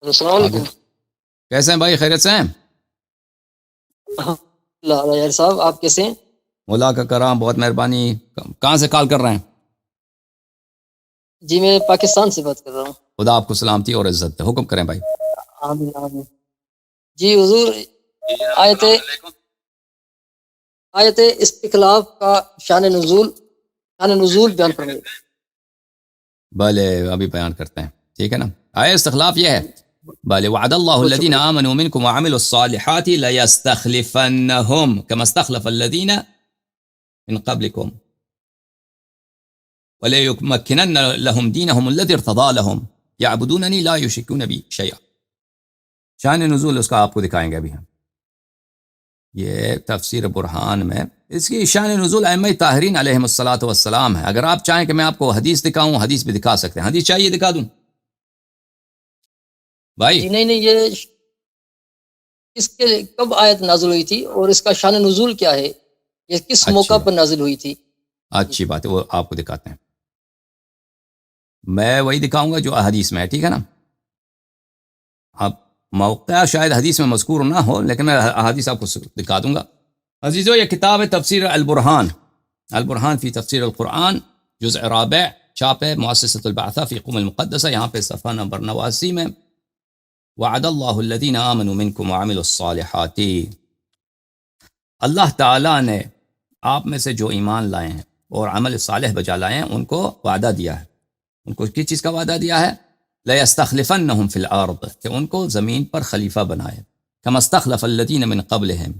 السلام آگے علیکم. کیسے ہیں بھائی؟ خیریت سے ہیں؟ اللہ یار صاحب آپ کیسے ہیں؟ مولا کا کرام، بہت مہربانی. کہاں سے کال کر رہے ہیں؟ جی میں پاکستان سے بات کر رہا ہوں. خدا آپ کو سلامتی اور عزت دے. حکم کریں بھائی. آمین آمین. جی حضور آیت استخلاف کا شان نزول بیان فرمائیے. بھلے ابھی بیان کرتے ہیں، ٹھیک ہے نا. آئے استخلاف یہ ہے، بھلے وعد اللہ بہت الذین شکریہ. آمنوا منکم وعملوا الصالحات لیستخلفنہم کما استخلف الذین من قبلکم وليمكنن لهم دينهم الذي ارتضى لهم يعبدونني لا يشركون بي شيئا. شان نزول اس کا آپ کو دکھائیں گے ابھی ہم. یہ تفسیر برہان میں اس کی شان نزول ائمہ طاہرین علیہم الصلوۃ والسلام ہے. اگر آپ چاہیں کہ میں آپ کو حدیث دکھاؤں، حدیث بھی دکھا سکتے ہیں. حدیث چاہیے دکھا دوں بھائی؟ جی نہیں یہ اس کے کب آیت نازل ہوئی تھی اور اس کا شان نزول کیا ہے؟ یہ کس اچھی موقع بات، پر نازل ہوئی تھی؟ اچھی بات ہے، وہ آپ کو دکھاتے ہیں. میں وہی دکھاؤں گا جو حدیث میں ہے، ٹھیک ہے نا. اب موقع شاید حدیث میں مذکور نہ ہو، لیکن میں حدیث آپ کو دکھا دوں گا. عزیزو، یہ کتاب ہے تفسیر البرہان، البرہان فی تفسیر القرآن، جزء رابع، چھاپ ہے مؤسسۃ البعثہ فی قم المقدسہ. یہاں پہ صفحہ نمبر 89 میں وعد اللہ الذین آمنوا منکم وعملوا الصالحات. اللہ تعالیٰ نے آپ میں سے جو ایمان لائے ہیں اور عمل صالح بجا لائے ہیں ان کو وعدہ دیا ہے. ان کو کس چیز کا وعدہ دیا ہے؟ لَيَسْتَخْلِفَنَّهُمْ فِي الْأَرْضِ، کہ ان کو زمین پر خلیفہ بنائے. كَمَا اسْتَخْلَفَ الَّذِينَ مِنْ قَبْلِهِمْ،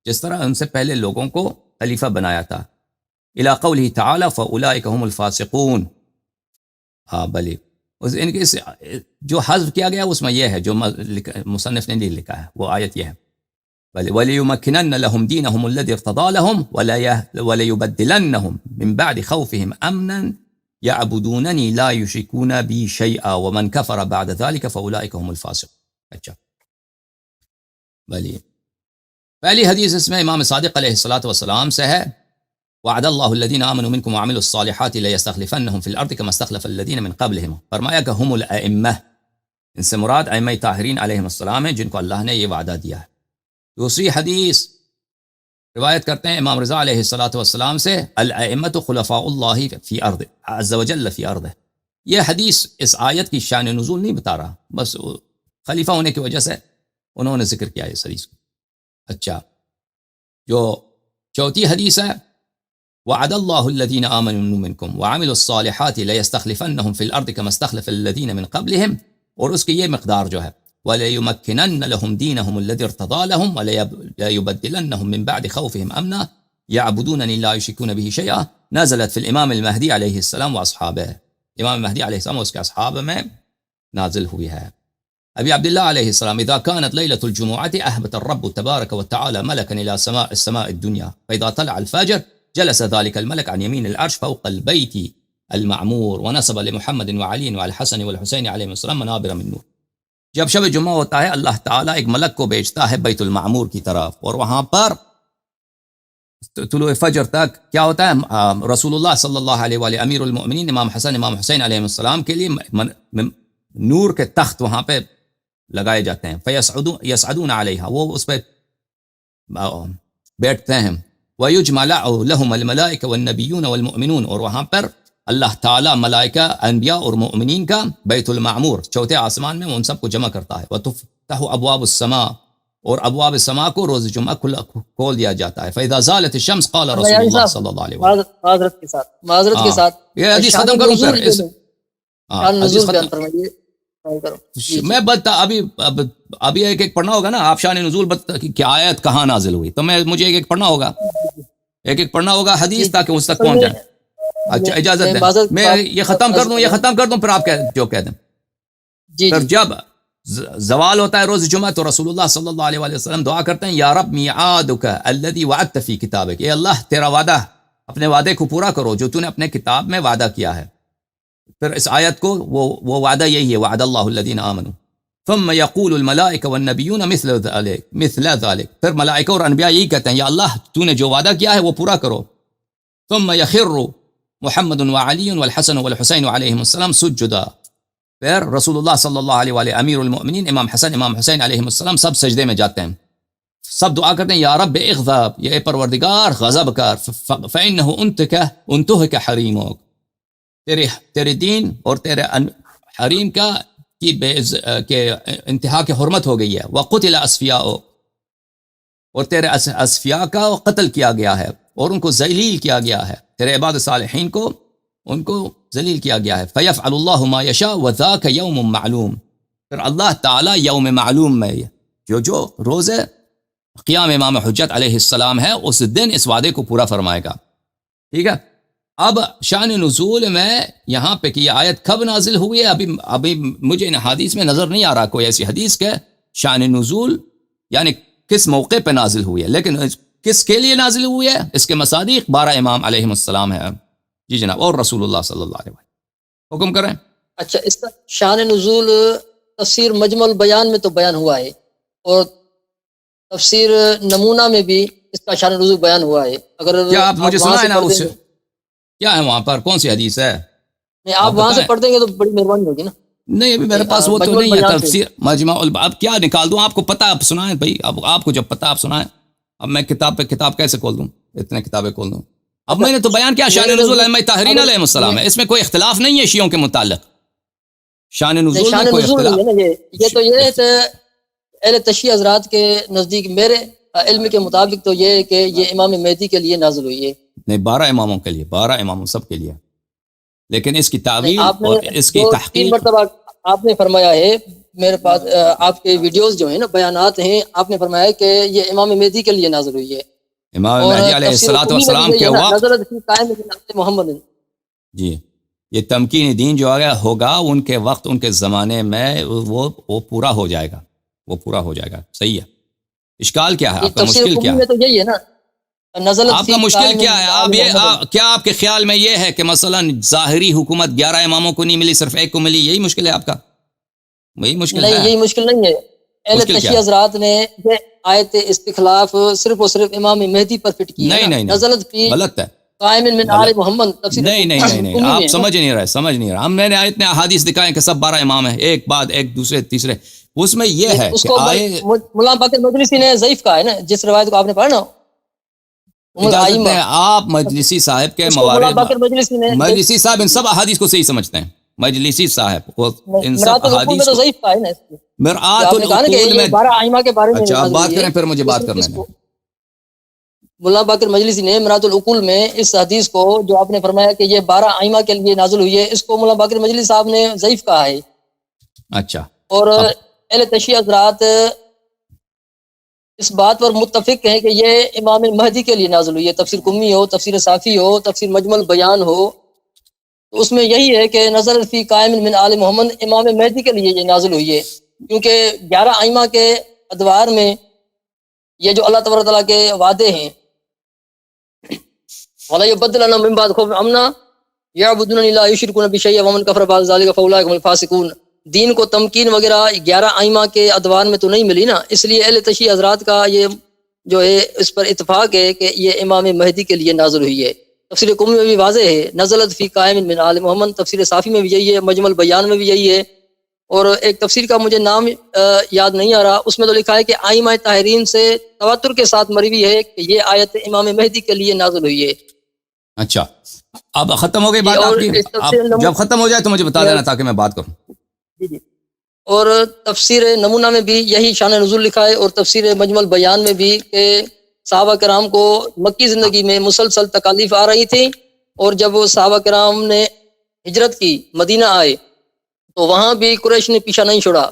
جس طرح ان سے پہلے لوگوں کو خلیفہ بنایا تھا. إِلَىٰ قَوْلِهِ تَعَالَى فَأُولَٰئِكَ هُمُ الْفَاسِقُونَ. ہاں بلی ان کے جو حذف کیا گیا اس میں یہ ہے، جو مصنف نے نہیں لکھا ہے، وہ آیت یہ ہے وَلِيُمَكِّنَنَّ لَهُمْ دِينَهُمُ الَّذِي ارْتَضَىٰ لَهُمْ وَلَيُبَدِّلَنَّهُمْ مِنْ بَعْدِ خَوْفِهِمْ أَمْنًا يَعْبُدُونَنِي لَا يُشْرِكُونَ بِي شَيْئًا وَمَنْ كَفَرَ بَعْدَ ذَلِكَ فَأُولَٰئِكَ هُمُ الْفَاسِقُونَ. اچھا بلی پہلی حدیث اس میں امام صادق علیہ الصلوۃ والسلام سے ہے، وعد اللہ الذین آمنوا منکم وعملوا الصالحات لیستخلفنہم فی الارض کما استخلف الذین من قبلہم. فرمایا کہ ہم الائمہ، ان سے مراد ائمہ طاہرین علیہم السلام ہیں جن کو اللہ نے یہ وعدہ دیا ہے. دوسری حدیث روایت کرتے ہیں امام رضا علیہ الصلوۃ والسلام سے، الائمۃ خلفاء اللہ فی ارض عز وجل فی ارض. یہ حدیث اس آیت کی شان نزول نہیں بتا رہا، بس خلیفہ ہونے کی وجہ سے انہوں نے ذکر کیا اس حدیث کو. اچھا، جو چوتھی حدیث ہے وعد اللہ الذین آمنوا منکم وعملوا الصالحات لیستخلفنہم فی الارض کما استخلف الذین من قبلہم، اور اس کی یہ مقدار جو ہے وَلَيُمَكِّنَنَّ لَهُمْ دِينَهُمُ الَّذِي ارْتَضَىٰ لَهُمْ وَلَيُبَدِّلَنَّهُم مِّن بَعْدِ خَوْفِهِمْ أَمْنًا يَعْبُدُونَنِي لَا يُشْرِكُونَ بِهِ شَيْئًا. نزلت فی الامام المہدی علیہ السلام واصحابہ. امام مہدی علیہ السلام اور اس کے اصحاب میں نازل ہوئی ہے. ابی عبداللہ علیہ السلام اذا كانت ليلة الجمعة اهبط الرب تبارك وتعالى ملكا الى السماء الدنيا فاذا طلع الفجر جلس ذلك الملك عن يمين العرش فوق البيت المعمور ونصب لمحمد وعلي وعلى الحسن والحسين عليهم السلام منابر من نور. جب شب جمعہ ہوتا ہے اللہ تعالیٰ ایک ملک کو بھیجتا ہے بیت المعمور کی طرف، اور وہاں پر طلوع فجر تک کیا ہوتا ہے؟ رسول اللہ صلی اللہ علیہ وآلہ امیر المؤمنین امام حسن امام حسین علیہ السلام کے لیے نور کے تخت وہاں پہ لگائے جاتے ہیں. فیصعدون علیہا، وہ اس پہ بیٹھتے ہیں. وَيُجْمَعُ لَهُمُ الْمَلَائِكَةُ وَالنَّبِيُّونَ وَالْمُؤْمِنُونَ، اور وہاں پر اللہ تعالیٰ ملائکہ، انبیاء اور مؤمنین کا بیت المعمور چوتھے آسمان میں ان سب کو جمع کرتا ہے. وَتُفْتَحُ أَبْوَابُ السَّمَاءِ، اور ابواب السماء کو روز جمعہ کھول دیا جاتا ہے. فَإِذَا زَالَتِ الشَّمْسُ قَالَ رسول اللہ صلی اللہ علیہ وسلم. معذرت کے ساتھ یہ حدیث ختم کروں پھر شان نزول بیان فرمائیے. میں ابھی ایک ایک پڑھنا ہوگا نا. آپ شان نزول کہ آیت کہاں نازل ہوئی، تو مجھے ایک ایک پڑھنا ہوگا، ایک ایک پڑھنا ہوگا حدیث تاکہ اس تک پہنچ جائے. اچھا اجازت دیں میں یہ ختم کر دوں پھر آپ جو کہہ دیں. پھر جب زوال ہوتا ہے روز جمعہ تو رسول اللہ صلی اللہ علیہ وآلہ وسلم دعا کرتے ہیں، یا رب میعادک الذی وعدت فی کتابک، اے اللہ تیرا وعدہ، اپنے وعدے کو پورا کرو جو تو نے اپنے کتاب میں وعدہ کیا ہے. پھر اس آیت کو وہ وعدہ یہی ہے، وعد اللہ الذین آمنوا. ثم يقول الملائکہ والنبیون مثل ذلك، پھر ملائکہ اور انبیاء یہی کہتے ہیں، یا اللہ تو نے جو وعدہ کیا ہے وہ پورا کرو. ثم يخر محمد وعلی والحسن والحسین علیہم السلام سجدا، پھر رسول اللہ صلی اللہ علیہ وآلہ امیر المؤمنین امام حسین علیہ السلام سب سجدے میں جاتے ہیں، سب دعا کرتے ہیں یا رب اغضب، یہ پروردگار غضب کر، فإنہ انتہک حریمک، تیرے دین اور تیرے حریم کا کہ انتہا کی حرمت ہو گئی ہے، وقتل اصفیاء، اور تیرے اصفیاء کا قتل کیا گیا ہے اور ان کو ذلیل کیا گیا ہے، تیرے عباد صالحین کو ان کو ذلیل کیا گیا ہے، فیفعل اللہ ما یشاء وذاک یوم معلوم، پھر اللہ تعالی یوم معلوم میں جو روز قیام امام حجت علیہ السلام ہے اس دن اس وعدے کو پورا فرمائے گا، ٹھیک ہے۔ اب شان نزول میں یہاں پہ کہ یہ آیت کب نازل ہوئی ہے ابھی مجھے ان حدیث میں نظر نہیں آ رہا کوئی ایسی حدیث کہ شان نزول یعنی کس موقع پہ نازل ہوئی ہے، لیکن کس کے لیے نازل ہوئی ہے، اس کے مصادیق 12 امام علیہ السلام ہے، جی جناب، اور رسول اللہ صلی اللہ علیہ وسلم، حکم کریں۔ اچھا، اس کا شان نزول تفسیر مجمع البیان میں تو بیان ہوا ہے، اور تفسیر نمونہ میں بھی اس کا شان نزول بیان ہوا ہے۔ اگر کیا آپ مجھے وہاں سنا ہے سے نا، پڑھ اس دیں گے، کیا ہے وہاں پر کون سی حدیث ہے؟ نہیں آپ وہاں سے بتائیں۔ پڑھ دیں گے تو بڑی مہربانی ہوگی نا۔ نہیں ابھی میرے پاس وہ تو مجمع نہیں ہے البیان سے۔ تفسیر مجمع اب کیا نکال دوں، آپ کو پتہ آپ سنائیں بھائی، اب آپ کو جب پتہ آپ سنائیں، اب میں کتاب پہ کتاب کیسے کھول دوں، اتنے کتابیں کھول دوں؟ اب میں نے تو بیان کیا شان نزول ائمہ طاہرین علیہ السلام ہے، اس میں کوئی اختلاف نہیں ہے شیعوں کے متعلق، شان نزول شان میں کوئی نزول اختلاف نہیں ہے نا، یہ تو یہ ہے کہ اہل تشیع حضرات کے نزدیک میرے علم کے مطابق تو یہ ہے کہ یہ امام مہدی کے لیے نازل ہوئی ہے۔ نہیں، 12 اماموں کے لیے، 12 اماموں سب کے لیے، لیکن اس کی تعویل آپ نے اور اس کی جو 3 تحقیق، مرتبہ آپ نے فرمایا ہے، میرے پاس آپ کے ویڈیوز جو ہیں نا، بیانات ہیں، آپ نے فرمایا کہ یہ امام مہدی کے لیے نازل ہوئی ہے، امام اور مہدی علیہ تفسیر قمی میں بھی السلام یہی کے ہے نا، وقت، نزلت فی قائم من آل محمد۔ جی یہ تمکین دین جو ہوگا ان کے وقت، ان کے زمانے میں وہ پورا ہو جائے گا، وہ پورا ہو جائے گا، صحیح ہے۔ اشکال کیا ہے آپ کا، تفسیر مشکل قمی کیا ہے میں تو یہی ہے نا، نزلت آپ فی کا مشکل قائم کیا من ہے؟ آل آپ یہ محمد۔ کیا آپ کے خیال میں یہ ہے کہ مثلا ظاہری حکومت 11 اماموں کو نہیں ملی، صرف ایک کو ملی، یہی مشکل ہے آپ کا؟ یہی مشکل نہیں، ہے؟ یہی مشکل نہیں ہے۔ اہل مشکل کیا تشیع ہے؟ حضرات نے یہ آیت استخلاف صرف اور صرف امام مہدی پر فٹ کی ہے نہیں نا، نہیں نہیں، نزلت فی غلط ہے، قائم من آل غلط، محمد، تفسیر نہیں نہیں نہیں نہیں، قمی آپ میں ہے نا۔ سمجھ نہیں رہے، میں نے اتنے احادیث دکھائے کہ سب 12 امام ہیں، ایک بعد ایک، دوسرے تیسرے، اس میں یہ ہے اس کہ کو آئے، مولانا باقر مجلسی نے ضعیف کہا ہے نا، جس روایت کو آپ نے پڑھا نا، ام اجازت الائمہ، دیں آپ مجلسی صاحب کے اس کو مولانا موارد، باقر مجلسی نے مجلسی صاحب ان سب احادیث کو صحیح سمجھتے ہیں، مجلسی صاحب وہ ان سب مرات العقول میں احادیث تو کو، ضعیف کہا ہے نا، اس کو مرآت آپ نے کہا نا کہ العقول یہ میں، 12 ائمہ کے بارے میں اچھا آپ نازل بات ہوئی ہے، کریں پھر مجھے بات کرنے اس دیں۔ کو مولانا باقر مجلسی نے مرات العقول میں اس حدیث کو جو آپ نے فرمایا کہ یہ 12 ائمہ کے لیے نازل ہوئی ہے، اس کو مولانا باقر مجلسی صاحب نے ضعیف کہا ہے، اچھا اور اب اہل تشیع حضرات اس بات پر متفق ہیں کہ یہ امام مہدی کے لیے نازل ہوئی ہے، تفسیر قمی ہو، تفسیر صافی ہو، تفسیر مجمع البیان ہو، تو اس میں یہی ہے کہ نزل فی قائم من آل محمد، امام مہدی کے لیے یہ نازل ہوئی ہے، کیونکہ 11 ائمہ کے ادوار میں یہ جو اللہ تبارک تعالیٰ کے وعدے ہیں، وَلَا يُبَدِّلَنَّ مِن بَعْدِ خَوْفِهِمْ أَمْنًا يَعْبُدُونَنِي لَا يُشْرِكُونَ بِي شَيْئًا وَمَنْ كَفَرَ بَعْدَ ذَلِكَ فَأُولَٰئِكَ هُمُ الْفَاسِقُونَ۔ دین کو تمکین وغیرہ 11 ائمہ کے ادوار میں تو نہیں ملی نا، اس لیے اہل تشیع حضرات کا یہ جو ہے اس پر اتفاق ہے کہ یہ امام مہدی کے لیے نازل ہوئی ہے۔ تفسیر قمی میں بھی واضح ہے، نزلت فی قائم من آل محمد، تفسیر صافی میں بھی یہی ہے، مجمع البیان میں بھی یہی ہے، اور ایک تفسیر کا مجھے نام یاد نہیں آ رہا، اس میں تو لکھا ہے کہ ائمہ طاہرین سے تواتر کے ساتھ مروی ہے کہ یہ آیت امام مہدی کے لیے نازل ہوئی ہے۔ اچھا اب ختم ہو گئی جی، بات اور آپ کی، اس آپ تفسیر جب ختم ہو جائے تو مجھے بتا دینا تاکہ میں بات کروں۔ جی، اور تفسیر نمونہ میں بھی یہی شان نزول لکھا ہے، اور تفسیر مجمع البیان میں بھی کہ صحابہ کرام کو مکی زندگی میں مسلسل تکالیف آ رہی تھی، اور جب وہ صحابہ کرام نے ہجرت کی، مدینہ آئے، تو وہاں بھی قریش نے پیچھا نہیں چھوڑا،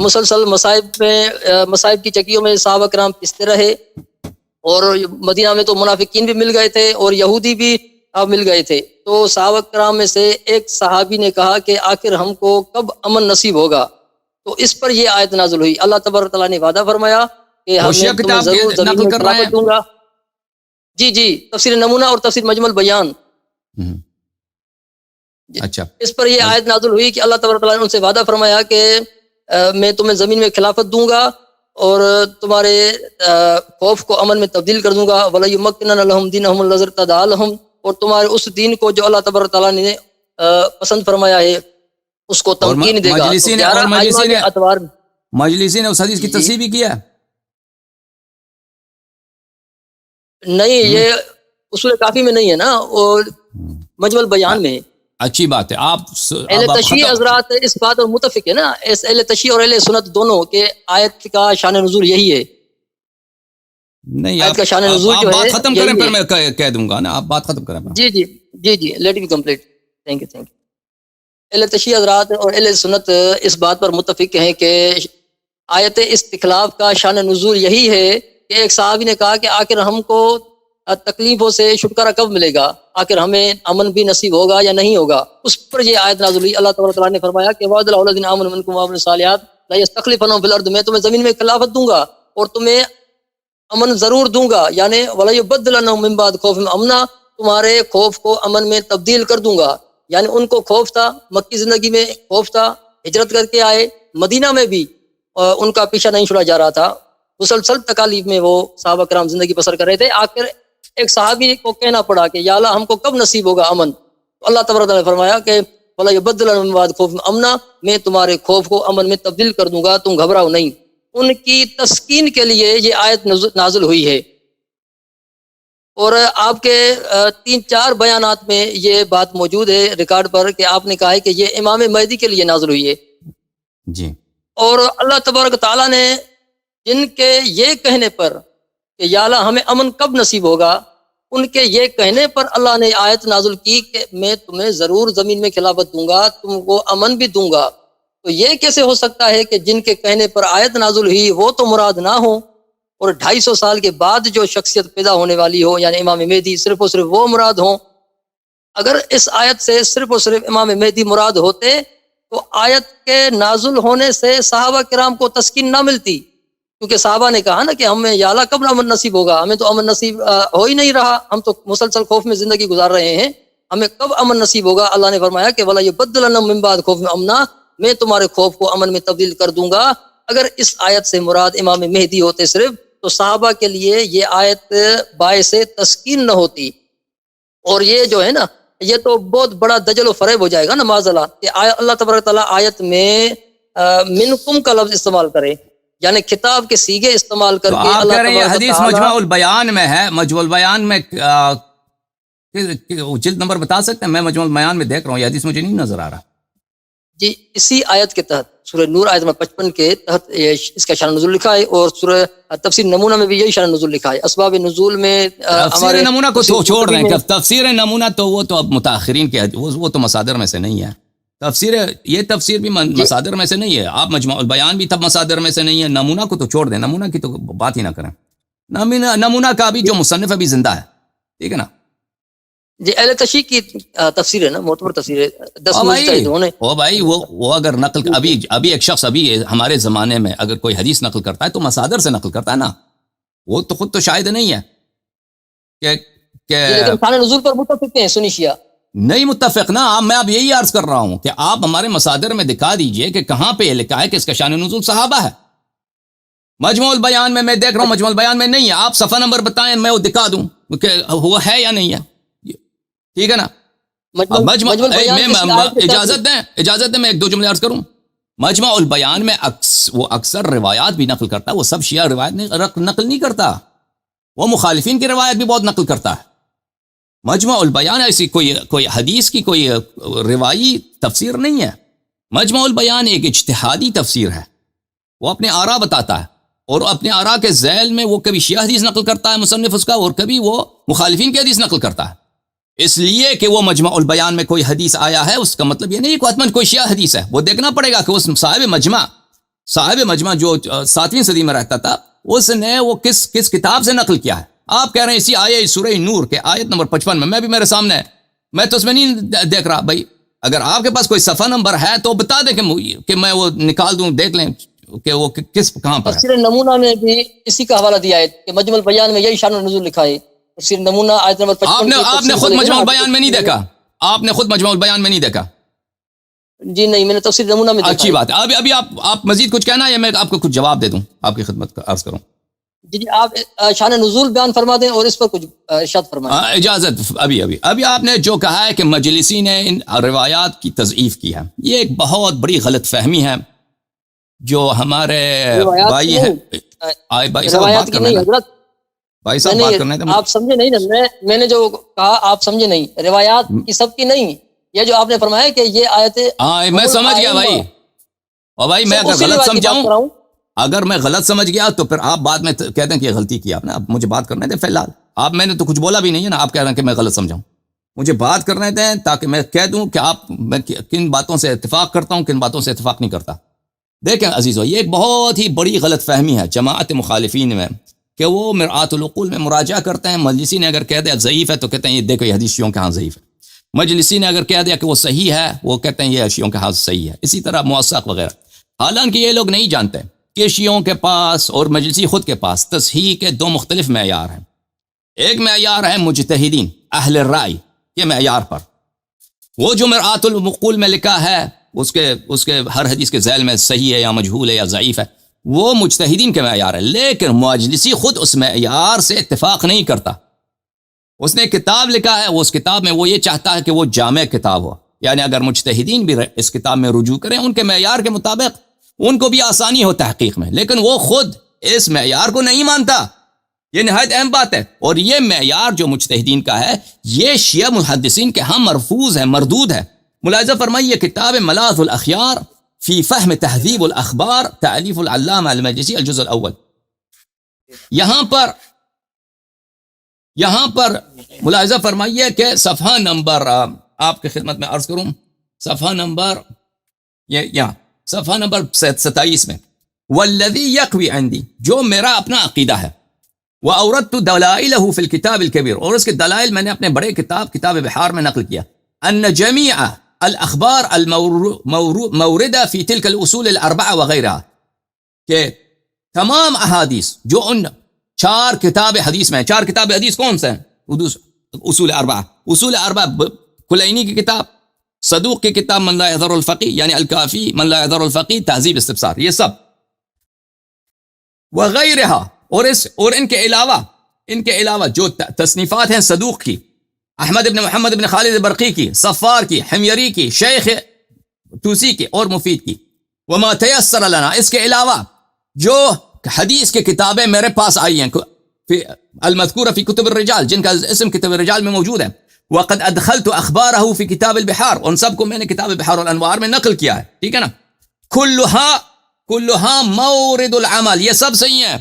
مسلسل مصائب کی چکیوں میں صحابہ کرام پستے رہے، اور مدینہ میں تو منافقین بھی مل گئے تھے اور یہودی بھی مل گئے تھے، تو صحابہ کرام میں سے ایک صحابی نے کہا کہ آخر ہم کو کب امن نصیب ہوگا، تو اس پر یہ آیت نازل ہوئی۔ اللہ تبارک تعالیٰ نے وعدہ فرمایا کہ وہ میں شیعہ تمہیں کتاب ضرور زمین نقل میں کر رہے ہیں؟ خلافت دوں گا۔ جی، تفسیر نمونہ اور تفسیر مجمع البیان، اچھا اس پر یہ آیت نازل ہوئی کہ اللہ تبارک تعالیٰ نے ان سے وعدہ فرمایا کہ میں تمہیں زمین میں خلافت دوں گا اور تمہارے خوف کو امن میں تبدیل کر دوں گا، وَلَيُمَكِّنَنَّ لَهُمْ دِينَهُمُ الَّذِي ارْتَضَىٰ لَهُمْ، اور تمہارے اس دین کو جو اللہ تبارک تعالیٰ نے پسند فرمایا ہے اس کو تمکین دے گا. مجلسی نے تو 11 ائمہ کے اعتبار مجلسی نے اس حدیث کی تصحیح بھی کیا. نہیں، یہ اصول کافی میں نہیں ہے نا، اور مجمع البیان میں ہے. اچھی بات ہے. آپ اہل تشیع حضرات اس بات پر متفق ہے نا، اہل تشیع اور اہل سنت دونوں کہ آیت کا شان نزول یہی ہے. نہیں، آیت کا شان نزول جو ہے بات ختم کریں یہی پھر ہے. میں کہہ دوں گا نا. آپ بات ختم کریں. جی let me complete. Thank you. اہل تشیع حضرات اور اہل سنت اس بات پر متفق ہیں کہ آیت استخلاف کا شان نزول یہی ہے کہ ایک صحابی نے کہا کہ آخر ہم کو تکلیفوں سے چھٹکارا کب ملے گا، آخر ہمیں امن بھی نصیب ہوگا یا نہیں ہوگا. اس پر یہ آیت نازل ہوئی. اللہ تبارک و تعالیٰ نے فرمایا کہ وعد اللہ الذین آمنوا منکم وعملوا الصالحات لا یستخلفنہم فی الارض، میں تمہیں زمین میں خلافت دوں گا اور تمہیں امن ضرور دوں گا. یعنی ولا یبدلنہم من بعد خوفہم امنا، تمہارے خوف کو امن میں تبدیل کر دوں گا. یعنی ان کو خوف تھا، مکی زندگی میں خوف تھا، ہجرت کر کے آئے، مدینہ میں بھی ان کا پیچھا نہیں چھڑا جا رہا تھا، مسلسل تکالیف میں وہ صحابہ کرام زندگی بسر کر رہے تھے. آخر ایک صحابی کو کہنا پڑا کہ یا اللہ ہم کو کب نصیب ہوگا امن. تو اللہ تبارک نے فرمایا کہ وَلَا يُبَدِّلَنَّ مِن بَعْدِ خَوْفِهِمْ أَمْنًا، میں تمہارے خوف کو امن میں تبدیل کر دوں گا، تم گھبراؤ نہیں. ان کی تسکین کے لیے یہ آیت نازل ہوئی ہے. اور آپ کے 3-4 بیانات میں یہ بات موجود ہے ریکارڈ پر کہ آپ نے کہا ہے کہ یہ امام مہدی کے لیے نازل ہوئی ہے. جی. اور اللہ تبارک تعالیٰ نے جن کے یہ کہنے پر کہ یا اللہ ہمیں امن کب نصیب ہوگا، ان کے یہ کہنے پر اللہ نے آیت نازل کی کہ میں تمہیں ضرور زمین میں خلافت دوں گا، تم کو امن بھی دوں گا. تو یہ کیسے ہو سکتا ہے کہ جن کے کہنے پر آیت نازل ہوئی وہ تو مراد نہ ہو، اور 250 سال کے بعد جو شخصیت پیدا ہونے والی ہو یعنی امام مہدی صرف اور صرف وہ مراد ہوں؟ اگر اس آیت سے صرف اور صرف امام مہدی مراد ہوتے تو آیت کے نازل ہونے سے صحابہ کرام کو تسکین نہ ملتی، کیونکہ صحابہ نے کہا نا کہ ہمیں یا اللہ کب امن نصیب ہوگا، ہمیں تو امن نصیب ہو ہی نہیں رہا، ہم تو مسلسل خوف میں زندگی گزار رہے ہیں، ہمیں کب امن نصیب ہوگا. اللہ نے فرمایا کہ وَلَا يُبَدِّلَنَّهُم مِّن بَعْدِ خَوْفِهِمْ أَمْنًا، میں تمہارے خوف کو امن میں تبدیل کر دوں گا. اگر اس آیت سے مراد امام مہدی ہوتے صرف تو صحابہ کے لیے یہ آیت باعث تسکین نہ ہوتی. اور یہ جو ہے نا یہ تو بہت بڑا دجل و فریب ہو جائے گا نا معاذ اللہ کہ اللہ تبارک تعالیٰ آیت میں منکم کا لفظ استعمال کرے، یعنی خطاب کے سیغے استعمال کر کے. آپ اللہ کہہ رہے ہیں یہ تبارک حدیث مجمع البیان میں ہے. مجمع البیان میں جلد نمبر بتا سکتے ہیں؟ میں مجمع البیان میں دیکھ رہا ہوں، یہ حدیث مجھے نہیں نظر آ رہا. جی اسی آیت کے تحت سورہ نور آیت نمبر 55 کے تحت اس کا شان نزول لکھا ہے، اور سورہ تفسیر نمونہ میں بھی یہی شان نزول لکھا ہے. اسباب نزول میں تفسیر نمونہ کو تو چھوڑ دیں کہ تفسیر نمونہ تو وہ تو اب متاخرین کے وہ تو مصادر میں سے نہیں ہے. یہ تفسیر بھی مصادر میں سے نہیں ہے. آپ مجمع البیان بھی تب مصادر میں سے نہیں ہے. نمونہ کو تو چھوڑ دیں، نمونہ کی تو بات ہی نہ کریں. نمونہ کا بھی جو مصنف ابھی زندہ ہے، ٹھیک ہے نا. جی اہل تشیع کی تفسیر ہے نا، معتبر تفسیر ہے. 10 مجتہد ہونے او بھائی وہ اگر نقل ابھی ایک شخص ابھی ہمارے زمانے میں اگر کوئی حدیث نقل کرتا ہے تو مصادر سے نقل کرتا ہے نا، وہ تو خود تو شاہد نہیں ہے کہ لیکن شان نزول پر متفق ہیں سنی شیعہ. نہیں متفق نا. میں اب یہی عرض کر رہا ہوں کہ آپ ہمارے مصادر میں دکھا دیجئے کہ کہاں پہ یہ لکھا ہے کہ اس کا شان نزول صحابہ ہے. مجموع البیان میں دیکھ رہا ہوں، مجموع البیان میں نہیں ہے. آپ صفحہ نمبر بتائیں، میں وہ دکھا دوں کہ وہ ہے یا نہیں ہے. ٹھیک ہے نا. اجازت دیں میں 1-2 جملے عرض کروں. مجمع البیان میں وہ اکثر روایات بھی نقل کرتا ہے. وہ سب شیعہ روایت نقل نہیں کرتا، وہ مخالفین کی روایت بھی بہت نقل کرتا ہے. مجمع البیان ایسی کوئی حدیث کی کوئی روائی تفسیر نہیں ہے. مجمع البیان ایک اجتہادی تفسیر ہے. وہ اپنے آراء بتاتا ہے، اور اپنے آراء کے ذیل میں وہ کبھی شیعہ حدیث نقل کرتا ہے مصنف اس کا، اور کبھی وہ مخالفین کی حدیث نقل کرتا ہے. اس لیے کہ وہ مجمع البیان میں کوئی حدیث آیا ہے اس کا مطلب یہ نہیں کہ حتماً کوئی شیعہ حدیث ہے. وہ دیکھنا پڑے گا کہ اس صاحب مجمع جو 7ویں صدی میں رہتا تھا اس نے وہ کس کتاب سے نقل کیا ہے. آپ کہہ رہے ہیں اسی آیہ سورہ نور کے آیت نمبر 55 میں بھی میرے سامنے ہے، میں تو اس میں نہیں دیکھ رہا. بھائی اگر آپ کے پاس کوئی صفحہ نمبر ہے تو بتا دیں کہ میں وہ نکال دوں، دیکھ لیں کہ وہ کہاں پر ہے. تفسیر نمونہ میں بھی اسی کا حوالہ دیا ہے کہ مجمع البیان میں یہی شان نزول لکھا ہے. تفسیر نمونہ آیت نمبر 55 آپ نے خود مجمع البیان میں نہیں دیکھا؟ آپ نے خود مجمع البیان میں نہیں دیکھا؟ جی نہیں، میں نے تفسیر نمونہ میں دیکھا. اچھی بات ہے. ابھی آپ مزید کچھ کہنا ہے یا میں آپ کو کچھ جواب دے دوں، آپ کی خدمت عرض کروں؟ جی آپ شان نزول بیان فرما دیں اور اس پر کچھ ارشاد فرمائیں. اجازت ابھی آپ نے جو کہا ہے کہ مجلسی نے ان روایات کی تضعیف کی ہے، یہ ایک بہت بڑی غلط فہمی ہے جو ہمارے بھائی ہیں. بھائی صاحب بات کرنا ہے، حضرت بھائی صاحب بات کرنا ہے. آپ سمجھے نہیں نا، میں نے جو کہا آپ سمجھے نہیں. روایات کی سب کی نہیں، یہ جو آپ نے فرمایا کہ یہ آیتیں میں سمجھ گیا بھائی. اور بھائی میں اگر غلط سمجھاؤں، اگر میں غلط سمجھ گیا تو پھر آپ بعد میں کہتے ہیں کہ یہ غلطی کی آپ نے. اب مجھے بات کرنے دیں. فی الحال آپ، میں نے تو کچھ بولا بھی نہیں ہے نا، آپ کہہ رہے ہیں کہ میں غلط سمجھاؤں. مجھے بات کرنے دیں تاکہ میں کہہ دوں کہ میں کن باتوں سے اتفاق کرتا ہوں، کن باتوں سے اتفاق نہیں کرتا. دیکھیں عزیزو، یہ ایک بہت ہی بڑی غلط فہمی ہے جماعت مخالفین میں کہ وہ مرآت العقول میں مراجعہ کرتے ہیں. مجلسی نے اگر کہہ دیا ضعیف ہے تو کہتے ہیں یہ دیکھو یہ حدیث شیعوں کے ہاں ضعیف ہے. مجلسی نے اگر کہہ دیا کہ وہ صحیح ہے، وہ کہتے ہیں یہ شیعوں کے ہاں صحیح ہے. اسی طرح موثق وغیرہ. حالانکہ یہ لوگ نہیں جانتے کہ شیعوں کے پاس اور مجلسی خود کے پاس تصحیح کے دو مختلف معیار ہیں. ایک معیار ہے مجتہدین اہل الرائے کے معیار پر، وہ جو مرآت العقول میں لکھا ہے اس کے ہر حدیث کے ذیل میں صحیح ہے یا مجہول ہے یا ضعیف ہے، وہ مجتہدین کے معیار ہے. لیکن مجلسی خود اس معیار سے اتفاق نہیں کرتا. اس نے کتاب لکھا ہے، وہ اس کتاب میں وہ یہ چاہتا ہے کہ وہ جامع کتاب ہو، یعنی اگر مجتہدین بھی اس کتاب میں رجوع کریں ان کے معیار کے مطابق ان کو بھی آسانی ہو تحقیق میں، لیکن وہ خود اس معیار کو نہیں مانتا. یہ نہایت اہم بات ہے. اور یہ معیار جو مجتہدین کا ہے یہ شیعہ محدثین کے ہاں مرفوض ہے، مردود ہے. ملاحظہ فرمائیے کتاب ملاذ الاخیار فی فہم تہذیب الاخبار تالیف العلامہ المجلسی الجزء الاول. یہاں پر ملاحظہ فرمائیے کہ صفحہ نمبر، آپ کی خدمت میں عرض کروں، صفحہ نمبر 27 میں والذی یقوی عندی، جو میرا اپنا عقیدہ ہے، وَأَوْرَدْتُ دَلَائِلَهُ فِي الْكِتَابِ الْكَبِيرِ، اور اس کے دلائل میں نے اپنے بڑے کتاب بحار میں نقل کیا. ان جميع الاخبار الموردہ فی تلک الاصول الاربعہ وغیرہ، کہ تمام احادیث جو ان 4 کتاب حدیث میں، 4 کتاب حدیث کون سے ہیں؟ اصول اربعہ کلینی کی کتاب، صدوق کی کتاب من لا يحضر الفقی یعنی الکافی، من لا يحضر الفقی، تہذیب استبصار، یہ سب وغیرہ. اور ان کے علاوہ جو تصنیفات ہیں صدوق کی، احمد ابن محمد ابن خالد برقی کی، صفار کی، حمیری کی، شیخ توسی کی اور مفید کی. وما تیسر لنا، اس کے علاوہ جو حدیث کی کتابیں میرے پاس آئی ہیں المذکورہ فی کتب الرجال، جن کا اسم کتب الرجال میں موجود ہے. وقد ادخلت اخبارہ فی کتاب البحار، ان سب کو میں نے کتاب بحار الانوار میں نقل کیا ہے. ٹھیک ہے نا. کلها مورد العمل، یہ سب صحیح ہیں.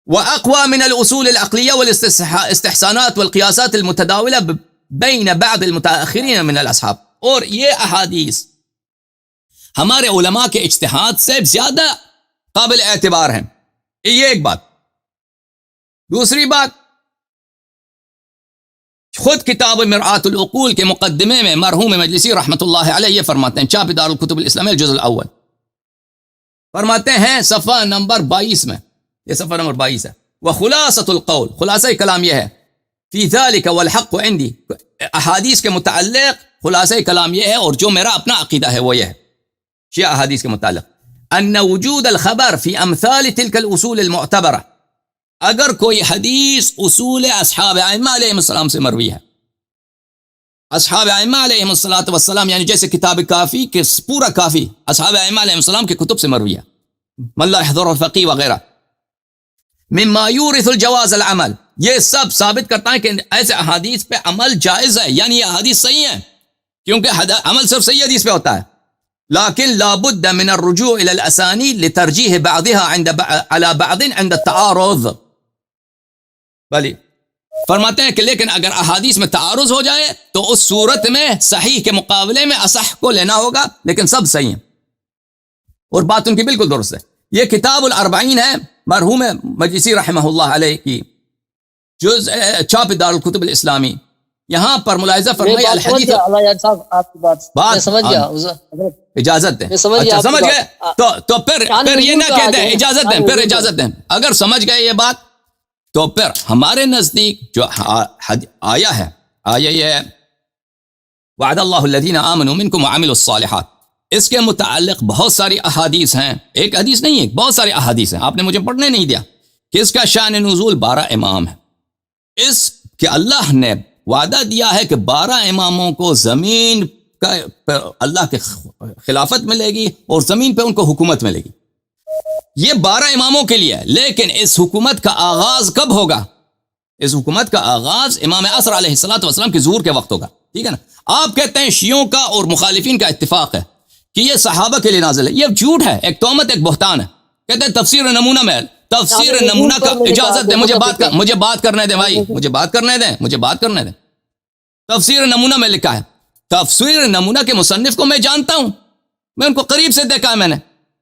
وأقوى من الأصول العقلية والاستحسانات والقياسات المتداولة بين بعض المتأخرين من الأصحاب. اور یہ احادیث ہمارے علماء کے اجتہاد سے زیادہ قابل اعتبار ہیں. یہ ایک بات. دوسری بات، خود کتاب مرآت العقول کے مقدمے میں مرحوم مجلسی رحمۃ اللہ علیہ یہ فرماتے ہیں، چاپ دار الکتب الاسلامیہ الجزء الاول، فرماتے ہیں صفحہ نمبر 22 میں، یہ صفحہ نمبر 22 ہے. وخلاصۃ القول، خلاصہ کلام یہ ہے، فی ذلک والحق عندی، احادیث کے متعلق خلاصہ کلام یہ ہے اور جو میرا اپنا عقیدہ ہے وہ یہ ہے شیعہ احادیث کے متعلق، ان وجود الخبر فی امثال تلک الاصول المعتبرہ، اگر کوئی حدیث اصول اصحاب ائمہ علیہم السلام سے مروی ہے، اصحاب ائمہ علیہم السلام یعنی جیسے کتاب کافی کہ پورا کافی اصحاب ائمہ علیہم السلام کے کتب سے مروی ہے، من لا يحضر الفقی وغیرہ، مما یورث الجواز العمل، یہ سب ثابت کرتا ہے کہ ایسے احادیث پہ عمل جائز ہے، یعنی یہ احادیث صحیح ہیں کیونکہ عمل صرف صحیح حدیث پہ ہوتا ہے. لیکن لابد من الرجوع الى الاسانید لترجیح بعضها على بعض عند التعارض. بلی فرماتے ہیں کہ لیکن اگر احادیث میں تعارض ہو جائے تو اس صورت میں صحیح کے مقابلے میں اصح کو لینا ہوگا، لیکن سب صحیح ہیں. اور بات ان کی بالکل درست ہے. یہ کتاب الاربعین ہے مرحوم مجلسی رحمہ اللہ علیہ کی، جز چاپ دار الکتب الاسلامی. یہاں پر ملاحظہ فرمائے الحدیث، آپ کی بات سمجھ گیا، اجازت دیں، اچھا سمجھ گئے تو پھر یہ نہ کہتے ہیں، اجازت دیں، پھر اجازت دیں، اگر سمجھ گئے یہ بات تو پھر ہمارے نزدیک جو آیا ہے، آیا یہ وعد اللہ الذین آمنوا منکم وعملوا الصالحات، اس کے متعلق بہت ساری احادیث ہیں، ایک حدیث نہیں ہے، بہت ساری احادیث ہیں. آپ نے مجھے پڑھنے نہیں دیا. کہ اس کا شان نزول 12 امام ہے، اس کہ اللہ نے وعدہ دیا ہے کہ 12 اماموں کو زمین کا اللہ کے خلافت ملے گی اور زمین پہ ان کو حکومت ملے گی. یہ 12 اماموں کے لیے ہے، لیکن اس حکومت کا آغاز کب ہوگا؟ اس حکومت کا آغاز امام عصر علیہ الصلوۃ والسلام کے ظہور کے وقت ہوگا. ٹھیک ہے نا؟ آپ کہتے ہیں شیعوں کا اور مخالفین کا اتفاق ہے کہ یہ صحابہ کے لیے نازل ہے. یہ جھوٹ ہے، ایک تہمت، ایک بہتان ہے. کہتے ہیں تفسیر نمونہ میں، تفسیر نمونہ کا اجازت دیں، مجھے بات کرنے دیں بھائی، مجھے بات کرنے دیں. تفسیر نمونہ میں لکھا ہے، تفسیر نمونہ کے مصنف کو میں جانتا ہوں، میں ان کو قریب سے دیکھا ہے میں نے.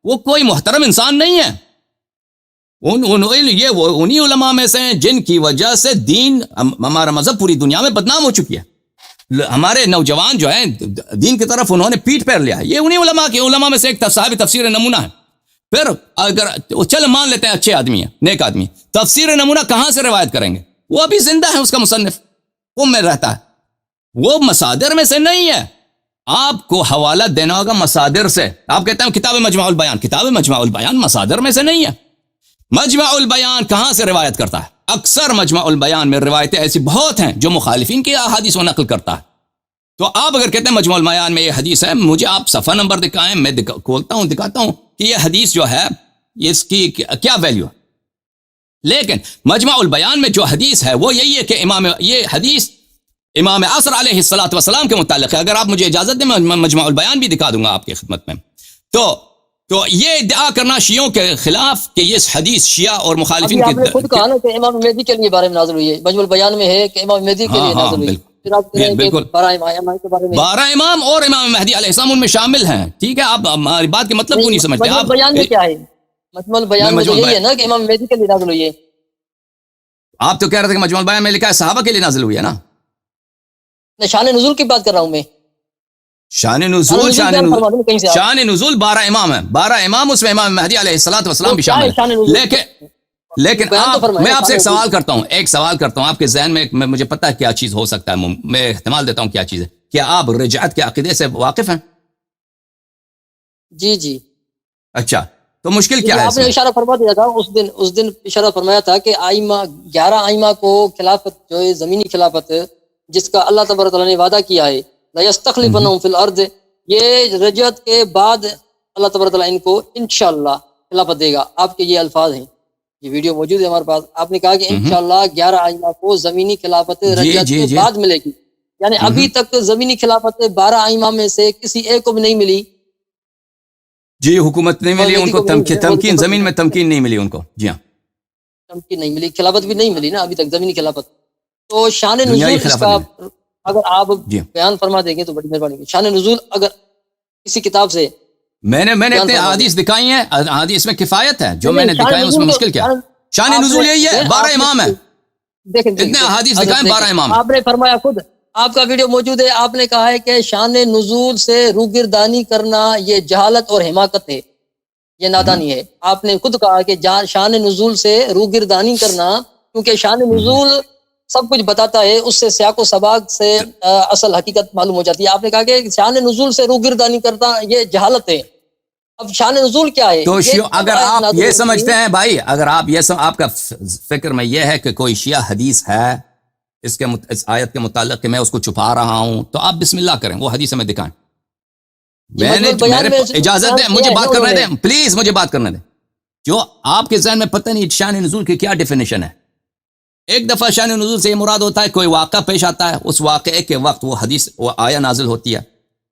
وہ کوئی محترم انسان نہیں ہے. یہ انہی علماء میں سے ہیں جن کی وجہ سے دین، ہمارا مذہب پوری دنیا میں بدنام ہو چکی ہے. ہمارے نوجوان جو ہیں دین کی طرف انہوں نے پیٹ پھیر لیا ہے. یہ انہی علماء میں سے ایک صاحب تفسیر نمونہ ہے. پھر اگر چل مان لیتے ہیں اچھے آدمی ہیں، نیک آدمی، تفسیر نمونہ کہاں سے روایت کریں گے؟ وہ ابھی زندہ ہے، اس کا مصنف قم میں رہتا ہے، وہ مصادر میں سے نہیں ہے. آپ کو حوالہ دینا ہوگا مصادر سے. آپ کہتے ہیں کتاب مجمع البیان، کتاب مجمع البیان مصادر میں سے نہیں ہے. مجمع البیان کہاں سے روایت کرتا ہے؟ اکثر مجمع البیان میں روایتیں ایسی بہت ہیں جو مخالفین کی احادیث و نقل کرتا ہے. تو آپ اگر کہتے ہیں مجمع البیان میں یہ حدیث ہے، مجھے آپ صفحہ نمبر دکھائیں، میں دکھاتا ہوں کہ یہ حدیث جو ہے اس کی کیا ویلیو ہے. لیکن مجمع البیان میں جو حدیث ہے وہ یہی ہے کہ یہ حدیث امام عصر علیہ الصلوۃ والسلام کے متعلق ہے. اگر آپ مجھے اجازت دیں میں مجمع البیان بھی دکھا دوں گا آپ کی خدمت میں. تو یہ ادعا کرنا شیعوں کے خلاف کہ یہ حدیث شیعہ اور مخالفین آپ نے خود کہا نا کہ امام مہدی کے لیے بارے میں نازل ہوئی ہے، مجمع البیان میں ہے کہ امام مہدی کے لیے نازل ہوئی ہے. بالکل 12 امام اور امام مہدی علیہ السلام ان میں شامل ہیں. ٹھیک ہے، آپ ہماری بات کے مطلب کو نہیں سمجھتے. مجمع البیان میں کیا ہے؟ مجمع البیان میں یہی ہے نا کہ امام مہدی کے لیے نازل ہوئی ہے. آپ تو کہہ رہے تھے کہ مجمع البیان میں لکھا ہے صحابہ کے لیے نازل ہوئی ہے نا. شان نزول کی بات کر رہا ہوں میں. شان نزول 12 امام ہیں، 12 امام، اس میں امام مہدی علیہ الصلوۃ والسلام بھی شامل ہیں. لیکن میں آپ سے ایک سوال کرتا ہوں، آپ کے ذہن میں مجھے پتہ ہے کیا چیز ہو سکتا ہے، میں احتمال دیتا ہوں کیا چیز ہے. کیا آپ رجعت کے عقیدے سے واقف ہیں؟ جی. اچھا، تو مشکل کیا ہے؟ آپ نے اشارہ فرما دیا تھا اس دن اشارہ فرمایا تھا کہ 11 ائمہ کو خلافت جو ہے زمینی خلافت جس کا اللہ تبارک تعالیٰ نے وعدہ کیا ہے، لَيَسْتَخْلِفَنَّهُمْ فِي الْأَرْضِ، یہ رجعت کے بعد اللہ تبارک تعالیٰ ان کو انشاءاللہ خلافت دے گا. آپ کے یہ الفاظ ہیں، یہ ویڈیو موجود ہے ہمارے پاس. آپ نے کہا کہ انشاءاللہ 11 ائمہ کو زمینی خلافت رجعت کے بعد ملے گی. یعنی ابھی تک زمینی خلافت 12 ائمہ میں سے کسی ایک کو بھی نہیں ملی. جی، حکومت نہیں ملی ان کو، تمکین زمین میں تمکین نہیں ملی ان کو. جی ہاں، تمکین نہیں ملی، خلافت بھی نہیں ملی نا ابھی تک، زمینی خلافت. تو شان نزول اس کا اگر آپ بیان فرما دیں گے تو بڑی مہربانی ہوگی. شان نزول اگر کسی کتاب سے میں نے اپنے احادیث دکھائی ہیں، احادیث میں کفایت ہے، جو میں نے دکھائی اس میں مشکل کیا؟ شان نزول یہی ہے، 12 امام ہیں. اتنے احادیث دکھائیں، 12 امام. آپ نے فرمایا خود، آپ کا ویڈیو موجود ہے، آپ نے کہا ہے کہ شان نزول سے روگردانی کرنا یہ جہالت اور حماقت ہے، یہ نادانی ہے. آپ نے خود کہا کہ شان نزول سے روگردانی کرنا، کیونکہ شان نزول سب کچھ بتاتا ہے، اس سے سیاق و سباق سے اصل حقیقت معلوم ہو جاتی ہے. آپ نے کہا کہ شان نزول سے روگردانی کرنا یہ جہالت ہے. اب شان نزول کیا ہے؟ تو اگر آپ یہ سمجھتے ہیں بھائی، اگر آپ آپ کا فکر میں یہ ہے کہ کوئی شیعہ حدیث ہے اس آیت کے متعلق کہ میں اس کو چھپا رہا ہوں، تو آپ بسم اللہ کریں، وہ حدیث میں دکھائیں. اجازت دیں، مجھے بات کرنے دیں پلیز، مجھے بات کرنے دیں. جو آپ کے ذہن میں پتہ نہیں شان نزول کی کیا ڈیفینیشن ہے. ایک دفعہ شان نزول سے یہ مراد ہوتا ہے کوئی واقعہ پیش آتا ہے، اس واقعے کے وقت وہ حدیث، وہ آیہ نازل ہوتی ہے،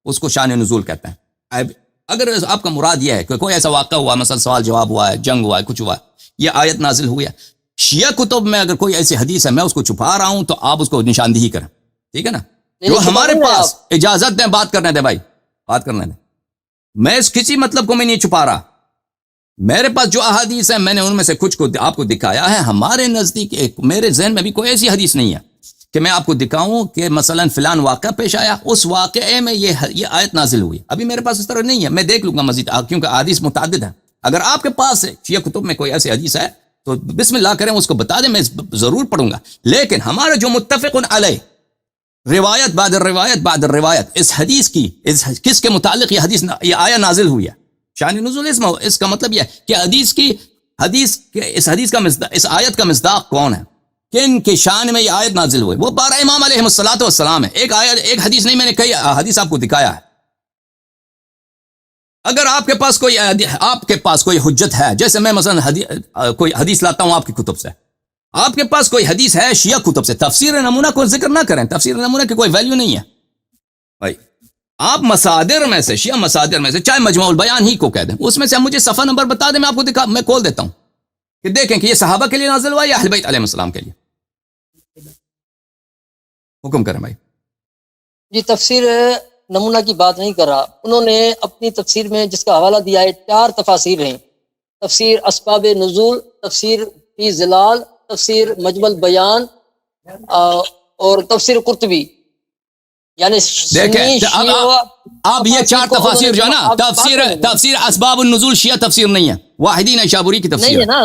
اس کو شان نزول کہتے ہیں. اگر آپ کا مراد یہ ہے کہ کوئی ایسا واقعہ ہوا، مثلا سوال جواب ہوا ہے، جنگ ہوا ہے، کچھ ہوا ہے، یہ آیت نازل ہوئی ہے، شیعہ کتب میں اگر کوئی ایسی حدیث ہے میں اس کو چھپا رہا ہوں، تو آپ اس کو نشاندہی کریں. ٹھیک ہے نا؟ جو ہمارے پاس، اجازت دیں، بات کرنے دیں بھائی، بات کرنے دیں. میں اس کسی مطلب کو میں نہیں چھپا رہا. میرے پاس جو احادیث ہیں میں نے ان میں سے کچھ کو آپ کو دکھایا ہے. ہمارے نزدیک میرے ذہن میں بھی کوئی ایسی حدیث نہیں ہے کہ میں آپ کو دکھاؤں کہ مثلا فلان واقعہ پیش آیا، اس واقعے میں یہ آیت نازل ہوئی. ابھی میرے پاس اس طرح نہیں ہے، میں دیکھ لوں گا مزید، کیونکہ احادیث متعدد ہیں. اگر آپ کے پاس شیعہ کتب میں کوئی ایسی حدیث ہے تو بسم اللہ کریں، اس کو بتا دیں، میں ضرور پڑھوں گا. لیکن ہمارا جو متفق علیہ، روایت بعد روایت بعد روایت، اس حدیث کی کس کے متعلق یہ حدیث، یہ آیہ نازل ہوئی ہے. شان نزول اس کا مطلب یہ ہے کہ حدیث کی اس حدیث کا مصداق، اس آیت کا مصداق کون ہے؟ کن کے شان میں یہ آیت نازل ہوئی؟ وہ 12 امام علیہ الصلوۃ والسلام ہے. ایک آیت، ایک حدیث نہیں، میں نے کئی حدیث آپ کو دکھایا ہے. اگر آپ کے پاس کوئی حجت ہے، جیسے میں مثلا کوئی حدیث لاتا ہوں آپ کی کتب سے، آپ کے پاس کوئی حدیث ہے شیعہ کتب سے، تفسیر نمونہ کو ذکر نہ کریں، تفسیر نمونہ کی کوئی ویلیو نہیں ہے بھائی. آپ مصادر میں سے، شیعہ مصادر میں سے، چاہے مجموع البیان ہی کو کہہ دیں، اس میں سے مجھے صفحہ نمبر بتا دیں، میں آپ کو میں کھول دیتا ہوں کہ دیکھیں کہ یہ صحابہ کے لیے نازل ہوا یا اہل بیت علیہ السلام کے لیے. حکم کریں بھائی. جی تفسیر نمونہ کی بات نہیں کر رہا، انہوں نے اپنی تفسیر میں جس کا حوالہ دیا ہے 4 تفاسیر ہیں: تفسیر اسباب نزول، تفسیر فی ظلال، تفسیر مجمل بیان اور تفسیر قرطبی. یعنی دیکھیں اب یہ 4 تفاسیر جو ہے نا، تفسیر اسباب النزول شیعہ تفسیر نہیں ہے، واحدین شابوری کی تفسیر نہیں ہے نا،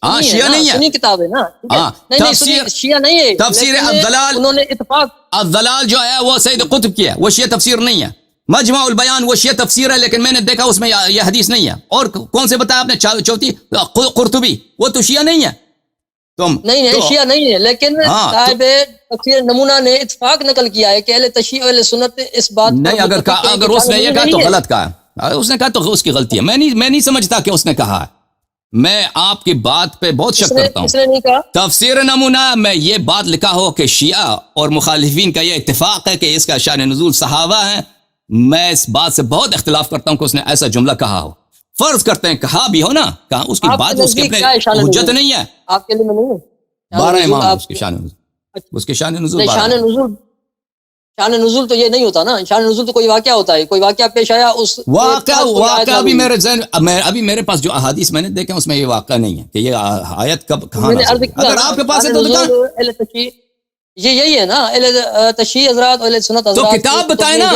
ہاں شیعہ نہیں ہے، سنی کتاب ہے نا. تفسیر شیعہ نہیں ہے، تفسیر الضلال، انہوں نے اتفاق. الضلال جو ہے وہ سید قطب کی ہے، وہ شیعہ تفسیر نہیں ہے. مجمع البیان وہ شیعہ تفسیر ہے، لیکن میں نے دیکھا اس میں یہ حدیث نہیں ہے. اور کون سے بتایا آپ نے؟ چوتھی قرطبی، وہ تو شیعہ نہیں ہے. نہیں شیعہ نہیں ہے، لیکن صاحب تفسیر نمونہ نے اتفاق نقل کیا ہے کہ اہل تشیع و اہل سنت اس بات نہیں. اگر اس نے یہ کہا تو غلط کہا، اس نے کہا تو اس کی غلطی ہے. میں نہیں سمجھتا کہ اس نے کہا ہے. میں آپ کی بات پہ بہت شک کرتا ہوں. اس نے نہیں کہا تفسیر نمونہ میں یہ بات لکھا ہو کہ شیعہ اور مخالفین کا یہ اتفاق ہے کہ اس کا شان نزول صحابہ ہیں. میں اس بات سے بہت اختلاف کرتا ہوں کہ اس نے ایسا جملہ کہا ہو. فرض کرتے ہیں کہا بھی ہو نا، کہا اس کی بات اس کے اپنے حجت نہیں ہے. آپ کے لیے نہیں ہے 12 امام اس کے شان نزول، اس کے شان نزول شان نزول تو یہ نہیں ہوتا نا. شان نزول تو کوئی واقعہ ہوتا ہے، کوئی واقعہ پیش آیا، اس واقعہ بھی میرے ذہن، ابھی میرے پاس جو احادیث میں نے دیکھے اس میں یہ واقعہ نہیں ہے کہ یہ آیت کب کہاں نازل ہوئی. اگر آپ کے پاس ہے تو دکھائیں. یہ یہی ہے نا اہل تشیع حضرات، اہل سنت حضرات، تو کتاب بتائیں نا.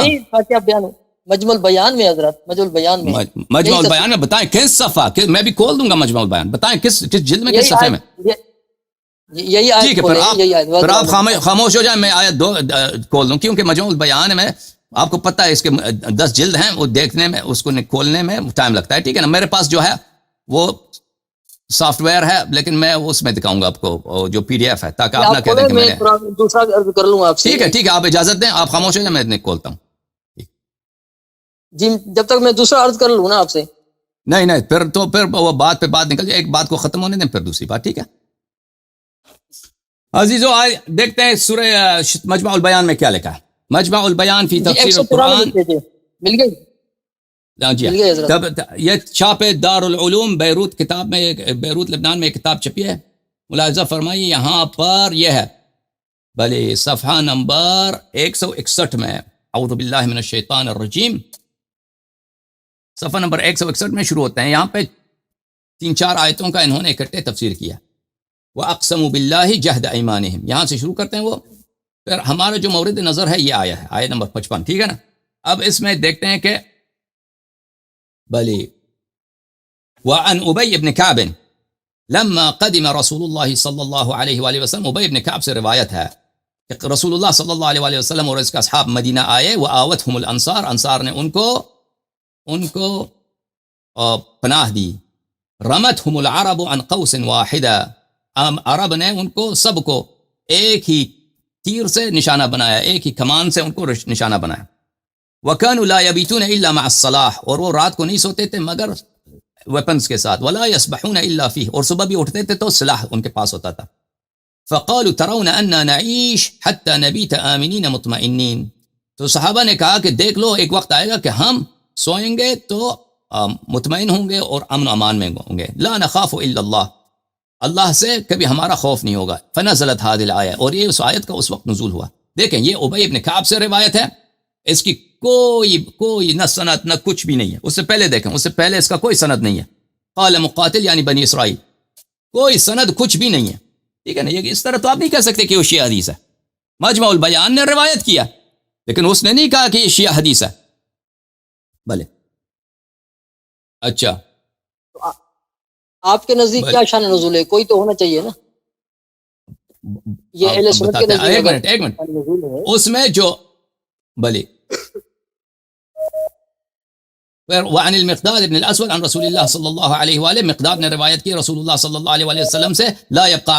مجمع البیان میں حضرت، مجمع البیان میں، مجمع البیان میں بتائیں کس صفحہ، میں بھی کھول دوں گا مجمع البیان، بتائیں کس جلد میں، کس صفحے میں. یہی آیت. ٹھیک ہے، پھر آپ خاموش ہو جائیں، میں آیت 2 کھول دوں، کیونکہ مجمع البیان میں آپ کو پتہ ہے اس کے 10 جلد ہیں، وہ دیکھنے میں، اس کو کھولنے میں ٹائم لگتا ہے. ٹھیک ہے نا. میرے پاس جو ہے وہ سافٹ ویئر ہے، لیکن میں اس میں دکھاؤں گا آپ کو جو PDF ہے، تاکہ آپ نہ کہہ دیں کہ میں نے دوسرا عرض کر لوں آپ سے. ٹھیک ہے، آپ اجازت دیں، آپ خاموش ہو جائیں، میں کھولتا ہوں. جی جب تک میں دوسرا عرض کر لوں نا آپ سے. نہیں پھر وہ بات پہ بات نکل جائے، ایک بات کو ختم ہونے دیں پھر دوسری بات. ٹھیک ہے عزیزو، دیکھتے ہیں سورہ مجمع البیان میں کیا لکھا ہے. مجمع البیان فی تفسیر القرآن. مل گئی. جی تب یہ چھاپے دار العلوم بیروت کتاب میں، بیروت لبنان میں ایک کتاب چھپی ہے. ملاحظہ فرمائیے یہاں پر یہ ہے بھلے صفحہ نمبر 161 میں، اعوذ باللہ من الشیطان الرجیم، صفحہ نمبر 161 میں شروع ہوتے ہیں. یہاں پہ 3-4 آیتوں کا انہوں نے اکٹھے تفسیر کیا. وَأَقْسَمُوا بِاللَّهِ جَهْدَ أَيْمَانِهِمْ، یہاں سے شروع کرتے ہیں وہ. پھر ہمارا جو مورد نظر ہے یہ آیا ہے، آیت نمبر 55. ٹھیک ہے نا. اب اس میں دیکھتے ہیں کہ بلی وعن ابی بن کعب لما قدم رسول اللہ صلی اللہ علیہ وآلہ وسلم، ابی بن کعب سے روایت ہے کہ رسول اللہ صلی اللہ علیہ وآلہ وسلم اور اس کا اصحاب مدینہ آئے. وآوتهم الانصار، انصار نے ان کو پناہ دی. رمتهم العرب عن قوس واحدہ، عرب نے ان کو سب کو ایک ہی تیر سے نشانہ بنایا، ایک ہی کمان سے ان کو نشانہ بنایا. وَكَانُوا لَا يَبِيتُونَ إِلَّا مَعَ الصَّلَاحِ، اور وہ رات کو نہیں سوتے تھے مگر ویپنز کے ساتھ. وَلَا يَسْبَحُونَ إِلَّا فِيهِ، اور صبح بھی اٹھتے تھے تو سلاح ان کے پاس ہوتا تھا. فَقَالُوا تَرَوْنَ أَنَّا نَعِيشُ حَتَّى نَبِيتَ آمِنِينَ مُطْمَئِنِّينَ، تو صحابہ نے کہا کہ دیکھ لو ایک وقت آئے گا کہ ہم سوئیں گے تو مطمئن ہوں گے اور امن و امان میں ہوں گے. لَا نَخَافُ إِلَّا اللَّهِ، اللہ سے کبھی ہمارا خوف نہیں ہوگا. فنزلت هذه الآیہ، اور یہ اس آیت کا اس وقت نزول ہوا. دیکھیں یہ ابی بن کعب سے روایت ہے، اس کی کوئی نہ سند نہ کچھ بھی نہیں ہے. اس سے پہلے دیکھیں، اس سے پہلے اس کا کوئی سند نہیں ہے. قال مقاتل یعنی بنی اسرائیل، کوئی سند کچھ بھی نہیں ہے. ٹھیک ہے نا. یہ اس طرح تو آپ نہیں کہہ سکتے کہ وہ شیعہ حدیث ہے. مجمع البیان نے روایت کیا لیکن اس نے نہیں کہا کہ یہ شیعہ حدیث ہے. بھلے اچھا آپ کے نزدیک کیا شان نزول ہے؟ کوئی تو ہونا چاہیے نا. یہ اہل سنت کے نزدیک ایک منٹ اس میں جو بھلے وعن المقداد بن الاسود عن رسول الله صلى الله عليه واله، مقداد نے روایت کی رسول اللہ صلی اللہ علیہ وآلہ وسلم سے، لا يبقى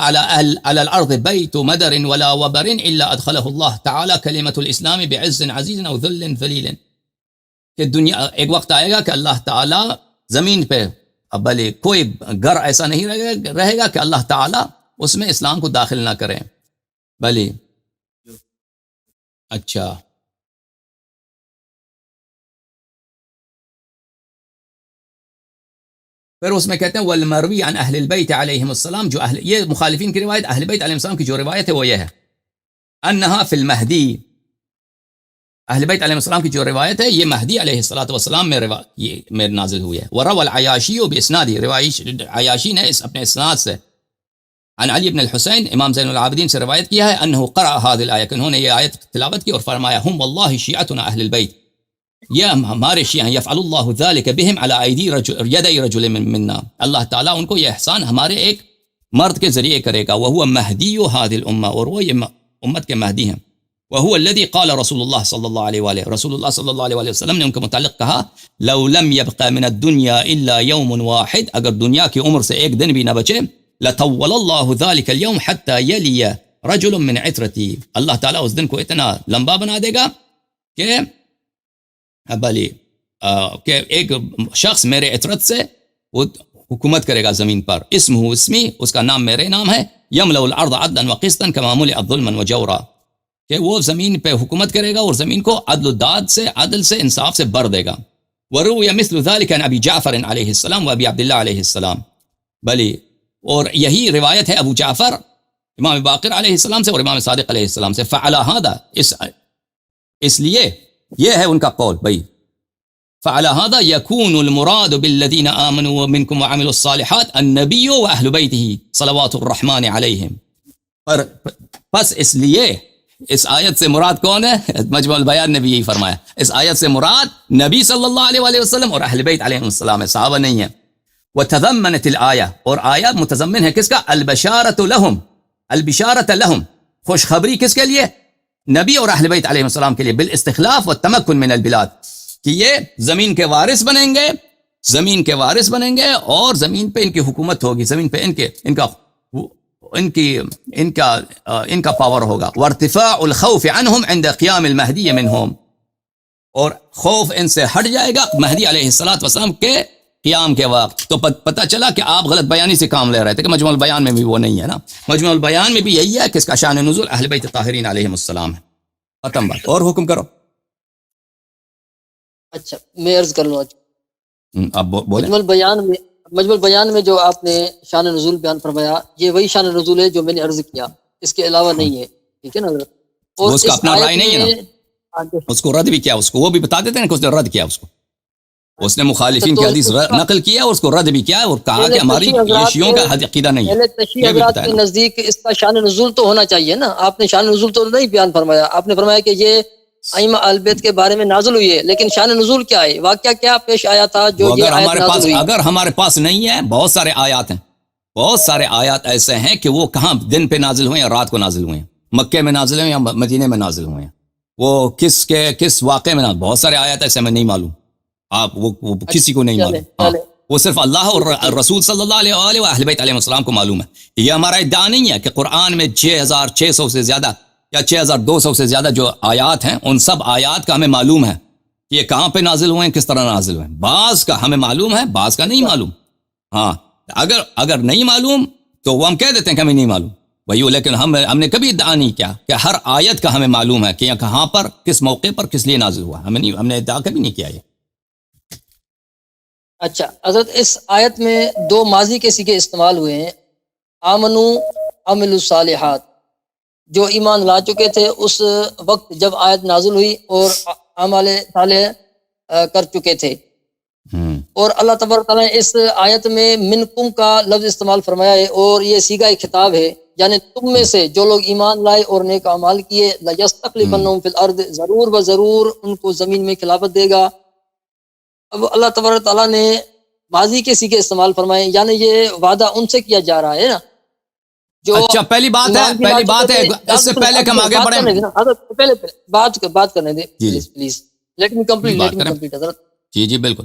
على الارض بيت مدر ولا وبر الا ادخله الله تعالى كلمة الاسلام بعز عزيز او ذل ذلیل، کہ دنیا ایک وقت آئے گا کہ اللہ تعالیٰ زمین پہ اب بھلے کوئی گھر ایسا نہیں رہے گا کہ اللہ تعالیٰ اس میں اسلام کو داخل نہ کریں. بھلے اچھا پھر اس میں کہتے ہیں والمروی عن اہل البیت علیہم السلام، جو یہ مخالفین کی روایت، اہل بیت علیہ السلام کی جو روایت ہے وہ یہ ہے انہا فی المہدی، اہل بیت علیہ السلام کی جو روایت ہے یہ مہدی علیہ السلام میں نازل ہوئی ہے. وروى العیاشی باسنادہ، عیاشی نے اپنے اسناد سے عن علی بن الحسین، امام زین العابدین سے روایت کیا ہے انہو قرأ هذه الآیہ، کہ انہوں نے یہ آیت تلاوت کی اور فرمایا ہم واللہ شیعتنا اہل البیت، یہ ہمارے شیعہ ہیں، یفعل اللہ ذلك بہم علی یدی رجل منا، اللہ تعالیٰ ان کو یہ احسان ہمارے ایک مرد کے ذریعے کرے گا، وہو مہدی هذه الامہ، اور وہ یہ امت کے مہدی ہیں. وهو الذي قال رسول اللہ صلی اللہ علیہ وآلہ، رسول اللہ صلی اللہ علیہ وآلہ وسلم نے ان کے متعلق کہا لو لم يبق من الدنيا الا يوم واحد، اگر دنیا کی عمر سے ایک دن بھی نہ بچے، لطول اللہ ذلك اليوم حتى يلي رجل من عترتي، اللہ تعالیٰ اس دن کو اتنا لمبا بنا دے گا کہ بلی کہ ایک شخص میرے عترت سے وہ حکومت کرے گا زمین پر، اسمہ اسمی، اس کا نام میرے نام ہے، یملأ الارض عدلا وقسطا كما ملئت ظلما وجورا، کہ وہ زمین پہ حکومت کرے گا اور زمین کو عدل و داد سے، عدل سے، انصاف سے بھر دے گا. وروی مثل ذلك عن ابی جعفر علیہ السلام و ابی عبداللہ علیہ السلام، بلی اور یہی روایت ہے ابو جعفر امام باقر علیہ السلام سے اور امام صادق علیہ السلام سے. فعلى هذا، اس لیے یہ ہے ان کا قول بھائی، فعلى هذا يكون المراد بالذين آمنوا منكم وعملوا الصالحات النبي واہل بیتہ صلوات الرحمن علیہم، پس اس لیے اس آیت سے مراد کون ہے؟ مجمع البیان نے بھی یہی فرمایا، اس آیت سے مراد نبی صلی اللہ علیہ وآلہ وسلم اور اہل بیت علیہ السلام ہے، صحابہ نہیں ہیں. وتضمنت الآیہ، اور آیت متضمن ہے کس کا؟ البشارۃ لہم، البشارۃ لہم، خوشخبری کس کے لیے؟ نبی اور اہل بیت علیہ السلام کے لیے، بالاستخلاف والتمکن من البلاد، کہ یہ زمین کے وارث بنیں گے، زمین کے وارث بنیں گے اور زمین پہ ان کی حکومت ہوگی، زمین پہ ان کا پاور ہوگا. وارتفاع الخوف عنہم عند قیام المہدی منہم، اور خوف ان سے ہٹ جائے گا مہدی علیہ السلام کے قیام کے وقت. تو پتہ چلا کہ آپ غلط بیانی سے کام لے رہے تھے کہ مجموع البیان میں بھی وہ نہیں ہے نا، مجموع البیان میں بھی یہی ہے کہ اس کا شان نزول اہل بیت طاہرین علیہم السلام ہے. ختم بات، اور حکم کرو. اچھا میں عرض کر لوں، اب بولیں. مجموع البیان میں جو آپ نے شان نزول بیان فرمایا، یہ وہی شان نزول ہے جو میں نے عرض کیا، اس کے علاوہ نہیں ہے، ٹھیک ہے نا حضرت؟ اور اس کا اپنا رائے نہیں ہے نا، اس کو رد بھی کیا، اس کو وہ بھی بتا دیتے ہیں کہ اس نے رد کیا، اس نے مخالفین کی حدیث نقل کیا اور اس کو رد بھی کیا اور کہا کہ ہماری یہ شیعوں کا عقیدہ نہیں ہے. تشیع حضرات کے نزدیک اس کا شان نزول تو ہونا چاہیے نا، آپ نے شان نزول تو نہیں بیان فرمایا، آپ نے فرمایا کہ یہ ائمہ اہل بیت کے بارے میں نازل ہوئی ہے، لیکن شان نزول کیا ہے، واقعہ کیا پیش آیا تھا جو یہ آیت نازل ہوئی؟ اگر ہمارے پاس نہیں ہے، بہت سارے آیات ہیں، بہت سارے آیات ایسے ہیں کہ وہ کہاں دن پہ نازل ہوئے ہیں یا رات کو نازل ہوئے ہیں، مکے میں نازل ہوئے ہیں یا مدینے میں نازل ہوئے ہیں، وہ کس واقعے میں نازل، بہت سارے آیات ایسے میں نہیں معلوم، آپ وہ کسی کو نہیں معلوم، وہ صرف اللہ اور رسول صلی اللہ علیہ وآلہ و اہل بیت علیہ السلام کو معلوم ہے. یہ ہمارا ادعا نہیں ہے کہ قرآن میں 6600 سے زیادہ یا 6200 سے زیادہ جو آیات ہیں ان سب آیات کا ہمیں معلوم ہے کہ یہ کہاں پہ نازل ہوئے ہیں، کس طرح نازل ہوئے ہیں. بعض کا ہمیں معلوم ہے، بعض کا نہیں معلوم. ہاں اگر نہیں معلوم تو وہ ہم کہہ دیتے ہیں کہ ہمیں نہیں معلوم وہی، لیکن ہم نے کبھی ادعا نہیں کیا کہ ہر آیت کا ہمیں معلوم ہے کہ یہ کہاں پر، کس موقع پر، کس لیے نازل ہوا، ہم نے ادعا کبھی نہیں کیا یہ. اچھا حضرت، اس آیت میں 2 ماضی کے صیغے استعمال ہوئے ہیں، آمنو عملوا الصالحات، جو ایمان لا چکے تھے اس وقت جب آیت نازل ہوئی اور اعمال صالح کر چکے تھے. اور اللہ تبارک تعالیٰ نے اس آیت میں منکم کا لفظ استعمال فرمایا ہے اور یہ صیغہ خطاب ہے، یعنی تم میں سے جو لوگ ایمان لائے اور نیک اعمال کیے، لَيَسْتَخْلِفَنَّهُمْ فِي الْأَرْضِ، ضرور بضرور ان کو زمین میں خلافت دے گا. اب اللہ تبارک تعالیٰ نے ماضی کے صیغے استعمال فرمائے، یعنی یہ وعدہ ان سے کیا جا رہا ہے نا جو. اچھا پہلی بات ہے اس سے پہلے کہ ہم آگے بڑھیں، پہلے بات کرنے دیں پلیز، لیٹ می کمپلیٹ حضرت. جی بالکل.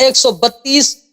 132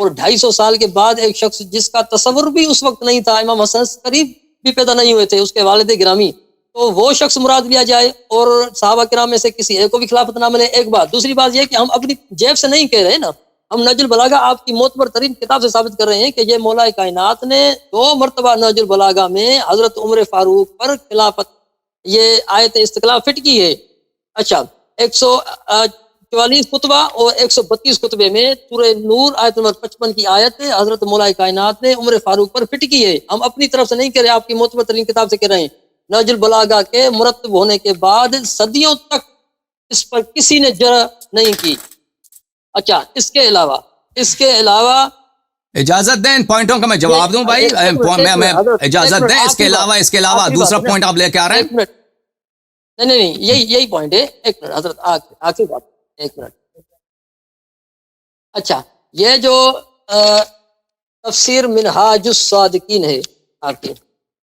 اور 250 سال کے بعد ایک شخص جس کا تصور بھی اس وقت نہیں تھا، امام حسن قریب بھی پیدا نہیں ہوئے تھے، اس کے والد گرامی، تو وہ شخص مراد لیا جائے اور صحابہ کرام میں سے کسی ایک کو بھی خلافت نہ ملے، ایک بات۔ دوسری بات یہ کہ ہم اپنی جیب سے نہیں کہہ رہے نا، ہم نہج البلاغہ آپ کی معتبر ترین کتاب سے ثابت کر رہے ہیں کہ یہ مولا کائنات نے 2 مرتبہ نہج البلاغہ میں حضرت عمر فاروق پر خلافت یہ آیت استقلال فٹ کی ہے۔ اچھا، 144 خطبہ اور 132 خطبے میں سورہ نور آیت نمبر 55 کی آیت حضرت مولا کائنات نے عمر فاروق پر فٹ کی ہے۔ ہم اپنی طرف سے نہیں کہہ رہے، آپ کی معتبر ترین کتاب سے کہہ رہے ہیں۔ نہج البلاغہ کے مرتب ہونے کے بعد صدیوں تک اس پر کسی نے جرح نہیں کی۔ اچھا، اس کے علاوہ اجازت دیں ان پوائنٹوں کا میں جواب دوں بھائی، میں اجازت دیں، اس کے علاوہ دوسرا پوائنٹ آپ لے کے آ رہے ہیں۔ نہیں، یہی پوائنٹ ہے۔ ایک منٹ حضرت، آخری بات، ایک منٹ۔ اچھا، یہ جو تفسیر منہاج الصادقین ہے، آپ کی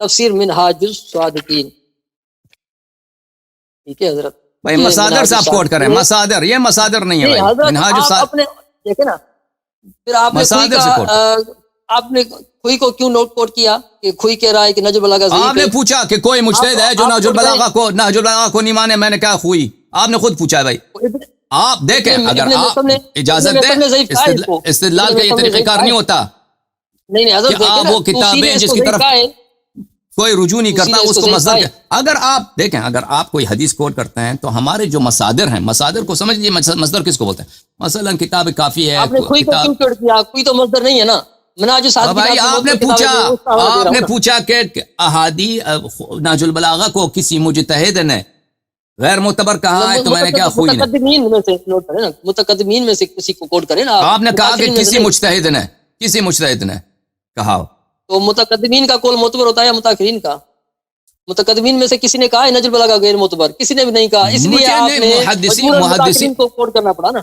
تفسیر منہاج الصادقین، ٹھیک ہے حضرت؟ بھائی مصادر سے آپ کوٹ کریں، مصادر، یہ مصادر نہیں ہے بھائی، منہاج اپنے دیکھیں نا، پھر آپ نے آپ نے کھوئی کو کیوں نوٹ کوٹ کیا کہ کھوئی کہہ رہا ہے کہ نہج البلاغہ ضعیف ہے؟ آپ نے پوچھا کہ کوئی مجتہد ہے جو نہج البلاغہ کو نہیں مانے، میں نے کہا کھوئی، آپ نے خود پوچھا ہے بھائی۔ آپ دیکھیں، اگر آپ اجازت دیں، استدلال کا یہ طریقہ کار نہیں ہوتا نہیں حضرت، آپ وہ کتابیں جس کی طرف کوئی رجوع نہیں کرتا اس کو مصدر، اگر آپ دیکھیں، اگر آپ کوئی حدیث کوٹ کرتے ہیں تو ہمارے جو مصادر ہیں، مصادر کو سمجھ لیجیے، مصدر کس کو بولتے ہیں؟ مثلا کتاب کافی ہے، آپ نے کوئی کو کیوں کوٹ کیا؟ کوئی تو مصدر نہیں ہے نا۔ بھائی آپ نے پوچھا کہ احادیث نہج البلاغہ کو کسی مجتہد نے غیر معتبر کہا ہے، تو میں نے کیا خوئی نے متقدمین میں سے کسی کو کوٹ کریں نا۔ آپ نے کہا کہ کسی مجتہد نے کہا، تو متقدمین کا قول معتبر ہوتا ہے یا متاخرین کا؟ متقدمین میں سے کسی نے کہا ہے نہج البلاغہ غیر معتبر، کسی نے بھی نہیں کہا، اس لیے آپ نے محدثین کو کوٹ کرنا پڑا نا۔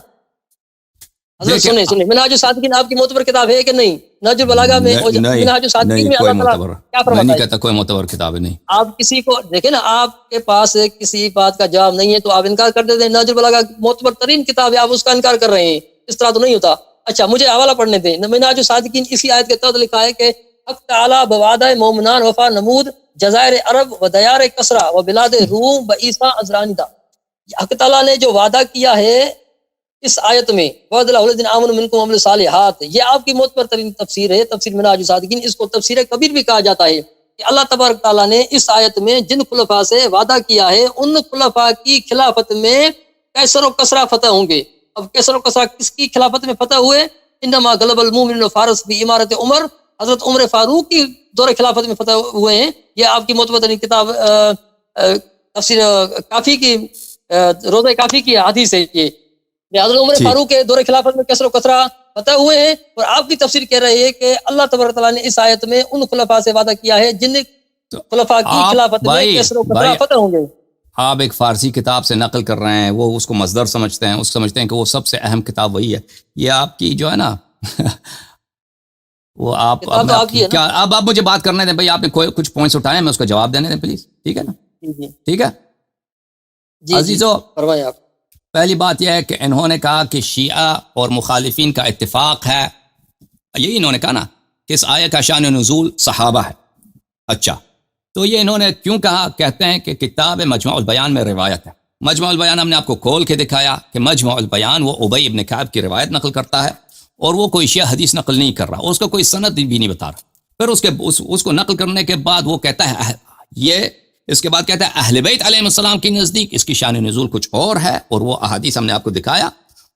حضرت سنیں، منہاج الصادقین آپ کی معتبر کتاب ہے کہ نہیں؟ نہج البلاغہ میں منہاج الصادقین میں اللہ تعالیٰ کیا فرماتا ہے؟ میں نہیں کہتا کوئی معتبر کتاب نہیں۔ آپ کسی کو دیکھیں نا، آپ کے پاس کسی بات کا جواب نہیں ہے تو آپ انکار کر دیتے ہیں۔ نہج البلاغہ معتبر ترین کتاب ہے، آپ اس کا انکار کر رہے ہیں، اس طرح تو نہیں ہوتا۔ اچھا، مجھے حوالہ پڑھنے دیں۔ منہاج الصادقین اسی آیت کے تحت لکھا ہے کہ حق تعالیٰ بوعدہ مومنان وفا نمود جزائر عرب و دیار کسرا و بلاد روم بعیسیٰ ازرانی دا۔ حق تعالیٰ نے جو وعدہ کیا ہے اس آیت میں، وعد اللہ الذین آمنوا منکم وعملوا الصالحات، یہ آپ کی معتبر ترین تفسیر ہے، تفسیر منہاج الصادقین۔ اس کو تفسیر کبیر بھی کہا جاتا ہے کہ اللہ تبارک تعالیٰ نے اس آیت میں جن خلفاء سے وعدہ کیا ہے ان خلفاء کی خلافت میں کیسر و کسرا فتح ہوں گے۔ اب کیسر و کسرا کس کی خلافت میں فتح ہوئے؟ انما غلب المؤمنون فارس بعمارت عمر، حضرت عمر فاروق کی دور خلافت میں فتح ہوئے ہیں۔ یہ آپ کی معتبر ترین کتاب تفسیر کافی کی روضہ کافی کی حدیث ہے۔ یہ حضرت عمر فاروق کے دور خلافت میں کسر و کسرا فتح ہوئے ہیں، اور آپ کی تفسیر کہہ رہی ہے کہ اللہ تبارک تعالیٰ نے اس آیت میں ان خلفاء سے وعدہ کیا ہے جن خلفاء کی خلافت میں کسر و کسرا فتح ہوں گے۔ آپ ایک فارسی کتاب سے نقل کر رہے ہیں، وہ اس کو مصدر سمجھتے ہیں، سمجھتے ہیں کہ وہ سب سے اہم کتاب وہی ہے۔ یہ آپ کی جو ہے نا وہ آپ مجھے بات کرنے دیں بھائی، آپ نے کچھ پوائنٹس اٹھائے ہیں، میں اس کا جواب دینے دیں پلیز، ٹھیک ہے نا؟ ٹھیک ہے عزیزو، فرمائیں آپ۔ پہلی بات یہ ہے کہ انہوں نے کہا کہ شیعہ اور مخالفین کا اتفاق ہے، یہی انہوں نے کہا نا کہ اس آیت کا شان نزول صحابہ ہے۔ اچھا، تو یہ انہوں نے کیوں کہا؟ کہتے ہیں کہ کتاب مجموع البیان میں روایت ہے۔ مجموع البیان ہم نے آپ کو کھول کے دکھایا کہ مجموع البیان وہ ابی ابن کعب کی روایت نقل کرتا ہے، اور وہ کوئی شیعہ حدیث نقل نہیں کر رہا، اس کا کوئی سند بھی نہیں بتا رہا۔ پھر اس کو نقل کرنے کے بعد وہ کہتا ہے اس کے بعد کہتا ہے اہل بیت علیہ السلام کے نزدیک اس کی شان نزول کچھ اور ہے، اور وہ احادیث ہم نے آپ کو دکھایا،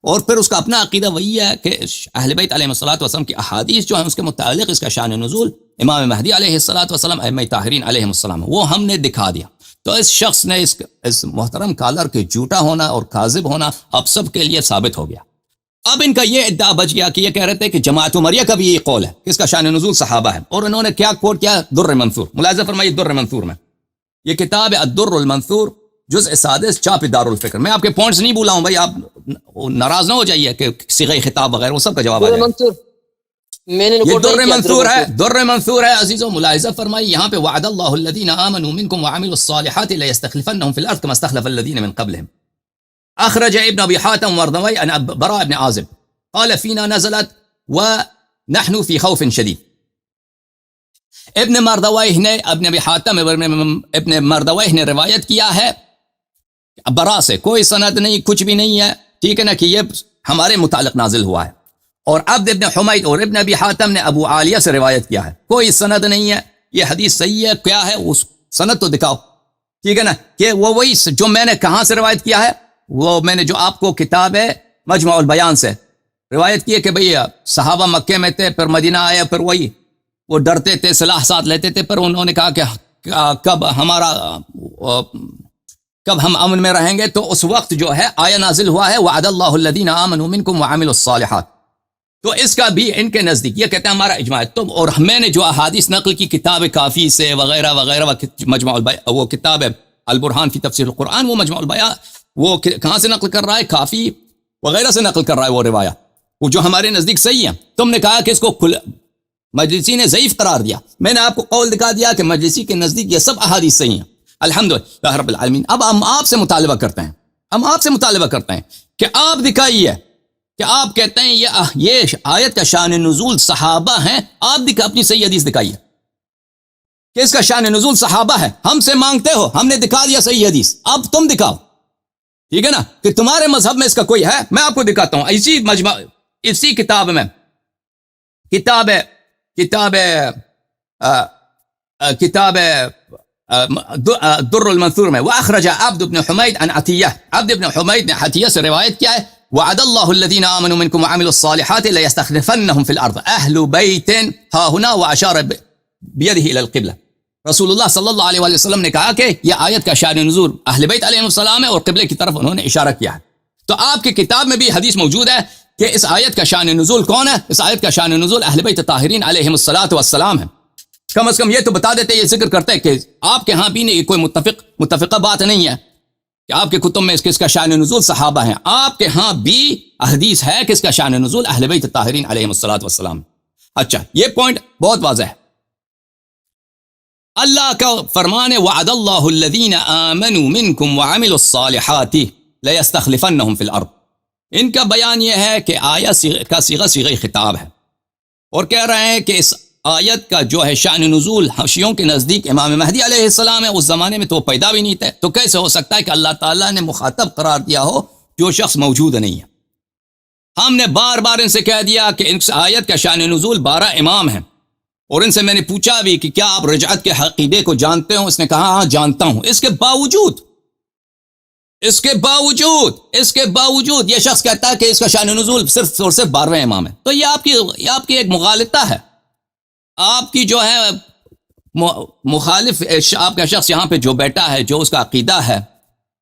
اور پھر اس کا اپنا عقیدہ وہی ہے کہ اہل بیت علیہ السلام کی احادیث جو ہیں اس کے متعلق اس کا شان نزول امام مہدی علیہ السلام، ائمہ طاہرین علیہ السلام، وہ ہم نے دکھا دیا۔ تو اس شخص نے اس محترم کالر کے جھوٹا ہونا اور کاذب ہونا اب سب کے لیے ثابت ہو گیا۔ اب ان کا یہ ادعا بچ گیا کہ یہ کہہ رہے تھے کہ جماعت عمریہ کا بھی یہ قول ہے کہ اس کا شان نزول صحابہ ہے، اور انہوں نے کیا کوٹ کیا؟ در منثور۔ ملاحظہ فرمائیے، در منثور میں یہ کتاب ہے الدر المنثور، جزء سادس، چاپ دار الفکر۔ میں آپ کے پوائنٹس نہیں بولا ہوں بھائی، آپ ناراض نہ ہو جائیے کہ صیغہ خطاب وغیرہ وہ سب کا جواب آ جائے۔ یہ در منثور ہے، در منثور ہے عزیزو۔ ملاحظہ فرمائیے یہاں پہ وعد اللہ الذین آمنوا منکم وعملوا الصالحات لیستخلفنہم فی الارض کما استخلف الذین من قبلہم۔ اخرج ابن ابی حاتم وردوی عن براء بن عازب قال فینا نزلت نحن فی خوف شدید. ابن مردویہ نے ابن ابی حاتم ابن مردویہ نے روایت کیا ہے برا سے، کوئی سند نہیں، کچھ بھی نہیں ہے، ٹھیک ہے نا، کہ یہ ہمارے متعلق نازل ہوا ہے. اور عبد ابن حمید اور ابن ابی حاتم نے ابو عالیہ سے روایت کیا ہے، کوئی سند نہیں ہے، یہ حدیث صحیح ہے، کیا ہے اس سند تو دکھاؤ، ٹھیک ہے نا، کہ وہ وہی جو میں نے کہاں سے روایت کیا ہے، وہ میں نے جو آپ کو کتاب ہے مجمع البیان سے روایت کی ہے کہ بھئی صحابہ مکے میں تھے، پھر مدینہ آیا، پھر وہی وہ ڈرتے تھے، سلاح ساتھ لیتے تھے، پر انہوں نے کہا کہ کب ہم امن میں رہیں گے، تو اس وقت جو ہے آیہ نازل ہوا ہے وعد اللہ الذین آمنوا منکم وعملوا الصالحات. تو اس کا بھی ان کے نزدیک یہ کہتے ہیں ہمارا اجماع ہے. تو اور میں نے جو احادیث نقل کی کتاب کافی سے وغیرہ وغیرہ، مجمع البیان، وہ کتاب ہے البرہان فی تفسیر القرآن، وہ مجمع البیان وہ کہاں سے نقل کر رہا ہے، کافی وغیرہ سے نقل کر رہا ہے وہ روایہ، وہ جو ہمارے نزدیک صحیح ہے. تم نے کہا کہ اس کو مجلسی نے ضعیف قرار دیا، میں نے آپ کو قول دکھا دیا کہ مجلسی کے نزدیک یہ سب احادیث صحیح ہیں الحمدللہ رب العالمین. اب ہم آپ سے مطالبہ کرتے ہیں کہ آپ دکھائیے، کہ آپ کہتے ہیں یہ آیت کا شان نزول صحابہ ہیں، آپ اپنی صحیح حدیث دکھائیے کہ اس کا شان نزول صحابہ ہے. ہم سے مانگتے ہو، ہم نے دکھا دیا صحیح حدیث، اب تم دکھاؤ، ٹھیک ہے نا، کہ تمہارے مذہب میں اس کا کوئی ہے. میں آپ کو دکھاتا ہوں اسی کتاب میں، کتاب در المنثور میں واخرج عبد بن حمید عن عطیہ، عبد بن حمید نے عطیہ سے روایت کیا ہے وعد اللہ الذین آمنوا منکم وعملوا الصالحات لیستخلفنہم فی الارض اہل بیت ہا ہنا واشار بیدہ الی القبلہ. رسول اللہ صلی اللہ علیہ وسلم نے کہا کہ یہ آیت کا شان نزول اہل بیت علیہ السلام ہے، اور قبلے کی طرف انہوں نے اشارہ کیا ہے. تو آپ کی کتاب میں بھی حدیث موجود ہے کہ اس آیت کا شان نزول کون ہے؟ اس آیت کا شان نزول اہل بیت طاہرین علیہم السلام ہے. کم از کم یہ تو بتا دیتے، یہ ذکر کرتے کہ آپ کے ہاں بھی نہیں کوئی متفقہ بات نہیں ہے کہ آپ کے کتب میں اس کا شان نزول صحابہ ہیں، آپ کے ہاں بھی حدیث ہے کہ اس کا شان نزول اہل بیت طاہرین علیہم السلام. اچھا، یہ پوائنٹ بہت واضح ہے. اللہ کا فرمان ہے وعد اللہ الذین آمنوا منکم وعملوا الصالحات لیستخلفنہم فی الارض. ان کا بیان یہ ہے کہ آیت کا صیغہ خطاب ہے، اور کہہ رہے ہیں کہ اس آیت کا جو ہے شان نزول حشیوں کے نزدیک امام مہدی علیہ السلام ہے. اس زمانے میں تو وہ پیدا بھی نہیں تھے، تو کیسے ہو سکتا ہے کہ اللہ تعالیٰ نے مخاطب قرار دیا ہو جو شخص موجود نہیں ہے. ہم نے بار بار ان سے کہہ دیا کہ اس آیت کا شان نزول 12 امام ہیں، اور ان سے میں نے پوچھا بھی کہ کیا آپ رجعت کے عقیدے کو جانتے ہو؟ اس نے کہا ہاں جانتا ہوں. اس کے باوجود یہ شخص کہتا ہے کہ اس کا شان نزول صرف اور صرف 12 امام ہے. تو یہ آپ کی ایک مغالطہ ہے. آپ کی جو ہے مخالف آپ کا شخص یہاں پہ جو بیٹا ہے، جو اس کا عقیدہ ہے،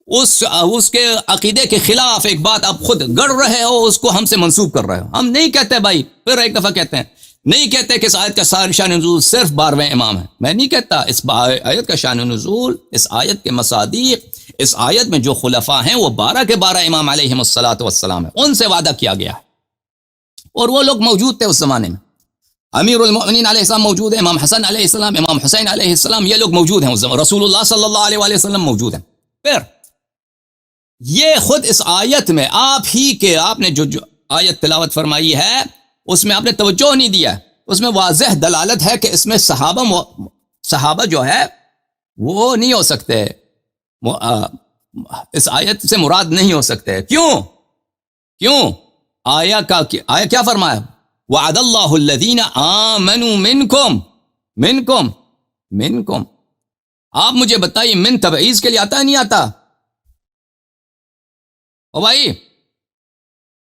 اس کے عقیدے کے خلاف ایک بات آپ خود گڑھ رہے ہو، اس کو ہم سے منسوب کر رہے ہو. ہم نہیں کہتے بھائی، پھر ایک دفعہ کہتے ہیں، نہیں کہتے کہ اس آیت کا شان نزول صرف 12 امام ہے. میں نہیں کہتا. اس آیت کا شان نزول، اس آیت کے مصادیق، اس آیت میں جو خلفاء ہیں وہ 12 کے 12 امام علیہم السلام ہیں، ان سے وعدہ کیا گیا ہے، اور وہ لوگ موجود تھے اس زمانے میں. امیر المؤمنین علیہ السلام موجود ہیں، امام حسن علیہ السلام، امام حسین علیہ السلام، یہ لوگ موجود ہیں اس زمانے. رسول اللہ صلی اللہ علیہ وسلم موجود ہیں. پھر یہ خود اس آیت میں آپ نے جو آیت تلاوت فرمائی ہے، اس میں آپ نے توجہ نہیں دیا ہے. اس میں واضح دلالت ہے کہ اس میں صحابہ جو ہے وہ نہیں ہو سکتے، اس آیت سے مراد نہیں ہو سکتے. کیوں؟ آیا کیا فرمایا؟ وعد اللہ الذین آمنوا منکم. آپ مجھے بتائیے، من تبعیض کے لیے آتا ہے نہیں آتا؟ او بھائی،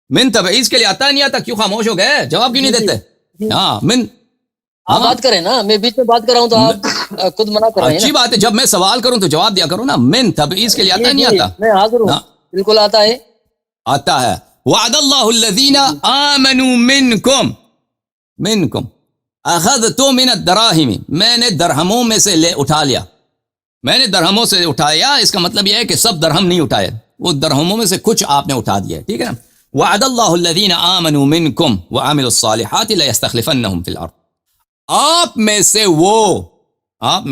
من تبعیض کے لیے آتا ہے نہیں آتا؟ کیوں خاموش ہو گئے؟ جواب کیوں نہیں دیتے؟ ہاں آپ بات کریں نا، میں بیچ میں بات کر رہا ہوں تو آپ خود منع کر رہے ہیں. اچھی بات ہے، جب میں سوال کروں تو جواب دیا کروں نا. من تبعیض کے لیے آتا ہے نہیں آتا؟ میں حاضر ہوں، بالکل آتا ہے. وعد اللہ الذین آمنوا منکم اخذت من الدراہم. میں نے درہموں میں سے اٹھا لیا. میں نے درہموں سے اٹھایا، اس کا مطلب یہ ہے کہ سب درہم نہیں اٹھائے، وہ درہموں میں سے کچھ آپ نے اٹھا دیا. ٹھیک ہے نا. وعد اللہ الذین آمنوا منکم وعملوا الصالحات لیستخلفنہم فی الارض. آپ میں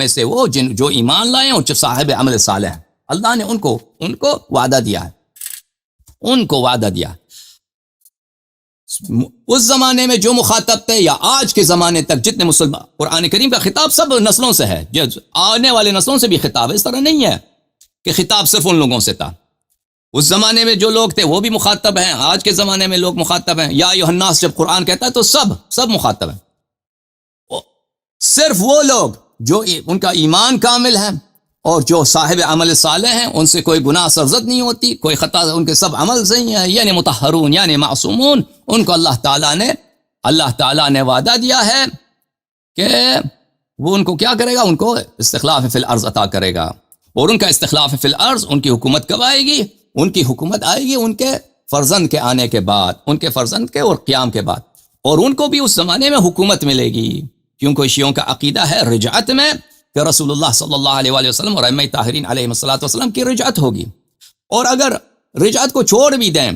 سے وہ جو ایمان لائے اور جو صاحب عمل صالح ہیں، اللہ نے ان کو وعدہ دیا ہے. اس زمانے میں جو مخاطب تھے یا آج کے زمانے تک جتنے مسلمان، قرآن کریم کا خطاب سب نسلوں سے ہے، آنے والے نسلوں سے بھی خطاب ہے، اس طرح نہیں ہے کہ خطاب صرف ان لوگوں سے تھا۔ اس زمانے میں جو لوگ تھے وہ بھی مخاطب ہیں، آج کے زمانے میں لوگ مخاطب ہیں۔ یا ایھا الناس جب قرآن کہتا ہے تو سب مخاطب ہیں۔ صرف وہ لوگ جو ان کا ایمان کامل ہے اور جو صاحب عمل صالح ہیں، ان سے کوئی گناہ سرزد نہیں ہوتی، کوئی خطا، ان کے سب عمل صحیح ہیں، یعنی مطہرون یعنی معصومون، ان کو اللہ تعالیٰ نے وعدہ دیا ہے کہ وہ ان کو کیا کرے گا، ان کو استخلاف فی الارض عطا کرے گا، اور ان کا استخلاف فی الارض، ان کی حکومت کب آئے گی؟ ان کی حکومت آئے گی ان کے فرزند کے آنے کے بعد، ان کے فرزند کے اور قیام کے بعد، اور ان کو بھی اس زمانے میں حکومت ملے گی، کیونکہ شیعوں کا عقیدہ ہے رجعت میں کہ رسول اللہ صلی اللہ علیہ وآلہ وسلم اور ائمہ طاہرین علیہ الصلوۃ والسلام کی رجعت ہوگی۔ اور اگر رجعت کو چھوڑ بھی دیں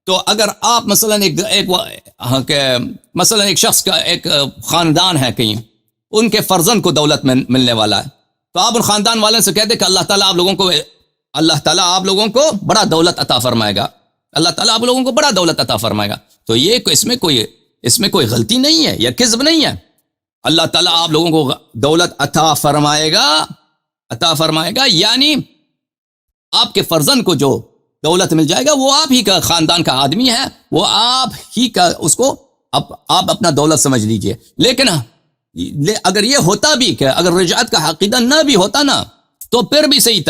تو اگر آپ مثلا ایک شخص کا ایک خاندان ہے کہیں، ان کے فرزند کو دولت میں ملنے والا ہے، تو آپ ان خاندان والوں سے کہتے کہ اللہ تعالیٰ آپ لوگوں کو بڑا دولت عطا فرمائے گا، اللہ تعالیٰ آپ لوگوں کو بڑا دولت عطا فرمائے گا، تو یہ اس میں کوئی غلطی نہیں ہے یا کذب نہیں ہے۔ اللہ تعالیٰ آپ لوگوں کو دولت عطا فرمائے گا یعنی آپ کے فرزند کو جو دولت مل جائے گا وہ آپ ہی کا خاندان کا آدمی ہے، وہ آپ ہی کا، اس کو آپ اپنا دولت سمجھ لیجئے۔ لیکن اگر یہ ہوتا بھی کہ اگر رجعت کا عقیدہ نہ بھی ہوتا نا تو پھر بھی صحیح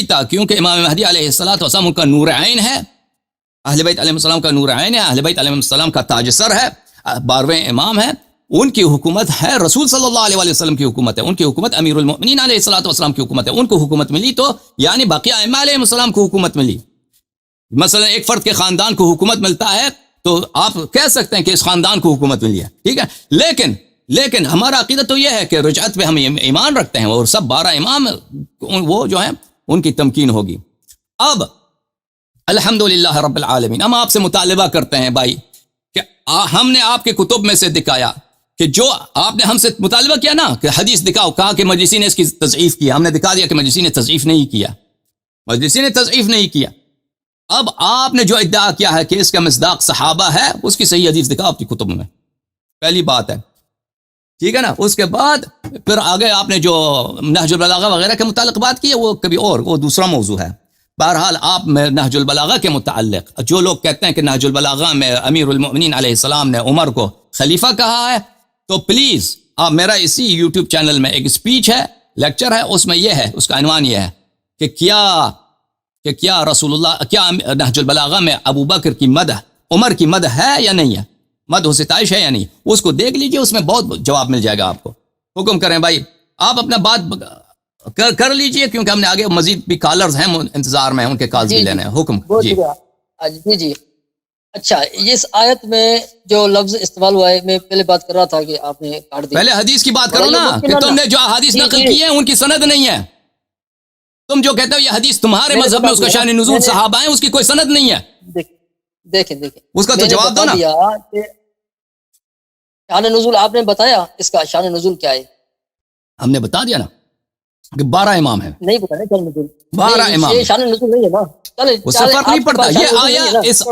تھا، کیونکہ امام مہدی علیہ السلام کا نور عین ہے، اہل بیت علیہ السلام کا نور عین ہے، اہل بیت علیہ السلام کا تاج سر ہے، 12ویں امام ہے، ان کی حکومت ہے رسول صلی اللہ علیہ وسلم کی حکومت ہے، ان کی حکومت امیر المؤمنین علیہ السلام کی حکومت ہے، ان کو حکومت ملی تو یعنی باقی ائمہ علیہ السلام کو حکومت ملی۔ مثلا ایک فرد کے خاندان کو حکومت ملتا ہے تو آپ کہہ سکتے ہیں کہ اس خاندان کو حکومت ملی ہے، ٹھیک ہے، لیکن ہمارا عقیدہ تو یہ ہے کہ رجعت پہ ہم ایمان رکھتے ہیں، اور سب 12 امام وہ جو ہیں ان کی تمکین ہوگی۔ اب الحمدللہ رب العالمین، ہم آپ سے مطالبہ کرتے ہیں بھائی کہ ہم نے آپ کے کتب میں سے دکھایا کہ جو آپ نے ہم سے مطالبہ کیا نا کہ حدیث دکھاؤ، کہا کہ مجلسی نے اس کی تضعیف کیا، ہم نے دکھا دیا کہ مجلسی نے تضعیف نہیں کیا۔ اب آپ نے جو ادعا کیا ہے کہ اس کا مصداق صحابہ ہے، اس کی صحیح حدیث دکھاؤ اپنی کتب میں، پہلی بات ہے، ٹھیک ہے نا۔ اس کے بعد پھر آگے آپ نے جو نہج البلاغہ وغیرہ کے متعلق بات کی ہے وہ کبھی اور، وہ دوسرا موضوع ہے۔ بہرحال آپ میں نہج البلاغہ کے متعلق جو لوگ کہتے ہیں کہ نہج البلاغہ میں امیر المؤمنین علیہ السلام نے عمر کو خلیفہ کہا ہے، تو پلیز آپ میرا اسی یوٹیوب چینل میں ایک اسپیچ ہے، لیکچر ہے، اس میں یہ ہے، اس کا عنوان یہ ہے کہ کیا رسول اللہ، کیا نہج البلاغہ میں ابو بکر کی مدح، عمر کی مدح ہے یا نہیں ہے، مدح و ستائش ہے یا نہیں، اس کو دیکھ لیجئے، اس میں بہت جواب مل جائے گا آپ کو۔ حکم کریں بھائی، آپ اپنا بات کر لیجئے، کیونکہ ہم نے آگے مزید بھی کالرز ہیں انتظار میں، ان کے کالز بھی لینے ہیں۔ حکم جی اچھا، اس آیت میں جو لفظ استعمال ہوا ہے، میں پہلے بات کر رہا تھا کہ آپ نے کاٹ دیا، پہلے حدیث کی بات کرو نا، کہ تم نے جو حدیث نقل کی ہے ان کی سند نہیں ہے، تم جو کہتے ہو یہ حدیث تمہارے مذہب میں اس کا شان نزول صحابہ ہیں، اس کی کوئی سند نہیں ہے۔ دیکھیں اس کا تو جواب دو نا۔ شان نزول آپ نے بتایا، اس کا شان نزول کیا ہے؟ ہم نے بتا دیا نا کہ 12 امام ہیں۔ نہیں بتایا شان نزول، 12 امام، شان نزول نہیں ہے نا، اس سے فرق نہیں پڑتا۔ یہ اس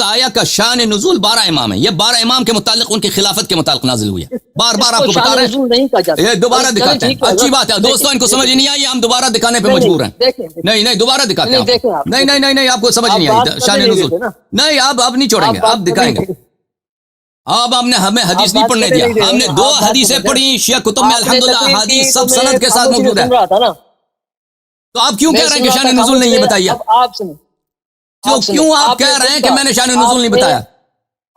آیا کا شان نزول 12 امام ہیں، یہ 12 امام کے متعلق ان کی خلافت کے متعلق نازل ہوئی ہے۔ بار بار آپ کو بتا رہے ہیں، یہ دوبارہ دکھاتے ہیں، اچھی بات ہے دوستوں، ان کو سمجھ نہیں آئی، ہم دوبارہ دکھانے پہ مجبور ہیں۔ نہیں دوبارہ دکھاتے ہیں، نہیں آپ کو سمجھ نہیں آئی شان نزول، نہیں اب نہیں چھوڑیں گے، اب دکھائیں گے۔ اب ہمیں حدیث نہیں پڑھنے دیا، ہم نے 2 حدیثیں پڑھی شیعہ کتب میں، الحمدللہ حدیث سب سند کے ساتھ موجود ہے، تو آپ کیوں کہہ رہے ہیں کہ شان نزول نہیں ہے؟ بتائیے تو کیوں آپ کہہ رہے ہیں کہ میں نے شان نزول نہیں بتایا؟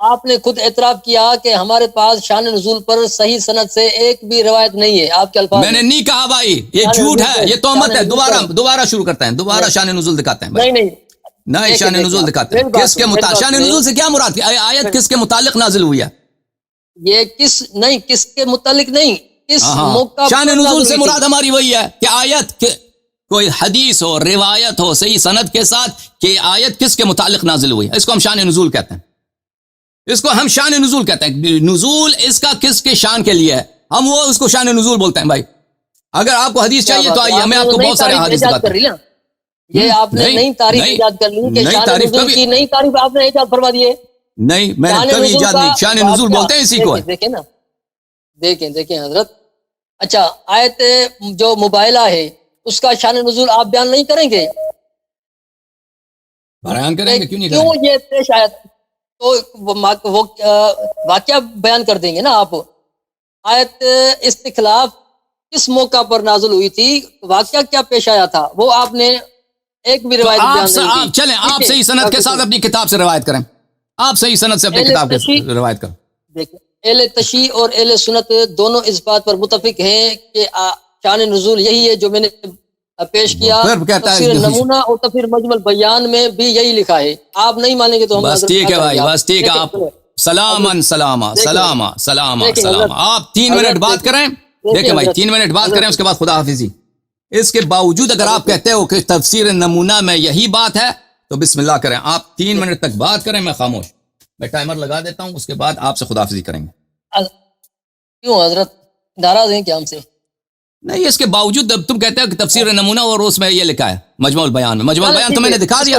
آپ نے خود اعتراف کیا کہ ہمارے پاس شان نزول پر صحیح سند سے ایک بھی روایت نہیں ہے، آپ کے الفاظ میں نے نہیں کہا بھائی، یہ جھوٹ ہے، یہ تہمت ہے۔ دوبارہ شروع کرتے ہیں، دوبارہ شان نزول دکھاتے ہیں۔ نہیں شان نزول دکھاتے ہیں، کس کے متعلق؟ شان نزول سے کیا مراد؟ آیت کس کے متعلق نازل ہوئی ہے؟ یہ کس کے متعلق نہیں، کس موقع شان نزول سے مراد ہماری وہی ہے کہ آیت کوئی حدیث ہو، روایت ہو صحیح سند کے ساتھ کہ آیت کس کے متعلق نازل ہوئی ہے، اس کو ہم شان نزول کہتے ہیں، اس کو ہم شان نزول کہتے ہیں۔ نزول اس کا کس کے شان کے لیے ہے، ہم وہ اس کو شان نزول بولتے ہیں۔ بھائی اگر آپ کو حدیث چاہیے تو آئیے، میں آپ کو بہت سارے حدیث بتاتا ہوں۔ یہ آپ نے نئی تعریف ایجاد کر لی کہ شان نزول کی نئی تعریف آپ نے ایجاد فرما دی ہے. نہیں میں نے کبھی ایجاد نہیں. شان نزول بولتے ہیں اسی کو. دیکھیں نا, دیکھیں حضرت. اچھا آیت جو مباہلہ ہے اس کا شان نزول آپ بیان نہیں کریں گے؟ بیان کریں گے, کیوں نہیں کیوں کریں گے؟ یہ پیش آیا تو وہ واقعہ بیان کر دیں گے نا آپ. آیت استخلاف کس موقع پر نازل ہوئی تھی, واقعہ کیا پیش آیا تھا, وہ آپ نے ایک بھی روایت بیان نہیں کی. چلیں آپ صحیح سند کے ساتھ اپنی کتاب سے روایت کریں. آپ صحیح سند سے اپنی کتاب کے روایت کریں. دیکھیں اہل تشیع اور اہل سنت دونوں اس بات پر متفق ہیں کہ شان نزول یہی ہے جو میں نے پیش کیا. تفسیر نمونہ اور تفسیر مجمل بیان میں بھی یہی لکھا ہے. آپ نہیں مانیں گے تو ہم بس ٹھیک ہے بھائی, بس ٹھیک ہے. آپ سلام سلام سلام سلام سلام. آپ 3 منٹ بات کریں. دیکھیں بھائی 3 منٹ بات کریں, اس کے بعد خدا حافظی. اس کے باوجود اگر آپ کہتے ہو کہ تفسیر نمونہ میں یہی بات ہے تو بسم اللہ کریں. آپ 3 منٹ تک بات کریں, میں خاموش. میں ٹائمر لگا دیتا ہوں, اس کے بعد آپ سے خدا حافظی کریں گے. کیوں حضرت ناراض ہیں کیا ہم سے؟ نہیں, اس کے باوجود تم کہتے ہو کہ تفسیر نمونہ اور اس میں یہ لکھا ہے مجموع البیان میں. مجموع البیان تو میں نے دکھا دیا.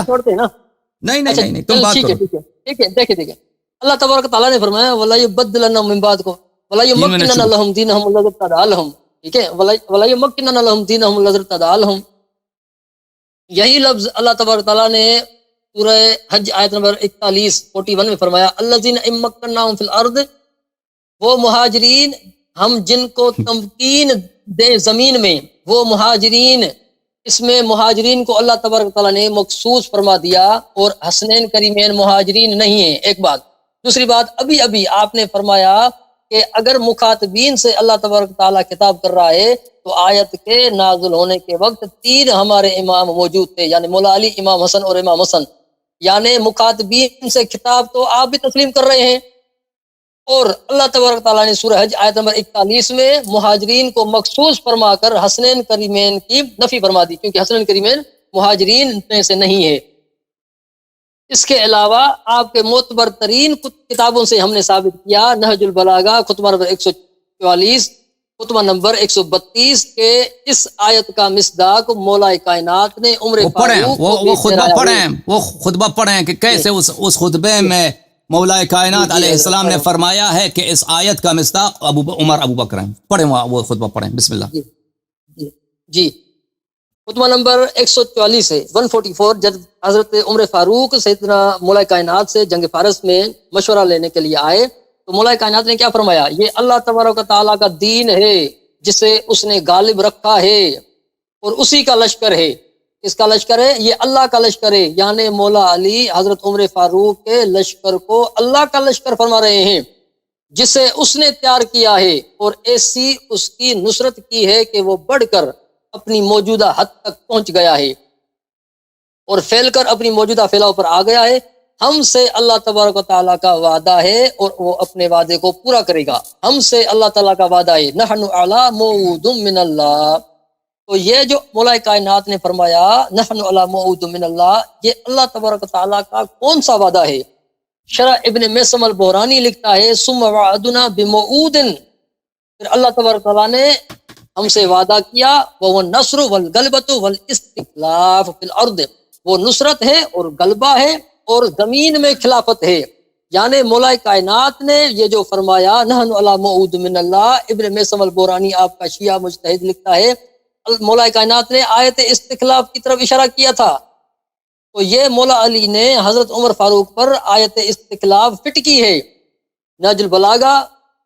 نہیں تم بات کرو. ٹھیک ہے دیکھیں اللہ تبارک تعالیٰ نے فرمایا وَلَا يُبَدِّلَنَّهُم مِّن بَعْدِكُمْ وَلَا يُمَكِّنَنَّ لَهُمْ دِينَهُمُ الَّذِي ارْتَضَىٰ لَهُمْ. ٹھیک ہے, وَلَا يُمَكِّنَنَّ لَهُمْ دِينَهُمُ الَّذِي ارْتَضَىٰ لَهُمْ. یہی لفظ اللہ تبارک تعالیٰ نے سورہ حج آیت نمبر 41 میں فرمایا الَّذِينَ إِن مَّكَّنَّاهُمْ فِي الْأَرْضِ, وہ مہاجرین ہم جن کو تمکین دیں زمین میں, وہ مہاجرین, اس میں مہاجرین کو اللہ تبارک تعالیٰ نے مخصوص فرما دیا اور حسنین کریمین مہاجرین نہیں ہیں. ایک بات. دوسری بات, ابھی آپ نے فرمایا کہ اگر مخاطبین سے اللہ تبارک تعالیٰ خطاب کر رہا ہے تو آیت کے نازل ہونے کے وقت 3 ہمارے امام موجود تھے, یعنی مولا علی, امام حسن اور امام حسن. یعنی مخاطبین سے خطاب تو آپ بھی تسلیم کر رہے ہیں, اور اللہ تبارک تعالیٰ نے سورہ حج آیت نمبر 41 میں مہاجرین کو مخصوص فرما کر حسنین کریمین کی نفی فرما دی, کیونکہ حسنین کریمین مہاجرین میں سے نہیں ہے. اس کے علاوہ آپ کے معتبر ترین کتابوں سے ہم نے ثابت کیا, نہج البلاغہ خطبہ نمبر 144, خطبہ نمبر 132 کے اس آیت کا مصداق مولا کائنات نے عمر فاروق وہ خطبہ پڑھیں کہ کیسے اس خطبے میں مولا کائنات علیہ السلام نے فرمایا ہے کہ اس آیت کا مصداق عمر ابو بکر ہیں. پڑھیں وہ خطبہ پڑھیں, بسم اللہ. جی خطبہ نمبر 144 ہے 144. جب حضرت عمر فاروق سیدنا مولا کائنات سے جنگ فارس میں مشورہ لینے کے لیے آئے تو مولا کائنات نے کیا فرمایا, یہ اللہ تبارک تعالیٰ کا دین ہے جسے اس نے غالب رکھا ہے اور اسی کا لشکر ہے. اس کا لشکر ہے, یہ اللہ کا لشکر ہے. یعنی مولا علی حضرت عمر فاروق کے لشکر کو اللہ کا لشکر فرما رہے ہیں جسے اس نے تیار کیا ہے, اور ایسی اس کی نصرت کی ہے کہ وہ بڑھ کر اپنی موجودہ حد تک پہنچ گیا ہے اور پھیل کر اپنی موجودہ پھیلاؤ پر آ گیا ہے. ہم سے اللہ تبارک و تعالیٰ کا وعدہ ہے اور وہ اپنے وعدے کو پورا کرے گا. ہم سے اللہ تعالیٰ کا وعدہ ہے, نحن علی موعود من اللہ. تو یہ جو مولا کائنات نے فرمایا نحن علی موعود من اللہ, یہ اللہ تبارک و تعالیٰ کا کون سا وعدہ ہے؟ شرح ابن میسم البحرانی لکھتا ہے ثم وعدنا بموعود, پھر اللہ تبارک و تعالیٰ نے ہم سے وعدہ کیا وہ نصر والغلبۃ والاستخلاف فی الارض, وہ نصرت ہے اور غلبہ ہے اور زمین میں خلافت ہے. یعنی مولا کائنات نے یہ جو فرمایا نحن علی موعود من اللہ. ابن میسم البحرانی آپ کا شیعہ مجتہد لکھتا ہے مولا کائنات نے آیت استخلاف کی طرف اشارہ کیا تھا, تو یہ مولا علی نے حضرت عمر فاروق پر آیت استخلاف فٹ کی ہے. نہج البلاغہ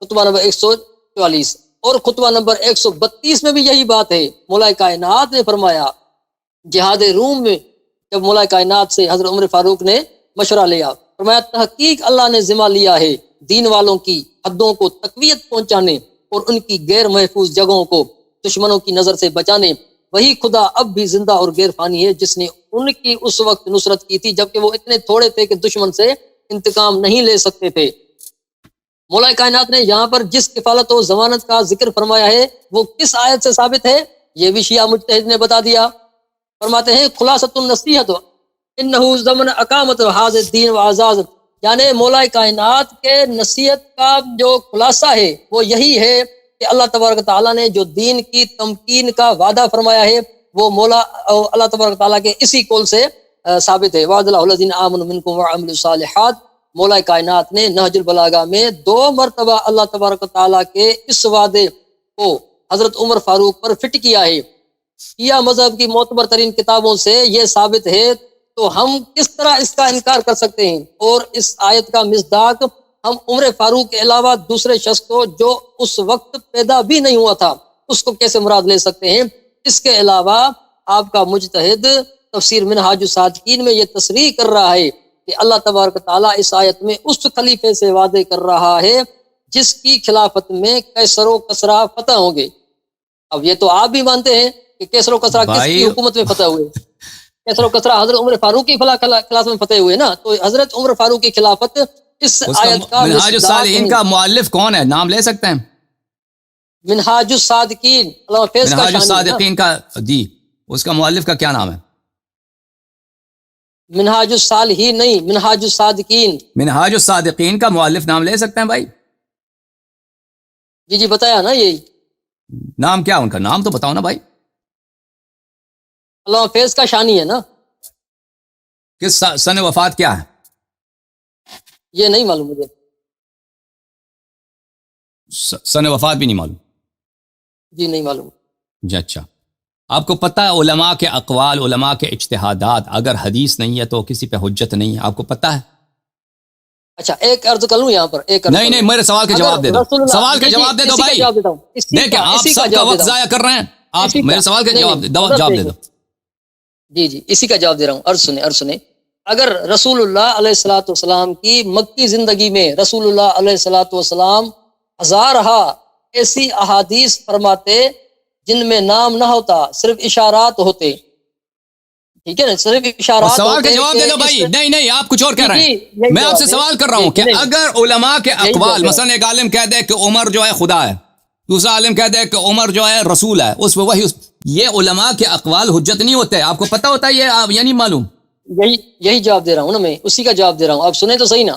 خطبہ نمبر 144 اور خطبہ نمبر 132 میں بھی یہی بات ہے. مولا کائنات نے فرمایا جہاد روم میں جب مولا کائنات سے حضرت عمر فاروق نے مشورہ لیا, فرمایا تحقیق اللہ نے ذمہ لیا ہے دین والوں کی حدوں کو تقویت پہنچانے اور ان کی غیر محفوظ جگہوں کو دشمنوں کی نظر سے بچانے. وہی خدا اب بھی زندہ اور غیر فانی ہے جس نے ان کی اس وقت نصرت کی تھی جبکہ وہ اتنے تھوڑے تھے کہ دشمن سے انتقام نہیں لے سکتے تھے. مولا کائنات نے یہاں پر جس کفالت و ضمانت کا ذکر فرمایا ہے وہ کس آیت سے ثابت ہے, یہ بھی شیعہ مجتہد نے بتا دیا. فرماتے ہیں خلاصۃ النصیحت انہ ضمن اقامت ھذا الدین واعزاز, یعنی مولا کائنات کے نصیحت کا جو خلاصہ ہے وہ یہی ہے کہ اللہ تبارک تعالیٰ نے جو دین کی تمکین کا وعدہ فرمایا ہے وہ مولا اللہ تبارک تعالیٰ کے اسی قول سے ثابت ہے. وعد اللہ الذین آمنوا منکم وعملوا الصالحات. مولا کائنات نے نہج البلاغہ میں 2 مرتبہ اللہ تبارک تعالیٰ کے اس وعدے کو حضرت عمر فاروق پر فٹ کیا ہے. شیعہ مذہب کی معتبر ترین کتابوں سے یہ ثابت ہے، تو ہم کس طرح اس کا انکار کر سکتے ہیں؟ اور اس آیت کا مصداق ہم عمر فاروق کے علاوہ دوسرے شخص کو جو اس وقت پیدا بھی نہیں ہوا تھا اس کو کیسے مراد لے سکتے ہیں؟ اس کے علاوہ آپ کا مجتہد تفسیر منہاج الصادقین میں یہ تصریح کر رہا ہے کہ اللہ تبارک تعالیٰ اس آیت میں اس خلیفے سے وعدے کر رہا ہے جس کی خلافت میں کیسر و کسرا فتح ہوں گے. اب یہ تو آپ بھی مانتے ہیں کہ کیسر و کسرا کس کی حکومت میں فتح ہوئے؟ کیسر و کسرا حضرت عمر فاروق کی خلافت میں فتح ہوئے نا. تو حضرت عمر فاروق کی خلافت اس آیت کا منہاج الصالحین کا مؤلف کون ہے؟ نام لے سکتے ہیں؟ منہاج الصادقین علامہ فیض کا منہاج الصادقین کا جی اس کا مؤلف کا کیا نام ہے؟ منہاج الصالحین نہیں، منہاج الصادقین. منہاج الصادقین کا مؤلف نام لے سکتے ہیں بھائی؟ جی بتایا نا. یہی نام کیا ان کا؟ نام تو بتاؤ نا بھائی. علامہ فیض کا شانی ہے نا. کس سن وفات کیا ہے؟ یہ نہیں معلوم مجھے. سن وفات بھی نہیں معلوم؟ جی نہیں معلوم. جی اچھا. آپ کو پتہ ہے علماء کے اقوال، علماء کے اجتہادات اگر حدیث نہیں ہے تو کسی پہ حجت نہیں ہے، آپ کو پتہ ہے؟ اچھا ایک عرض کر لوں یہاں پر. نہیں میرے سوال کا جواب دے دو. سوال کا جواب دے دو بھائی. دیکھیں آپ سب کا وقت ضائع کر رہے ہیں. آپ میرے سوال کا جواب دے دو. جی اسی کا جواب دے رہا ہوں. عرض سنیں. اگر رسول اللہ علیہ الصلوۃ والسلام کی مکی زندگی میں رسول اللہ علیہ الصلوۃ والسلام ہزارہا ایسی احادیث فرماتے جن میں نام نہ ہوتا، صرف اشارات ہوتے. ٹھیک ہے نا، صرف اشارات. سوال کا جواب دے دو بھائی. نہیں آپ کچھ اور کہہ رہے ہیں. میں آپ سے سوال کر رہا ہوں کہ اگر علماء کے اقوال، مثلا ایک عالم کہہ دے کہ عمر جو ہے خدا ہے، دوسرا عالم کہہ دے کہ عمر جو ہے رسول ہے، اس میں وہی یہ علماء کے اقوال حجت نہیں ہوتے. آپ کو پتہ ہوتا ہے یہ؟ آپ یہ نہیں معلوم؟ یہی جواب دے رہا ہوں نا میں، اسی کا جواب دے رہا ہوں. آپ سنیں تو صحیح نا،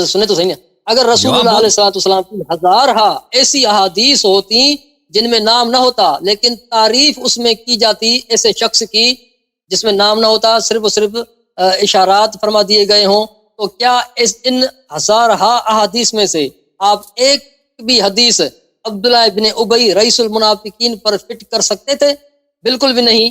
سنیں تو صحیح نا. اگر رسول اللہ علیہ الصلوۃ والسلام کی ہزارہا ایسی احادیث ہوتی جن میں نام نہ ہوتا لیکن تعریف اس میں کی جاتی ایسے شخص کی جس میں نام نہ ہوتا، صرف اور صرف اشارات فرما دیے گئے ہوں، تو کیا ان ہزارہا احادیث میں سے آپ ایک بھی حدیث عبداللہ ابن ابی رئیس المنافقین پر فٹ کر سکتے تھے؟ بالکل بھی نہیں.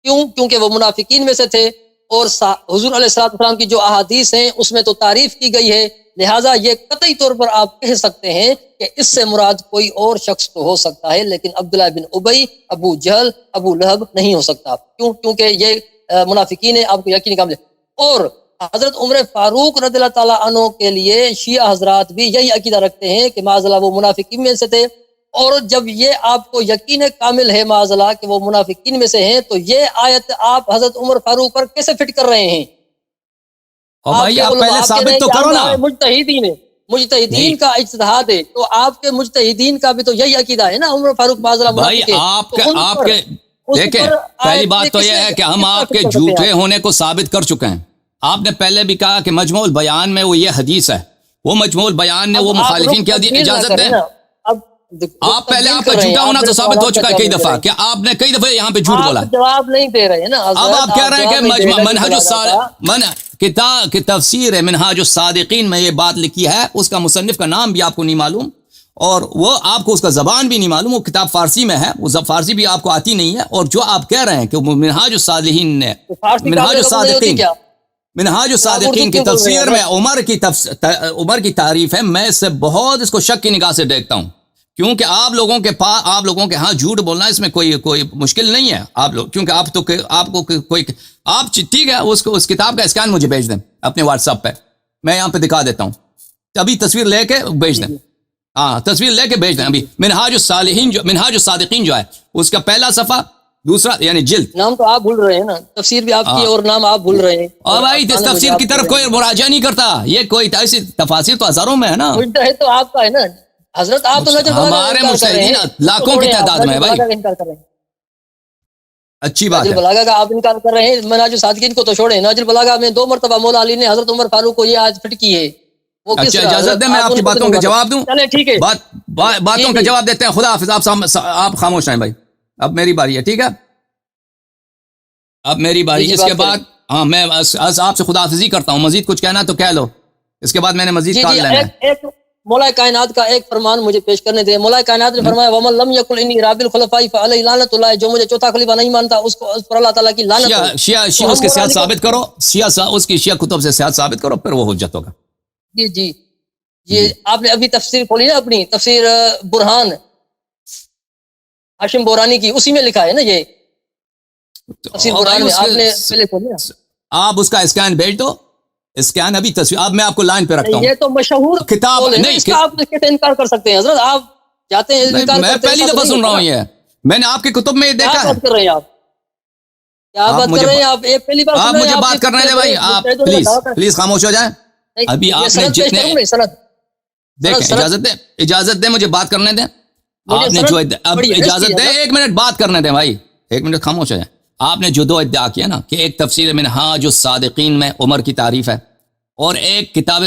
کیوں؟ کیونکہ وہ منافقین میں سے تھے، اور حضور علیہ الصلوۃ والسلام کی جو احادیث ہیں اس میں تو تعریف کی گئی ہے. لہٰذا یہ قطعی طور پر آپ کہہ سکتے ہیں کہ اس سے مراد کوئی اور شخص تو ہو سکتا ہے، لیکن عبداللہ بن ابی، ابو جہل، ابو لہب نہیں ہو سکتا. کیوں؟ کیونکہ یہ منافقین ہیں، آپ کو یقینی کام. اور حضرت عمر فاروق رضی اللہ تعالیٰ عنہ کے لیے شیعہ حضرات بھی یہی عقیدہ رکھتے ہیں کہ معاذ اللہ وہ منافقین میں سے تھے. اور جب یہ آپ کو یقین کامل ہے معاذ اللہ کہ وہ منافقین میں سے ہیں، تو یہ آیت آپ حضرت عمر فاروق پر کیسے فٹ کر رہے ہیں؟ اور بھائی آپ پہلے ثابت تو کرو نا. مجتہدین کا اجتہاد ہے، تو آپ کے مجتہدین کا بھی تو یہی عقیدہ ہے نا عمر فاروق معاذ اللہ بھائی. آپ کے دیکھیں، پہلی بات تو یہ ہے کہ ہم آپ کے جھوٹے ہونے کو ثابت کر چکے ہیں. آپ نے پہلے بھی کہا کہ مجموع البیان میں وہ یہ حدیث ہے، وہ مجموع البیان نے وہ مخالفین کیا اجازت دیں. آپ پہلے آپ کا جھوٹا ہونا تو ثابت ہو چکا ہے کئی دفعہ. کیا آپ نے کئی دفعہ یہاں پہ جھوٹ بولا؟ جواب نہیں دے رہے ہیں نا. اب آپ کہہ رہے ہیں کہ منہج کتاب کی تفسیر منہاج الصادقین میں یہ بات لکھی ہے، اس کا مصنف کا نام بھی آپ کو نہیں معلوم، اور وہ آپ کو اس کا زبان بھی نہیں معلوم. وہ کتاب فارسی میں ہے، وہ فارسی بھی آپ کو آتی نہیں ہے. اور جو آپ کہہ رہے ہیں کہ منہاج الصالحین نے منہاج الصادقین کی تفسیر میں عمر کی تعریف ہے، میں اس سے بہت اس کو شک کی نگاہ سے دیکھتا ہوں. کیونکہ آپ لوگوں کے ہاں جھوٹ بولنا اس میں کوئی مشکل نہیں ہے. آپ لوگ کیونکہ آپ کو کوئی آپ ٹھیک ہے اس کتاب کا اسکین مجھے بھیج دیں اپنے واٹس ایپ پہ، میں یہاں پہ دکھا دیتا ہوں. ابھی تصویر لے کے بھیج دیں. ہاں تصویر لے کے بھیج دیں ابھی. منہاج الصادقین جو ہے اس کا پہلا صفحہ، دوسرا یعنی جلد. نام تو آپ بھول رہے ہیں نا، تفسیر بھی آپ کی اور نام آپ بھول رہے ہیں. اور بھائی اس تفسیر کی طرف کوئی مراجعہ نہیں کرتا. یہ کوئی ایسی تفاسیر تو ہزاروں میں ہے نا. تو آپ کا ہے نا حضرت، آپ تو ہمارے مجتہدین لاکھوں کی تعداد میں بھائی. اچھی بات ہے. بلاغہ کا آپ انکار کر رہے ہیں، منہاج الصادقین کو تو چھوڑیں. ناجل بلاغہ میں 2 مرتبہ مولا علی نے حضرت عمر فاروق کو یہ آج فٹ کی ہے. اچھا اجازت دیں میں آپ کی باتوں کا جواب دوں. چلیں ٹھیک ہے، باتوں کا جواب دیتے ہیں. خدا حافظ. آپ خاموش رہیں بھائی، اب میری باری ہے. ٹھیک ہے. اب میری باری، جی اس کے بات کریں۔ بعد ہاں میں آپ سے خدا حافظی کرتا ہوں، مزید کچھ کہنا تو کہہ لو، اس کے بعد میں نے مزید جی کال جی لینا ہے۔ ایک مولا کائنات کا ایک فرمان مجھے پیش کرنے دیں۔ مولا کائنات نے فرمایا ومن لم یقل انی راب الخلفاء فعلیہ لعنت اللہ، جو مجھے چوتھا خلیفہ نہیں مانتا اس کو اس پر اللہ تعالیٰ کی لعنت ہو۔ شیعہ تو اس ہم کے مولا صحت علی کو ثابت کرو، اس کی شیعہ کتب سے صحت ثابت کرو، پھر وہ حجت ہوگا۔ جی جی یہ آپ نے ابھی تفسیر کھولی نا اپنی تفسیر برہان ہاشم بورانی کی، اسی میں لکھا ہے نا یہ تفسیر اور برہان بھائی میں، اس آپ نے کے پہلے کھولی نا۔ آپ اس کا اسکین بھیج دو، اسکین ابھی تصویر، اب میں آپ کو لائن پہ رکھتا ہوں۔ یہ تو مشہور کتاب قول ہے نا، نہیں، اس کا آپ کیسے انکار کر سکتے ہیں حضرت؟ آپ جاتے ہیں انکار میں کرتے ہیں، پہلی ایسا تو دفعہ نہیں سن رہا ہوتا ہوں نا۔ یہ، میں نے آپ کی کتب میں یہ کیا دیکھا ہے۔ بات کر رہے ہیں آپ؟ کیا آپ بات کر مجھے رہے ہیں آپ؟ یہ پہلی بار سن آپ رہے ہیں مجھے آپ؟ بات کرنے دیں بھائی، آپ پلیز خاموش ہو جائیں۔ ابھی آپ نے سند پیش جتنے کروں گے، سند دیکھیں، سند اجازت دیں مجھے بات کرنے دیں۔ مجھے آپ نے سند جو اب بڑی ہے، اس اجازت کی دیں، حضرت۔ ایک منٹ بات کرنے دیں بھائی، ایک منٹ خاموش ہو جائیں۔ آپ نے جو دو ادعا کیا نا کہ ایک تفسیر منہاج الصادقین میں عمر کی تعریف ہے، اور ایک کتاب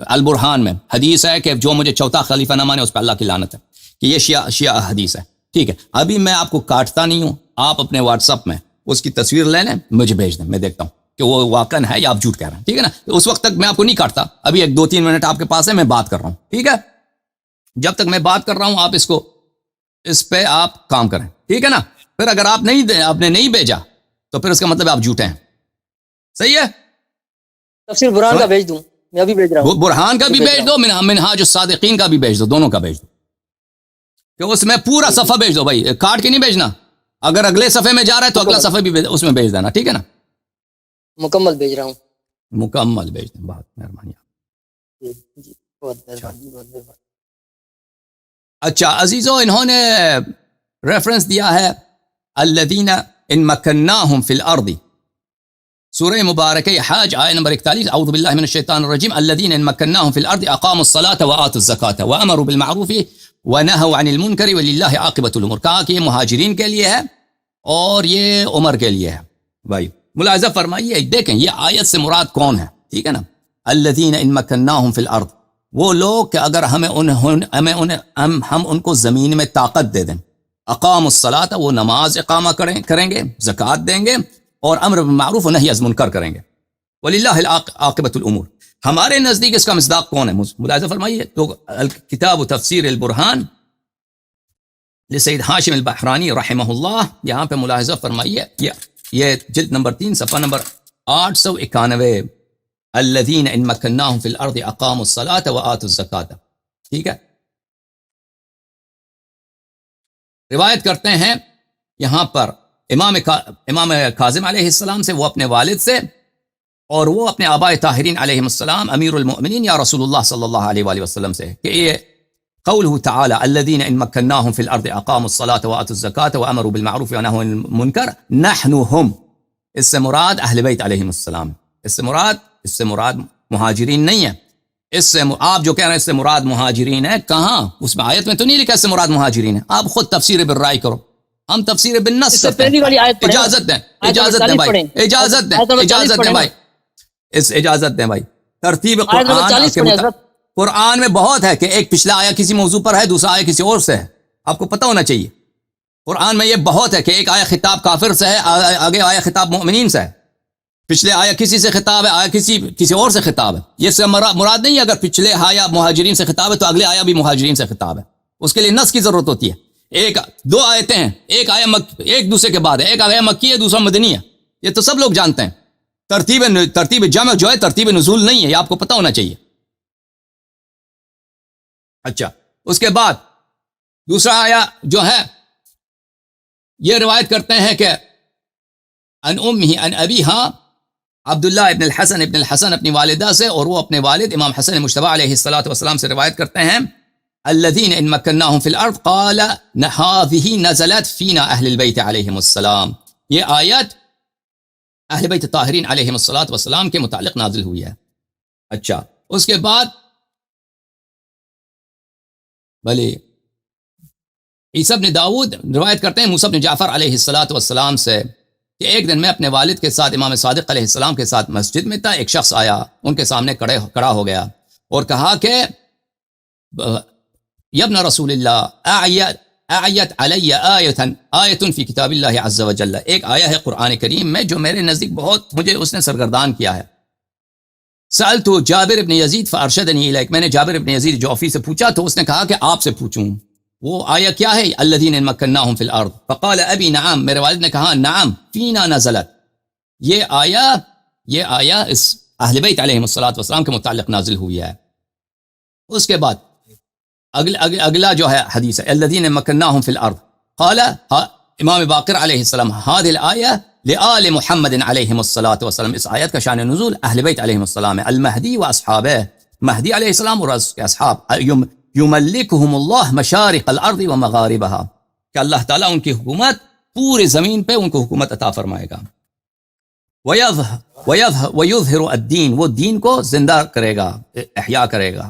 البرہان میں حدیث ہے کہ جو مجھے چوتھا خلیفہ نہ مانے اس پہ اللہ کی لعنت ہے، کہ یہ شیعہ حدیث ہے، ٹھیک ہے۔ ابھی میں آپ کو کاٹتا نہیں ہوں، آپ اپنے واٹس ایپ میں اس کی تصویر لے لیں، مجھے بھیج دیں، میں دیکھتا ہوں کہ وہ واقعا ہے یا آپ جھوٹ کہہ رہے ہیں، ٹھیک ہے نا؟ اس وقت تک میں آپ کو نہیں کاٹتا، ابھی 2-3 منٹ آپ کے پاس ہے، میں بات کر رہا ہوں، ٹھیک ہے؟ جب تک میں بات کر رہا ہوں آپ اس پہ آپ کام کریں، ٹھیک ہے نا؟ پھر اگر آپ نے نہیں بھیجا تو پھر اس کا مطلب آپ جھوٹے ہیں، صحیح ہے؟ تفسیر برہان کا بھیج دوں، میں ابھی بھیج رہا ہوں۔ برہان کا بھی بھیج دو، منہاج الصادقین کا بھی بھیج دو، دونوں کا بھیج دو، کہ اس میں پورا صفحہ بھیج دو بھائی، کاٹ کے نہیں بھیجنا۔ اگر اگلے صفحے میں جا رہا ہے تو اگلا صفحہ بھی اس میں بھیج دینا، ٹھیک ہے نا؟ مکمل بھیج رہا ہوں۔ مکمل بھیج دیں، بہت مہربانی۔ جی جی بہت مہربانی، بہت مہربانی۔ اچھا عزیزو، انہوں نے ریفرنس دیا ہے الذین ان مکناہم فی الارض، سورہ مبارکہ حج آیہ نمبر 41، اعوذ باللہ من الشیطان الرجیم، الذین ان مکناہم فی الارض اقاموا الصلاۃ وآتوا الزکاۃ وامروا بالمعروف ونہوا عن المنکر وللہ عاقبۃ الامور۔ کہا کہ یہ مہاجرین کے لیے ہے اور یہ عمر کے لیے ہے۔ بھائی ملاحظہ فرمائیے، دیکھیں یہ آیت سے مراد کون ہے، ٹھیک ہے نا؟ الذین ان مکناہم فی الارض، وہ لوگ کہ اگر ہم ان کو زمین میں طاقت دے دیں، اقام الصلاۃ، وہ نماز اقامہ کریں گے، زکوٰۃ دیں گے، اور امر بالمعروف و نہی عن المنکر کریں گے، وللہ عاقبۃ الامور۔ ہمارے نزدیک اس کا مصداق کون ہے؟ ملاحظہ فرمائیے، تو کتاب و تفسیر البرہان لسید ہاشم البحرانی رحمہ اللہ، یہاں پہ ملاحظہ فرمائیے، یہ جلد نمبر 3 صفحہ نمبر 891، الذین ان مکناہم فی الارض اقاموا الصلاۃ وآتوا الزکاۃ، ٹھیک ہے؟ روایت کرتے ہیں یہاں پر امام کاظم علیہ السلام سے، وہ اپنے والد سے، اور وہ اپنے آباء طاہرین علیہم السلام، امیر المؤمنین یا رسول اللہ صلی اللہ علیہ وآلہ وسلم سے، کہ یہ قوله تعالی الذین ان مکناہم فی الارض اقاموا الصلاۃ وآتوا الزکاۃ وامروا بالمعروف ونہوا عن المنکر نحن ہم، اس سے مراد اہل بیت علیہم السلام، اس سے مراد مہاجرین نہیں ہے، اس سے آپ جو کہہ رہے ہیں اس سے مراد مہاجرین ہے، کہاں؟ اس میں آیت میں تو نہیں لکھا اس سے مراد مہاجرین ہے، آپ خود تفسیر بالرائے کرو، ہم تفسیر بالنص کرتے ہیں۔ پہلی والی آیت پڑھیں، اجازت دیں بھائی، اجازت دیں بھائی، ترتیب قرآن کے قرآن میں بہت ہے کہ ایک پچھلا آیا کسی موضوع پر ہے، دوسرا آیا کسی اور سے ہے، آپ کو پتہ ہونا چاہیے۔ قرآن میں یہ بہت ہے کہ ایک آیا خطاب کافر سے ہے، آگے آیا خطاب مومنین سے ہے، پچھلے آیا کسی سے خطاب ہے، آیا کسی اور سے خطاب ہے۔ یہ سے مراد نہیں ہے اگر پچھلے آیا مہاجرین سے خطاب ہے تو اگلے آیا بھی مہاجرین سے خطاب ہے، اس کے لیے نص کی ضرورت ہوتی ہے۔ دو آیتیں ہیں، ایک آیا ایک دوسرے کے بعد ہے، ایک آیا مکی ہے، دوسرا مدنی ہے، یہ تو سب لوگ جانتے ہیں۔ ترتیب جمع جو ہے ترتیب نزول نہیں ہے، یہ آپ کو پتہ ہونا چاہیے۔ اچھا، اس کے بعد دوسرا آیا جو ہے، یہ روایت کرتے ہیں کہ ان امہ ان ابیہا، عبداللہ ابن الحسن اپنی والدہ سے، اور وہ اپنے والد امام حسن مجتبی علیہ السلام سے روایت کرتے ہیں، الذین ان مکناہم فی الارض قال هذه نزلت فینا اہل البیت علیہم السلام، یہ آیت اہل بیت طاہرین علیہم السلام کے متعلق نازل ہوئی ہے۔ اچھا، اس کے بعد بھلے عیسیٰ بن داؤد روایت کرتے ہیں موسیٰ بن جعفر علیہ السلام سے کہ ایک دن میں اپنے والد کے ساتھ امام صادق علیہ السلام کے ساتھ مسجد میں تھا، ایک شخص آیا ان کے سامنے کھڑا ہو گیا اور کہا کہ یبن رسول اللہ اعیت علی آیۃ فی کتاب اللہ عز وجل، ایک آیا ہے قرآن کریم میں جو میرے نزدیک بہت مجھے اس نے سرگردان کیا ہے. سألت جابر ابن یزید فارشدنی الیک، میں نے جابر ابن یزید جوفی سے پوچھا تو اس نے کہا کہ آپ سے پوچھوں. وہ آیا کیا ہے؟ الذین مکناہم فی الارض فقال ابی نعم، میرے والد نے کہا نعم فینا نزلت. یہ آیا اس اہل بیت علیہم الصلوۃ والسلام کے متعلق نازل ہوئی ہے. اس کے بعد اگلا جو ہے حدیث ہے الذین مکناہم فی الارض قال امام باقر علیہ السلام هذه الآیہ لآل محمد علیہم الصلوۃ والسلام، اس آیت کا شان نزول اہل بیت علیہم السلام ہے، المہدی و اصحابہ، مہدی علیہ السلام اور اس کے اصحاب، یملکہم اللہ مشارق الارض و مغاربہا، کہ اللہ تعالیٰ ان کی حکومت پورے زمین پہ ان کو حکومت عطا فرمائے گا. وَيُظْهِرُ الدین، وہ دین کو زندہ کرے گا، احیاء کرے گا.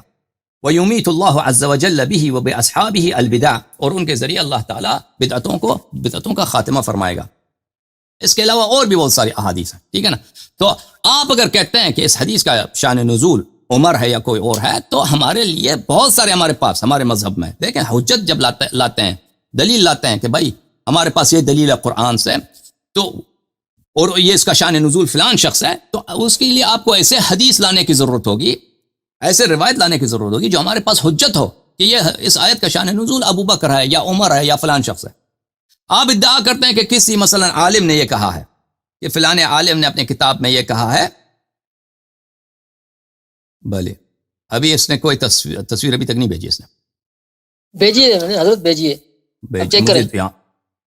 وَيُمِيتُ اللَّهُ عَزَّ وَجَلَّ بِهِ وَبِأَصْحَابِهِ الْبِدَعَ، اور ان کے ذریعے اللہ تعالیٰ بدعتوں کا خاتمہ فرمائے گا. اس کے علاوہ اور بھی بہت ساری احادیث ہیں، ٹھیک ہے نا. تو آپ اگر کہتے ہیں کہ اس حدیث کا شان نزول عمر ہے یا کوئی اور ہے، تو ہمارے لیے بہت سارے ہمارے پاس ہمارے مذہب میں دیکھیں حجت جب لاتے ہیں، دلیل لاتے ہیں کہ بھائی ہمارے پاس یہ دلیل ہے قرآن سے، تو اور یہ اس کا شان نزول فلان شخص ہے، تو اس کے لیے آپ کو ایسے حدیث لانے کی ضرورت ہوگی، ایسے روایت لانے کی ضرورت ہوگی جو ہمارے پاس حجت ہو کہ یہ اس آیت کا شان نزول ابو بکر ہے یا عمر ہے یا فلان شخص ہے. آپ ادعا کرتے ہیں کہ کسی مثلا عالم نے یہ کہا ہے، کہ فلاں عالم نے اپنے کتاب میں یہ کہا ہے، بھلے ابھی اس نے کوئی تصویر ابھی تک نہیں بھیجی، اس نے بھیجیے حضرت، بھیجیے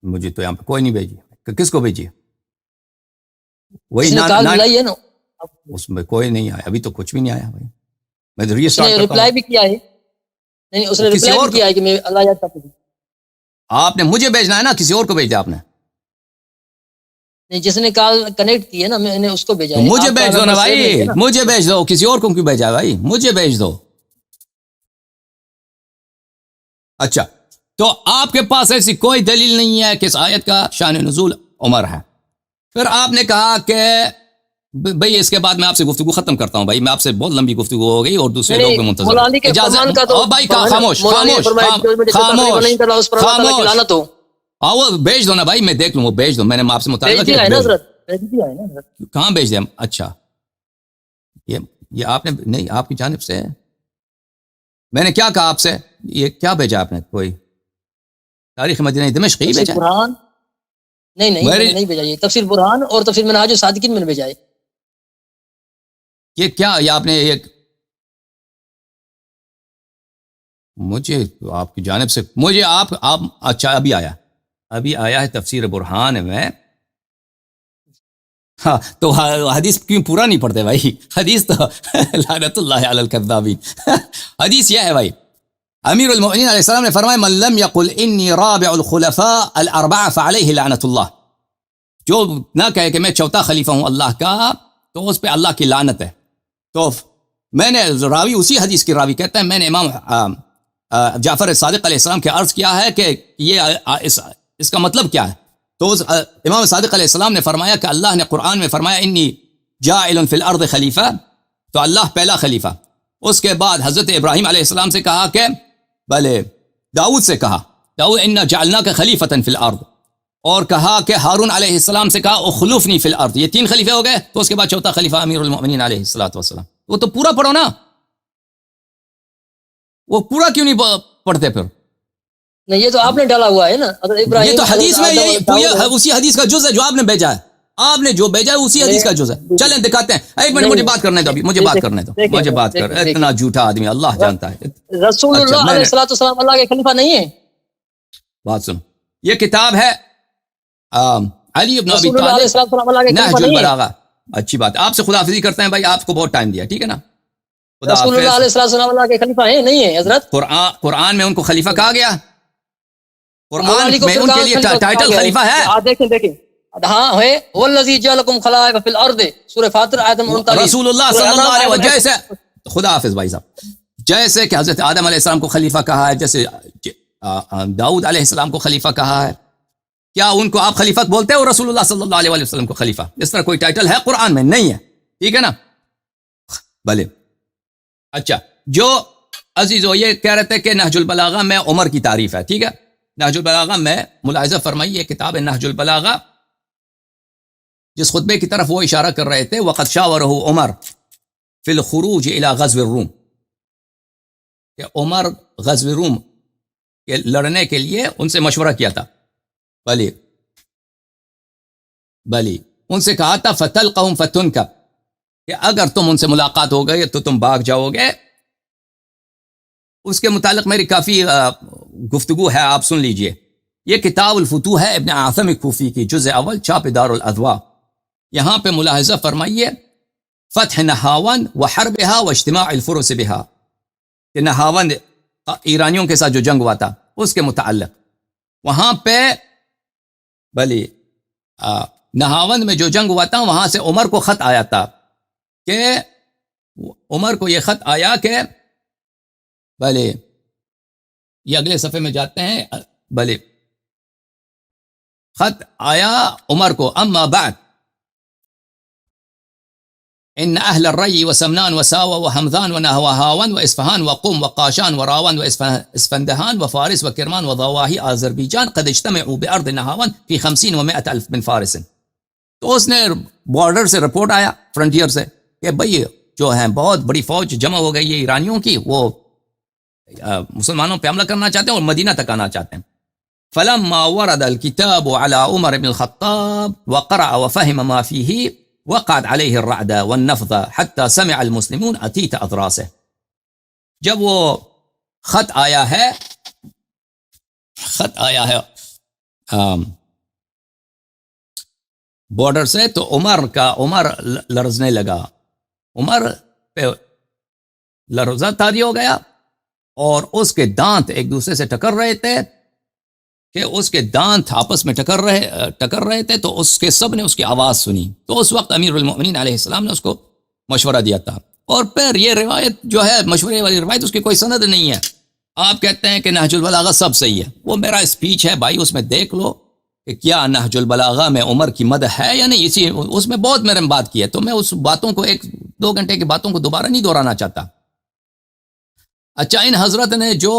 مجھے تو یہاں پہ کوئی نہیں بھیجی. کس کو بھیجی؟ وہی ہے نا، اس میں کوئی نہیں آیا ابھی، تو کچھ بھی نہیں آیا بھائی. میں ری اسٹارٹ رپلائی بھی کیا ہے، نہیں اس نے رپلائی بھی کیا ہے کہ میں اللہ یاد کرتا ہوں. آپ نے مجھے بھیجنا ہے نا، کسی اور کو بھیج دیا آپ نے؟ نہیں، جس نے کال کنیکٹ کی ہے نا میں نے اس کو بھیجا ہے. مجھے بھیج دو نا بھائی، مجھے بھیج دو، کسی اور کو کیوں بھیجا ہے بھائی؟ مجھے بھیج دو. اچھا، تو آپ کے پاس ایسی کوئی دلیل نہیں ہے کہ اس آیت کا شان نزول عمر ہے. پھر آپ نے کہا کہ بھئی اس کے بعد میں آپ سے گفتگو ختم کرتا ہوں. بھائی میں آپ سے بہت لمبی گفتگو ہو گئی اور دوسرے لوگ بھی منتظر ہیں. اجازت بھائی، خاموش ہاں وہ بھیج دو نا بھائی، میں دیکھ لوں، وہ بھیج دو. میں نے آپ سے مطالبہ کیا کہاں بھیج دیا؟ اچھا یہ آپ نے نہیں، آپ کی جانب سے میں نے کیا کہا آپ سے؟ یہ کیا بھیجا آپ نے؟ کوئی تاریخ مدینہ دمشق ہی بھیجا؟ نہیں بھیجا، یہ تفسیر برہان اور تفسیر منہاج الصادقین میں نے بھیجا ہے. یہ کیا، یہ آپ نے ایک مجھے آپ کی جانب سے مجھے آپ اچھا ابھی آیا ہے تفسیر برہان میں. ہاں تو حدیث کیوں پورا نہیں پڑھتے بھائی؟ حدیث تو لعنت اللہ علی الکذابین. حدیث یہ ہے بھائی، امیر المؤمنین علیہ السلام نے فرمایا من لم یقل انی رابع الخلفاء الاربعہ فعلیہ لعنت اللہ، جو نہ کہے کہ میں چوتھا خلیفہ ہوں اللہ کا، تو اس پہ اللہ کی لعنت ہے. تو میں نے راوی اسی حدیث کی راوی کہتا ہے میں نے امام جعفر صادق علیہ السلام کے عرض کیا ہے کہ یہ اس کا مطلب کیا ہے. تو امام صادق علیہ السلام نے فرمایا کہ اللہ نے قرآن میں فرمایا انی جاعل فی الارض خلیفہ، تو اللہ پہلا خلیفہ. اس کے بعد حضرت ابراہیم علیہ السلام سے کہا کہ بھلے داؤد سے کہا داؤد انا جعلناک خلیفۃ فی الارض، اور کہا کہ ہارون علیہ السلام سے کہا اخلفنی فی الارض. یہ 3 خلیفے ہو گئے. تو اس کے بعد چوتھا خلیفہ امیر المؤمنین علیہ الصلوۃ والسلام. وہ تو پورا پڑھو نا، وہ پورا کیوں نہیں پڑھتے پھر؟ نہیں یہ تو آپ نے ڈالا ہوا ہے نا یہ تو حدیث میں یہی اسی حدیث کا جز ہے جو آپ نے بھیجا ہے. آپ نے جو بھیجا ہے اسی حدیث کا جز ہے. چلیں دکھاتے ہیں. ایک منٹ مجھے بات کرنے دو، ابھی مجھے بات کرنے دو، مجھے بات کر. اتنا جھوٹا آدمی اللہ جانتا ہے. رسول اللہ علیہ الصلوۃ والسلام اللہ کے خلیفہ نہیں ہے. بات سنو، یہ کتاب ہے علی ابن ابی طالب نہج البلاغہ. اچھی بات، آپ سے خداحافظی کرتے ہیں بھائی، آپ کو بہت ٹائم دیا، ٹھیک ہے نا. رسول اللہ علیہ السلام اللہ کے خلیفہ ہیں نہیں ہے حضرت؟ قرآن میں ان کو خلیفہ کہا گیا، قرآن میں ان کے لیے ٹائٹل خلیفہ ہے. دیکھیں ہاں ہے والذی جعلکم خلائف فی الارض، سورہ فاطر آیت 39. رسول اللہ صلی اللہ علیہ وسلم جیسے خدا حافظ بھائی صاحب، جیسے کہ حضرت آدم علیہ السلام کو خلیفہ کہا ہے، جیسے داؤد علیہ السلام کو خلیفہ کہا ہے، کیا ان کو آپ خلیفہ بولتے ہو؟ رسول اللہ صلی اللہ علیہ وسلم کو خلیفہ اس طرح کوئی ٹائٹل ہے قرآن میں؟ نہیں ہے، ٹھیک ہے نا. بھلے اچھا، جو عزیزو یہ کہہ رہے تھے کہ نہج البلاغہ میں عمر کی تعریف ہے، ٹھیک ہے. نہج البلاغہ میں ملاحظہ فرمائیے، کتاب نہج البلاغہ جس خطبے کی طرف وہ اشارہ کر رہے تھے، وقد شاورہ عمر فی الخروج الی غزو الروم، کہ عمر غزو روم کے لڑنے کے لیے ان سے مشورہ کیا تھا. بلی ان سے کہا تھا فتلقہم فتنکب، کہ اگر تم ان سے ملاقات ہو گئی تو تم بھاگ جاؤ گے. اس کے متعلق میری کافی گفتگو ہے، آپ سن لیجئے. یہ کتاب الفتوح ہے ابن عاصم کوفی کی، جزء اول، چھاپ دار الاضواء. یہاں پہ ملاحظہ فرمائیے فتح نہاون و حربہا و اجتماع الفرس بہا، کہ نہاون ایرانیوں کے ساتھ جو جنگ ہوا تھا اس کے متعلق وہاں پہ نہاون میں جو جنگ ہوا تھا وہاں سے عمر کو خط آیا تھا، کہ عمر کو یہ خط آیا کہ یہ اگلے صفحے میں جاتے ہیں. خط آیا عمر کو، اما بعد ان اہل الرئی وسمنان وساوى وحمدان ونهوهاون واصفهان وقم وقاشان وراون واسفندهان وفارس وكرمان وضواحي آذربائجان قد اجتمعوا بارض نهاون في 50 و100 الف من فارس. تو اس نے بارڈر سے رپورٹ آیا، فرنٹیئر سے، کہ بھئی جو ہیں بہت بڑی فوج جمع ہو گئی ہے ایرانیوں کی، وہ مسلمانوں پہ حملہ کرنا چاہتے ہیں اور مدینہ تک آنا چاہتے ہیں. فلما ورد الكتاب على عمر بن الخطاب وقرأ وفهم ما فيه وقعت عليه الرعدة والنفضة حتى سمع المسلمون أتيت أضراسه. جب وہ خط آیا ہے بارڈر سے، تو عمر لرزنے لگا، عمر پہ لرزہ طاری ہو گیا، اور اس کے دانت ایک دوسرے سے ٹکر رہے تھے، کہ اس کے دانت آپس میں ٹکر رہے تھے. تو اس کے سب نے اس کی آواز سنی. تو اس وقت امیر المؤمنین علیہ السلام نے اس کو مشورہ دیا تھا. اور پھر یہ روایت جو ہے، مشورے والی روایت، اس کی کوئی سند نہیں ہے. آپ کہتے ہیں کہ نہج البلاغہ سب صحیح ہے، وہ میرا اسپیچ ہے بھائی، اس میں دیکھ لو کہ کیا نہج البلاغہ میں عمر کی مدح ہے یا نہیں. اس میں بہت میں نے بات کی ہے، تو میں اس باتوں کو 1-2 گھنٹے کی باتوں کو دوبارہ نہیں دہرانا چاہتا. اچھا، ان حضرت نے جو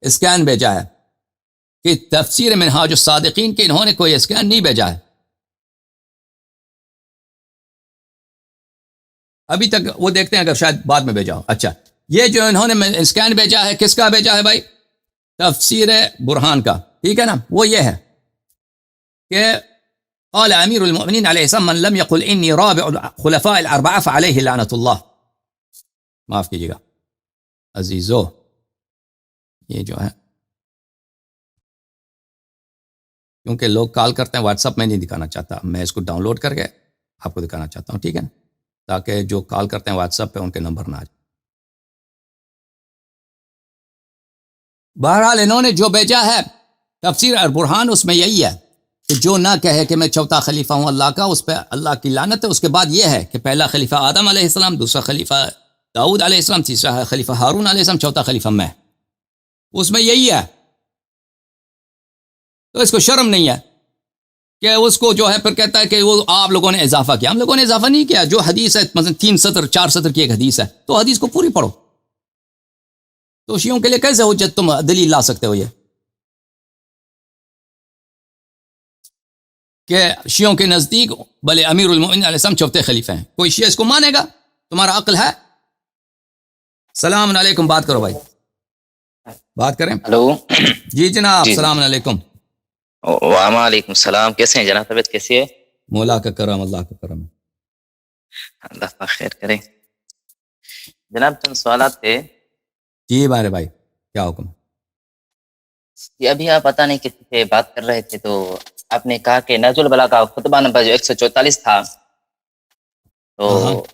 اسکین بھیجا ہے کہ تفسیر منہاج الصادقین کے، انہوں نے کوئی اسکین نہیں بھیجا ہے ابھی تک. وہ دیکھتے ہیں اگر شاید بعد میں بھیجا ہو. اچھا، یہ جو انہوں نے اسکین بھیجا ہے، کس کا بھیجا ہے بھائی؟ تفسیر برہان کا، ٹھیک ہے نا. وہ یہ ہے کہ قال امیر المؤمنین علیہ السلام من لم يقل انی رابع الخلفاء الاربعہ فعلیہ لعنت اللہ. معاف کیجیے گا عزیزو، یہ جو ہے کیونکہ لوگ کال کرتے ہیں، واٹس ایپ میں نہیں دکھانا چاہتا، میں اس کو ڈاؤن لوڈ کر کے آپ کو دکھانا چاہتا ہوں، ٹھیک ہے نا، تاکہ جو کال کرتے ہیں واٹس ایپ پہ ان کے نمبر نہ آ جائے. بہرحال انہوں نے جو بھیجا ہے تفسیر البرہان، اس میں یہی ہے کہ جو نہ کہے کہ میں چوتھا خلیفہ ہوں اللہ کا، اس پہ اللہ کی لعنت ہے. اس کے بعد یہ ہے کہ پہلا خلیفہ آدم علیہ السلام، دوسرا خلیفہ داؤد علیہ السلام، تیسرا خلیفہ ہارون علیہ السلام، چوتھا خلیفہ میں. اس میں یہی ہے. تو اس کو شرم نہیں ہے کہ اس کو جو ہے پھر کہتا ہے کہ وہ آپ لوگوں نے اضافہ کیا. ہم لوگوں نے اضافہ نہیں کیا. جو حدیث ہے مثلا 3 سطر 4 سطر کی ایک حدیث ہے، تو حدیث کو پوری پڑھو. تو شیعوں کے لیے کیسے حجت تم دلیل لا سکتے ہو یہ کہ شیعوں کے نزدیک بھلے امیر المؤمنین علیہ السلام چوتھے خلیفہ ہیں؟ کوئی شیعہ اس کو مانے گا؟ تمہارا عقل ہے؟ السلام علیکم، بات کرو بھائی، بات کریں. ہلو جی جناب، جی السلام علیکم. وعلیکم السلام. کیسے ہیں جناب؟ طبیعت کیسی ہے؟ مولا کا کرم، اللہ کا کرم. اللہ پاک خیر کرے. جناب چند سوالات تھے. جی بارے بھائی، کیا حکم؟ یہ ابھی آپ پتہ نہیں کسی سے بات کر رہے تھے، تو آپ نے کہا کہ نہج البلاغہ کا خطبہ نمبر جو 144 تھا، تو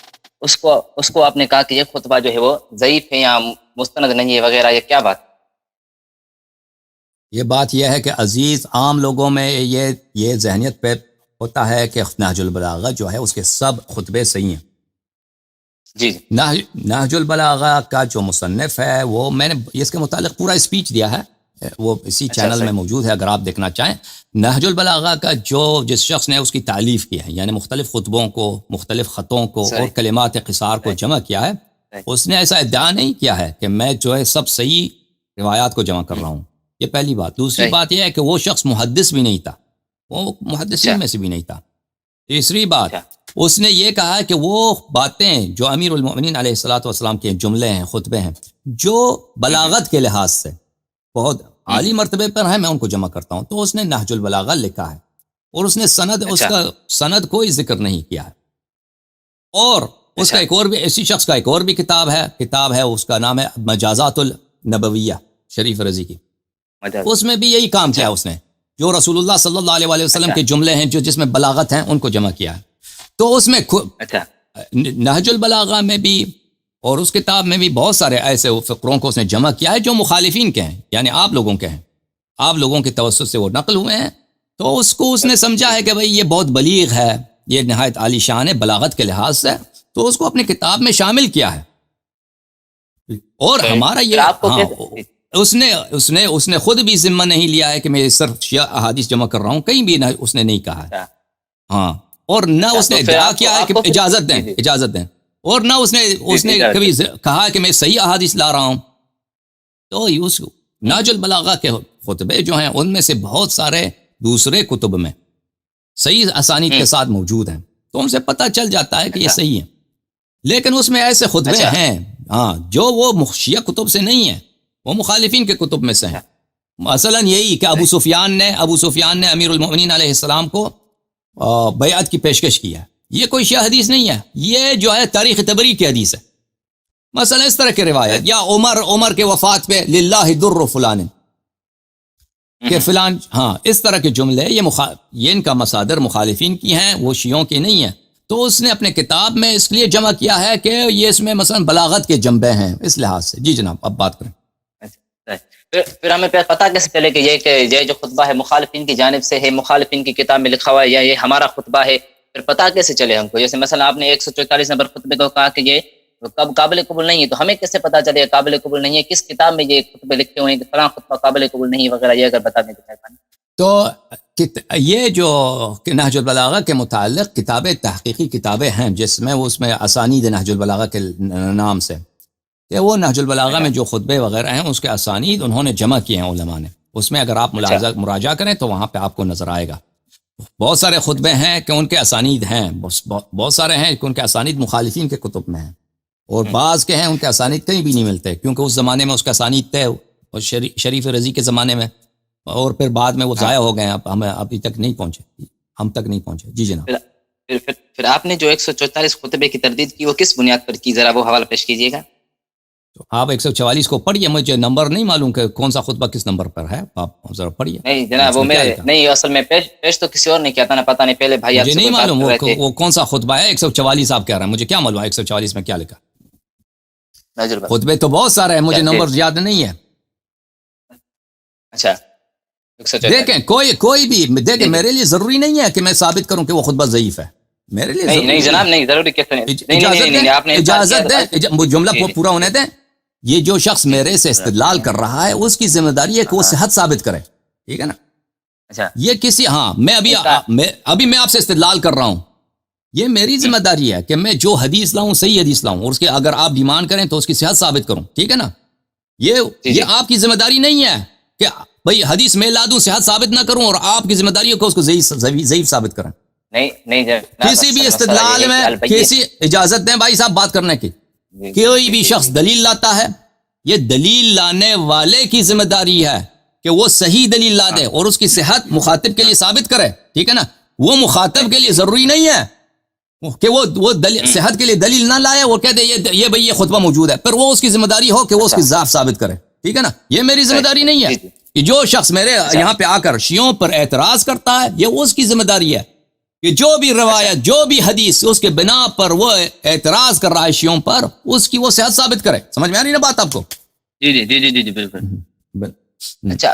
اس کو آپ نے کہا کہ یہ خطبہ جو ہے وہ ضعیف ہے یا مستند نہیں ہے وغیرہ، یہ کیا بات؟ یہ بات یہ ہے کہ عزیز، عام لوگوں میں یہ ذہنیت پہ ہوتا ہے کہ نہج البلاغہ جو ہے اس کے سب خطبے صحیح ہیں. جی نہج البلاغہ کا جو مصنف ہے، وہ میں نے اس کے متعلق پورا اسپیچ دیا ہے، وہ اسی چینل میں موجود ہے اگر آپ دیکھنا چاہیں. نہج البلاغہ کا جس شخص نے اس کی تالیف کی ہے، یعنی مختلف خطبوں کو، مختلف خطوں کو اور کلمات قصار کو جمع کیا ہے، اس نے ایسا ادعا نہیں کیا ہے کہ میں جو ہے سب صحیح روایات کو جمع کر رہا ہوں. یہ پہلی بات. دوسری صحیح. بات یہ ہے کہ وہ شخص محدث بھی نہیں تھا, وہ محدثین میں سے بھی نہیں تھا. تیسری بات, اس نے یہ کہا کہ وہ باتیں جو امیر المؤمنین علیہ الصلوۃ والسلام کے جملے ہیں, خطبے ہیں, جو بلاغت کے لحاظ سے بہت عالی مرتبے پر ہیں, میں ان کو جمع کرتا ہوں. تو اس نے نہج البلاغہ لکھا ہے, اور اس نے سند, اس کا سند کوئی ذکر نہیں کیا ہے. اور اس کا ایک اور بھی, اسی شخص کا ایک اور بھی کتاب ہے, اس کا نام ہے مجازات النبویہ, شریف رضی کی. اس میں بھی یہی کام کیا ہے اس نے, جو رسول اللہ صلی اللہ علیہ وسلم کے جملے ہیں جو جس میں بلاغت ہیں ان کو جمع کیا ہے. تو اس میں نہج البلاغہ میں بھی اور اس کتاب میں بھی بہت سارے ایسے فقروں کو اس نے جمع کیا ہے جو مخالفین کے ہیں, یعنی آپ لوگوں کے ہیں, آپ لوگوں کے توسط سے وہ نقل ہوئے ہیں. تو اس کو اس نے سمجھا ہے کہ بھئی یہ بہت بلیغ ہے, یہ نہایت عالی شان ہے بلاغت کے لحاظ سے, تو اس کو اپنی کتاب میں شامل کیا ہے. اور ہمارا یہ اس نے خود بھی ذمہ نہیں لیا ہے کہ میں صرف شیعہ احادیث جمع کر رہا ہوں, کہیں بھی اس نے نہیں کہا ہے. ہاں, اور نہ اس نے ادعا کیا ہے کہ اجازت دیں, اور نہ اس نے کبھی کہا کہ میں صحیح احادیث لا رہا ہوں. تو اس نہج البلاغہ کے خطبے جو ہیں ان میں سے بہت سارے دوسرے کتب میں صحیح اسانید کے ساتھ موجود ہیں, تو ان سے پتہ چل جاتا ہے کہ یہ صحیح ہے. لیکن اس میں ایسے خطبے ہیں ہاں جو وہ شیعہ کتب سے نہیں ہیں, وہ مخالفین کے کتب میں سے ہیں. مثلا یہی کہ ابو سفیان نے امیر المؤمنین علیہ السلام کو بیعت کی پیشکش کی ہے, یہ کوئی شیعہ حدیث نہیں ہے, یہ جو ہے تاریخ طبری کی حدیث ہے. مثلا اس طرح کی روایت, یا عمر کے وفات پہ للہ در فلان, کہ فلان, ہاں اس طرح کے جملے یہ ان کا مصادر مخالفین کی ہیں, وہ شیعوں کی نہیں ہیں. تو اس نے اپنے کتاب میں اس لیے جمع کیا ہے کہ یہ اس میں مثلا بلاغت کے جنبے ہیں اس لحاظ سے. جی جناب, اب بات کریں. پھر ہمیں پتہ کیسے چلے کہ یہ جو خطبہ ہے مخالفین کی جانب سے ہے, مخالفین کی کتاب میں لکھا ہوا ہے, یا یہ ہمارا خطبہ ہے؟ پھر پتہ کیسے چلے ہم کو؟ جیسے مثلا آپ نے 144 نمبر خطبے کو کہا کہ یہ کب قابل قبول نہیں ہے, تو ہمیں کیسے پتہ چلے قابل قبول نہیں ہے؟ کس کتاب میں یہ خطبے لکھے ہوئے ہیں کہ فلاں خطبہ قابل قبول نہیں وغیرہ, یہ اگر بتا دیں تو مہربانی. تو یہ جو نہج البلاغہ کے متعلق کتابیں, تحقیقی کتابیں ہیں, جس میں اس میں اسانید نہج البلاغہ کے نام سے, کہ وہ نہج البلاغہ میں جو خطبے وغیرہ ہیں اس کے اسانید انہوں نے جمع کیے ہیں علماء نے. اس میں اگر آپ مراجعہ کریں تو وہاں پہ آپ کو نظر آئے گا. بہت سارے خطبے ہیں کہ ان کے اسانید ہیں, بہت سارے ہیں کہ ان کے اسانید مخالفین کے کتب میں ہیں, اور بعض کے ہیں ان کے اسانید کہیں بھی نہیں ملتے, کیونکہ اس زمانے میں اس کا اسانید طے, اور شریف رضی کے زمانے میں, اور پھر بعد میں وہ ضائع ہو گئے ہیں, ہمیں ابھی تک نہیں پہنچے, ہم تک نہیں پہنچے. جی جناب. پھر آپ نے جو 144 خطبے کی تردید کی وہ کس بنیاد پر کی, ذرا وہ حوالہ پیش کیجیے گا. آپ 144 کو پڑھیے, مجھے نمبر نہیں معلوم کہ کون سا خطبہ کس نمبر پر ہے, آپ ذرا پڑھیے. نہیں جناب, وہ میرے نہیں, اصل میں پیش تو کسی اور نے کیا تھا نا, پتہ نہیں, پہلے بھائی مجھے نہیں معلوم وہ کون سا خطبہ ہے. 144 آپ کہہ رہے ہیں, مجھے کیا معلوم 144 میں کیا لکھا. خطبے تو بہت سارے ہیں, مجھے نمبر یاد نہیں ہے. اچھا دیکھیں, کوئی بھی دیکھیں, میرے لیے ضروری نہیں ہے کہ میں ثابت کروں کہ وہ خطبہ ضعیف ہے. میرے لیے نہیں جناب, نہیں ضروری کیسے نہیں, آپ نے اجازت دیں, جملہ پورا ہونے دیں. یہ جو شخص میرے سے استدلال کر رہا ہے اس کی ذمہ داری ہے کہ وہ صحت ثابت کرے, ٹھیک ہے نا. اچھا, یہ کسی, ہاں میں ابھی میں آپ سے استدلال کر رہا ہوں, یہ میری ذمہ داری ہے کہ میں جو حدیث لاؤں صحیح حدیث لاؤں, اور اس کے اگر آپ ڈیمانڈ کریں تو اس کی صحت ثابت کروں, ٹھیک ہے نا. یہ آپ کی ذمہ داری نہیں ہے کہ بھئی حدیث میں لا دوں صحت ثابت نہ کروں, اور آپ کی ذمہ داری ہے کہ اس کو ضعیف ثابت کریں. نہیں کسی بھی استدلال میں کسی, اجازت دیں بھائی صاحب بات کرنے کی, کوئی بھی شخص دلیل لاتا ہے, یہ دلیل لانے والے کی ذمہ داری ہے کہ وہ صحیح دلیل لا دے اور اس کی صحت مخاطب کے لیے ثابت کرے, ٹھیک ہے نا. وہ مخاطب کے لیے ضروری نہیں ہے کہ وہ صحت کے لیے دلیل نہ لائے اور کہہ دے یہ خطبہ موجود ہے, پھر وہ اس کی ذمہ داری ہو کہ وہ اس کی ضعف ثابت کرے, ٹھیک ہے نا. یہ میری ذمہ داری نہیں ہے کہ جو شخص میرے یہاں پہ آ کر شیعوں پر اعتراض کرتا ہے, یہ اس کی ذمہ داری ہے کہ جو بھی روایت, جو بھی حدیث اس کے بنا پر وہ اعتراض کر رہا ہے شیعوں پر, اس کی وہ صحت ثابت کرے. سمجھ میں آ رہی نا بات آپ کو؟ جی بالکل. اچھا,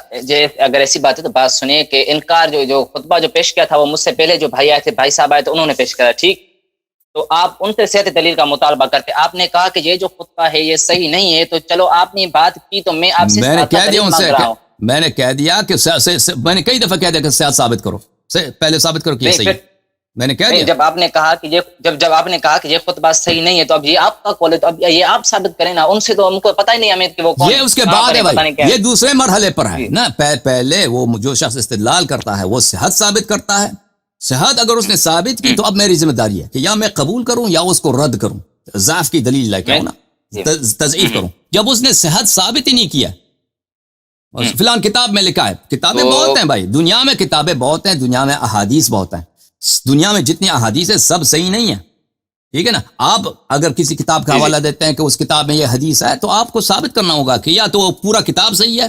اگر ایسی بات ہے تو بات سنیے کہ انکار جو خطبہ جو پیش کیا تھا وہ مجھ سے پہلے جو بھائی آئے تھے, بھائی صاحب آئے تھے, انہوں نے پیش کرا, ٹھیک. تو آپ ان سے صحت دلیل کا مطالبہ کرتے, آپ نے کہا کہ یہ جو خطبہ ہے یہ صحیح نہیں ہے, تو چلو آپ نے بات کی تو میں آپ سے میں نے کہہ دیا کہ میں نے کئی دفعہ کہہ دیا کہ صحت ثابت کرو, پہلے ثابت کرو کہ صحیح. میں نے کہہ نہیں، دیا. جب آپ نے کہا کہ جب آپ نے کہا کہ یہ خطبہ صحیح نہیں ہے تو اب یہ آپ کا قول ہے، تو اب یہ آپ ثابت کریں نا. ان سے تو ہم کو پتہ ہی نہیں ہمیں کہ وہ کون یہ اس کے کہاں بعد پر ہے پتہ بھائی، نہیں کیا یہ دوسرے مرحلے پر ہے جی. نا. پہلے وہ جو شخص استدلال کرتا ہے وہ صحت ثابت کرتا ہے. صحت اگر اس نے ثابت کی تو اب میری ذمہ داری ہے کہ یا میں قبول کروں یا اس کو رد کروں، ضعف کی دلیل لے کے آؤں نا، تضعیف کروں. جب اس نے صحت ثابت ہی نہیں کیا، فلان کتاب میں لکھا ہے، کتابیں بہت ہیں بھائی، دنیا میں کتابیں بہت ہیں، دنیا میں احادیث بہت ہیں، دنیا میں جتنی احادیث ہیں سب صحیح نہیں ہیں، ٹھیک ہے نا. آپ اگر کسی کتاب کا حوالہ دیتے ہیں کہ اس کتاب میں یہ حدیث ہے تو آپ کو ثابت کرنا ہوگا کہ یا تو وہ پورا کطاب صحیح ہے،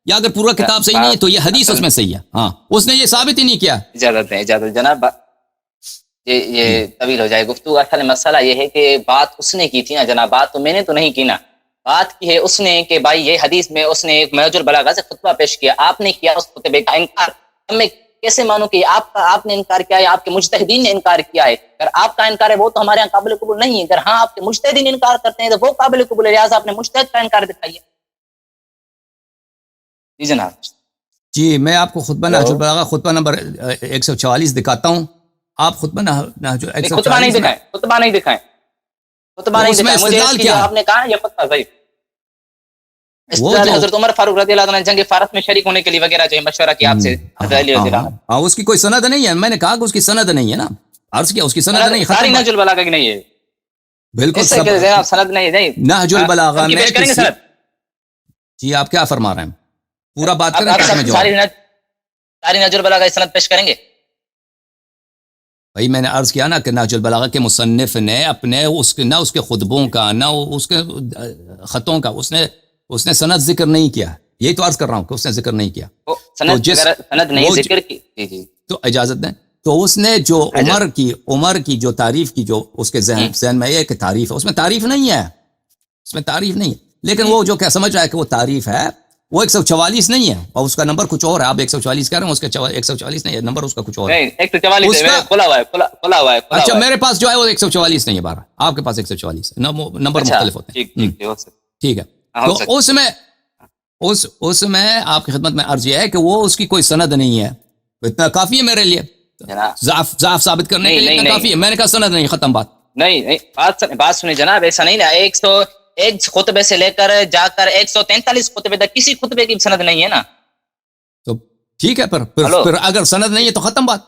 یا اگر پورا کتاب صحیح نہیں ہے تو یہ حدیث اس میں صحیح ہے. ہاں، اس نے یہ ثابت ہی نہیں کیا. اجازت جناب، یہ طویل ہو جائے گفتگو. اصل مسئلہ یہ ہے کہ بات اس نے کی تھی نا جناب، بات تو میں نے تو نہیں کی نا. بات کی ہے اس نے کہ بھائی یہ حدیث میں اس نے ایک محج البلاغہ سے خطبہ پیش کیا، آپ نے کیا اس خطبے کا انکار. اب میں کیسے مانوں کہ آپ نے انکار کیا ہے، آپ کے مجتہدین نے انکار کیا ہے؟ اگر آپ کا انکار ہے وہ تو ہمارے یہاں قابل قبول نہیں ہے. اگر ہاں آپ کے مجتہدین انکار کرتے ہیں تو وہ قابل قبول ہے، لہٰذا آپ نے مجتہد کا انکار دکھائیے. جی جناب. جی میں آپ کو خطبہ نہج البلاغہ خطبہ نمبر 144 دکھاتا ہوں. آپ خطبہ نہج خطبہ نہیں دکھائیں، خطبہ نہیں دکھائیں، خطبہ نہیں دکھائیں. مجھے اس کی جو آپ نے کہا یہ خطبہ صحیح. حضرت عمر فاروق رضی اللہ عنہ نے جنگ فارس میں شریک ہونے کے لیے وغیرہ جو مشورہ کیا آپ سے، ہاں اس کی کوئی سند نہیں ہے. میں نے کہا کہ اس کی سند نہیں ہے نا، عرض کیا اس کی سند نہیں. ساری نہج البلاغہ کی نہیں ہے، بالکل سند نہیں ہے. نہج البلاغہ میں سند. جی آپ کیا فرما رہے ہیں؟ پورا بات کریں. ساری نہج البلاغہ سند پیش کریں گے بھائی. میں نے عرض کیا نا کہ نہج البلاغہ کے مصنف نے اپنے نہ اس کے خطبوں کا نہ اس کے خطوں کا اس نے سند ذکر نہیں کیا. یہی تو عرض کر رہا ہوں کہ اس نے ذکر نہیں کیا. سند نہیں ذکر کی تو اجازت دیں. تو اس نے جو عمر کی جو تعریف کی، جو اس کے ذہن میں یہ کہ تعریف ہے، اس میں تعریف نہیں ہے، اس میں تعریف نہیں ہے. لیکن وہ جو کیا سمجھ رہا ہے کہ وہ تعریف ہے، وہ 144 نہیں ہے اور اس کا نمبر کچھ اور ہے. آپ 144 کہہ رہے ہیں، اس کا 144 نہیں ہے، نمبر اس کا کچھ اور ہے. 144 کھلا ہوا ہے. اچھا میرے پاس جو ہے وہ 144 نہیں ہے، 12 آپ کے پاس 144 ہے. نمبر مختلف ہوتے ہیں. ٹھیک ہے. تو اس میں آپ کی خدمت میں عرض یہ ہے کہ وہ اس کی کوئی سند نہیں ہے. اتنا کافی ہے میرے لیے، ضعف ثابت کرنے کے لیے اتنا کافی ہے. میں نے کہا سند نہیں، ختم بات. نہیں بات سنیں جناب، ایسا نہیں نا. 101 خطبے سے لے کر جا کر 143 خطبے تک کسی خطبے کی سند نہیں ہے نا. تو ٹھیک ہے، پھر اگر سند نہیں ہے تو ختم بات.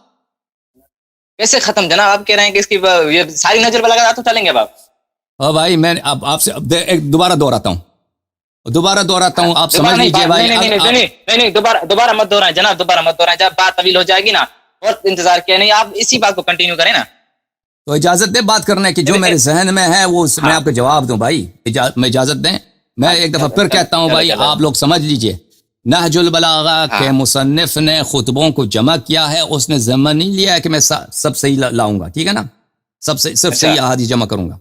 کیسے ختم جناب؟ آپ کہہ رہے ہیں کہ اس کی یہ ساری نہج البلاغہ تو چلیں گے اب آپ. بھائی میں اب آپ سے دوبارہ دہراتا ہوں آپ سمجھ لیجیے بھائی. نہیں دوبارہ مت دہرائیں جناب، دوبارہ مت دہرائیں. جب بات طویل ہو جائے گی نا اور انتظار کیا نہیں، آپ اسی بات کو کنٹینیو کریں نا. تو اجازت دیں بات کرنے کی، جو میرے ذہن میں ہے وہ میں آپ کو جواب دوں بھائی. میں اجازت دیں. میں ایک دفعہ پھر کہتا ہوں بھائی، آپ لوگ سمجھ لیجئے. نہج البلاغہ کے مصنف نے خطبوں کو جمع کیا ہے، اس نے ذمہ نہیں لیا ہے کہ میں سب صحیح لاؤں گا، ٹھیک ہے نا، صرف صحیح احادیث جمع کروں گا.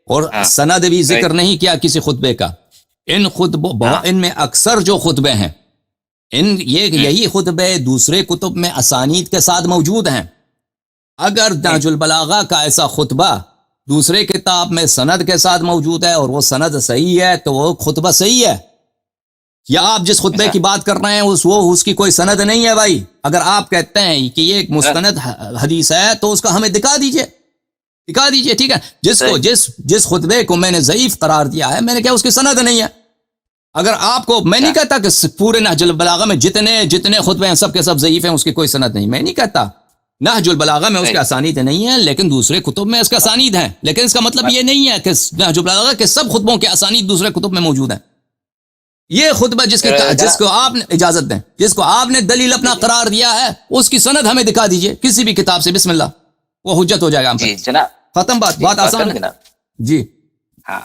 اور سند بھی ذکر نہیں کیا کسی خطبے کا. ان میں اکثر جو خطبے ہیں یہی خطبے دوسرے کتب میں اسانید کے ساتھ موجود ہیں. اگر نہج البلاغہ کا ایسا خطبہ دوسرے کتاب میں سند کے ساتھ موجود ہے اور وہ سند صحیح ہے تو وہ خطبہ صحیح ہے. یا آپ جس خطبے کی بات کر رہے ہیں اس کی کوئی سند نہیں ہے بھائی. اگر آپ کہتے ہیں کہ یہ ایک مستند حدیث ہے تو اس کا ہمیں دکھا دیجئے، ٹھیک ہے. جس خطبے کو میں نے ضعیف قرار دیا ہے، میں نے کہا اس کی سند نہیں ہے. اگر آپ کو، میں نہیں کہتا کہ پورے نہج البلاغہ میں جتنے خطبے ہیں سب کے سب ضعیف ہیں، اس کی کوئی سند نہیں، میں نہیں کہتا. نہج البلاغہ میں اس کے اسانید نہیں ہیں، لیکن دوسرے کتب میں اس کا اسانید ہیں. لیکن اس کا مطلب یہ نہیں ہے کہ نہج البلاغہ کے سب خطبوں کے اسانید دوسرے کتب میں موجود ہیں. یہ خطبہ جس کو آپ نے اجازت دیں، جس کو آپ نے دلیل اپنا قرار دیا ہے، اس کی سند ہمیں دکھا دیجئے کسی بھی کتاب سے، بسم اللہ، وہ حجت ہو جائے گا ہم پر. جی جناب، ختم بات آسان ہے. جی ہاں.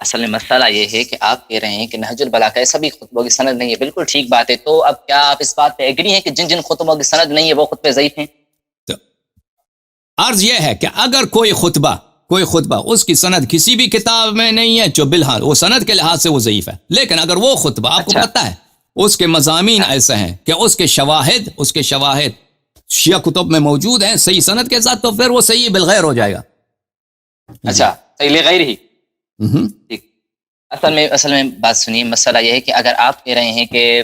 اصل میں مسئلہ یہ ہے کہ آپ کہہ رہے ہیں کہ نہج البلاغہ ایسا بھی خطبوں کی سند نہیں ہے. بالکل ٹھیک بات ہے. تو اب کیا آپ اس بات پہ ایگری ہیں کہ جن خطبوں کی سند نہیں ہے وہ خطبے ضعیف ہیں؟ عرض یہ ہے کہ اگر کوئی خطبہ اس کی سند کسی بھی کتاب میں نہیں ہے، جو بالحال وہ سند کے لحاظ سے وہ ضعیف ہے. لیکن اگر وہ خطبہ آپ کو پتہ ہے اس کے مضامین ایسے ہیں کہ اس کے شواہد شیعہ کتب میں موجود ہیں صحیح سند کے ساتھ، تو پھر وہ صحیح بالغیر ہو جائے گا. اچھا، صحیح غیر ہی. ٹھیک. اصل میں بات سنیے، مسئلہ یہ ہے کہ اگر آپ کہہ رہے ہیں کہ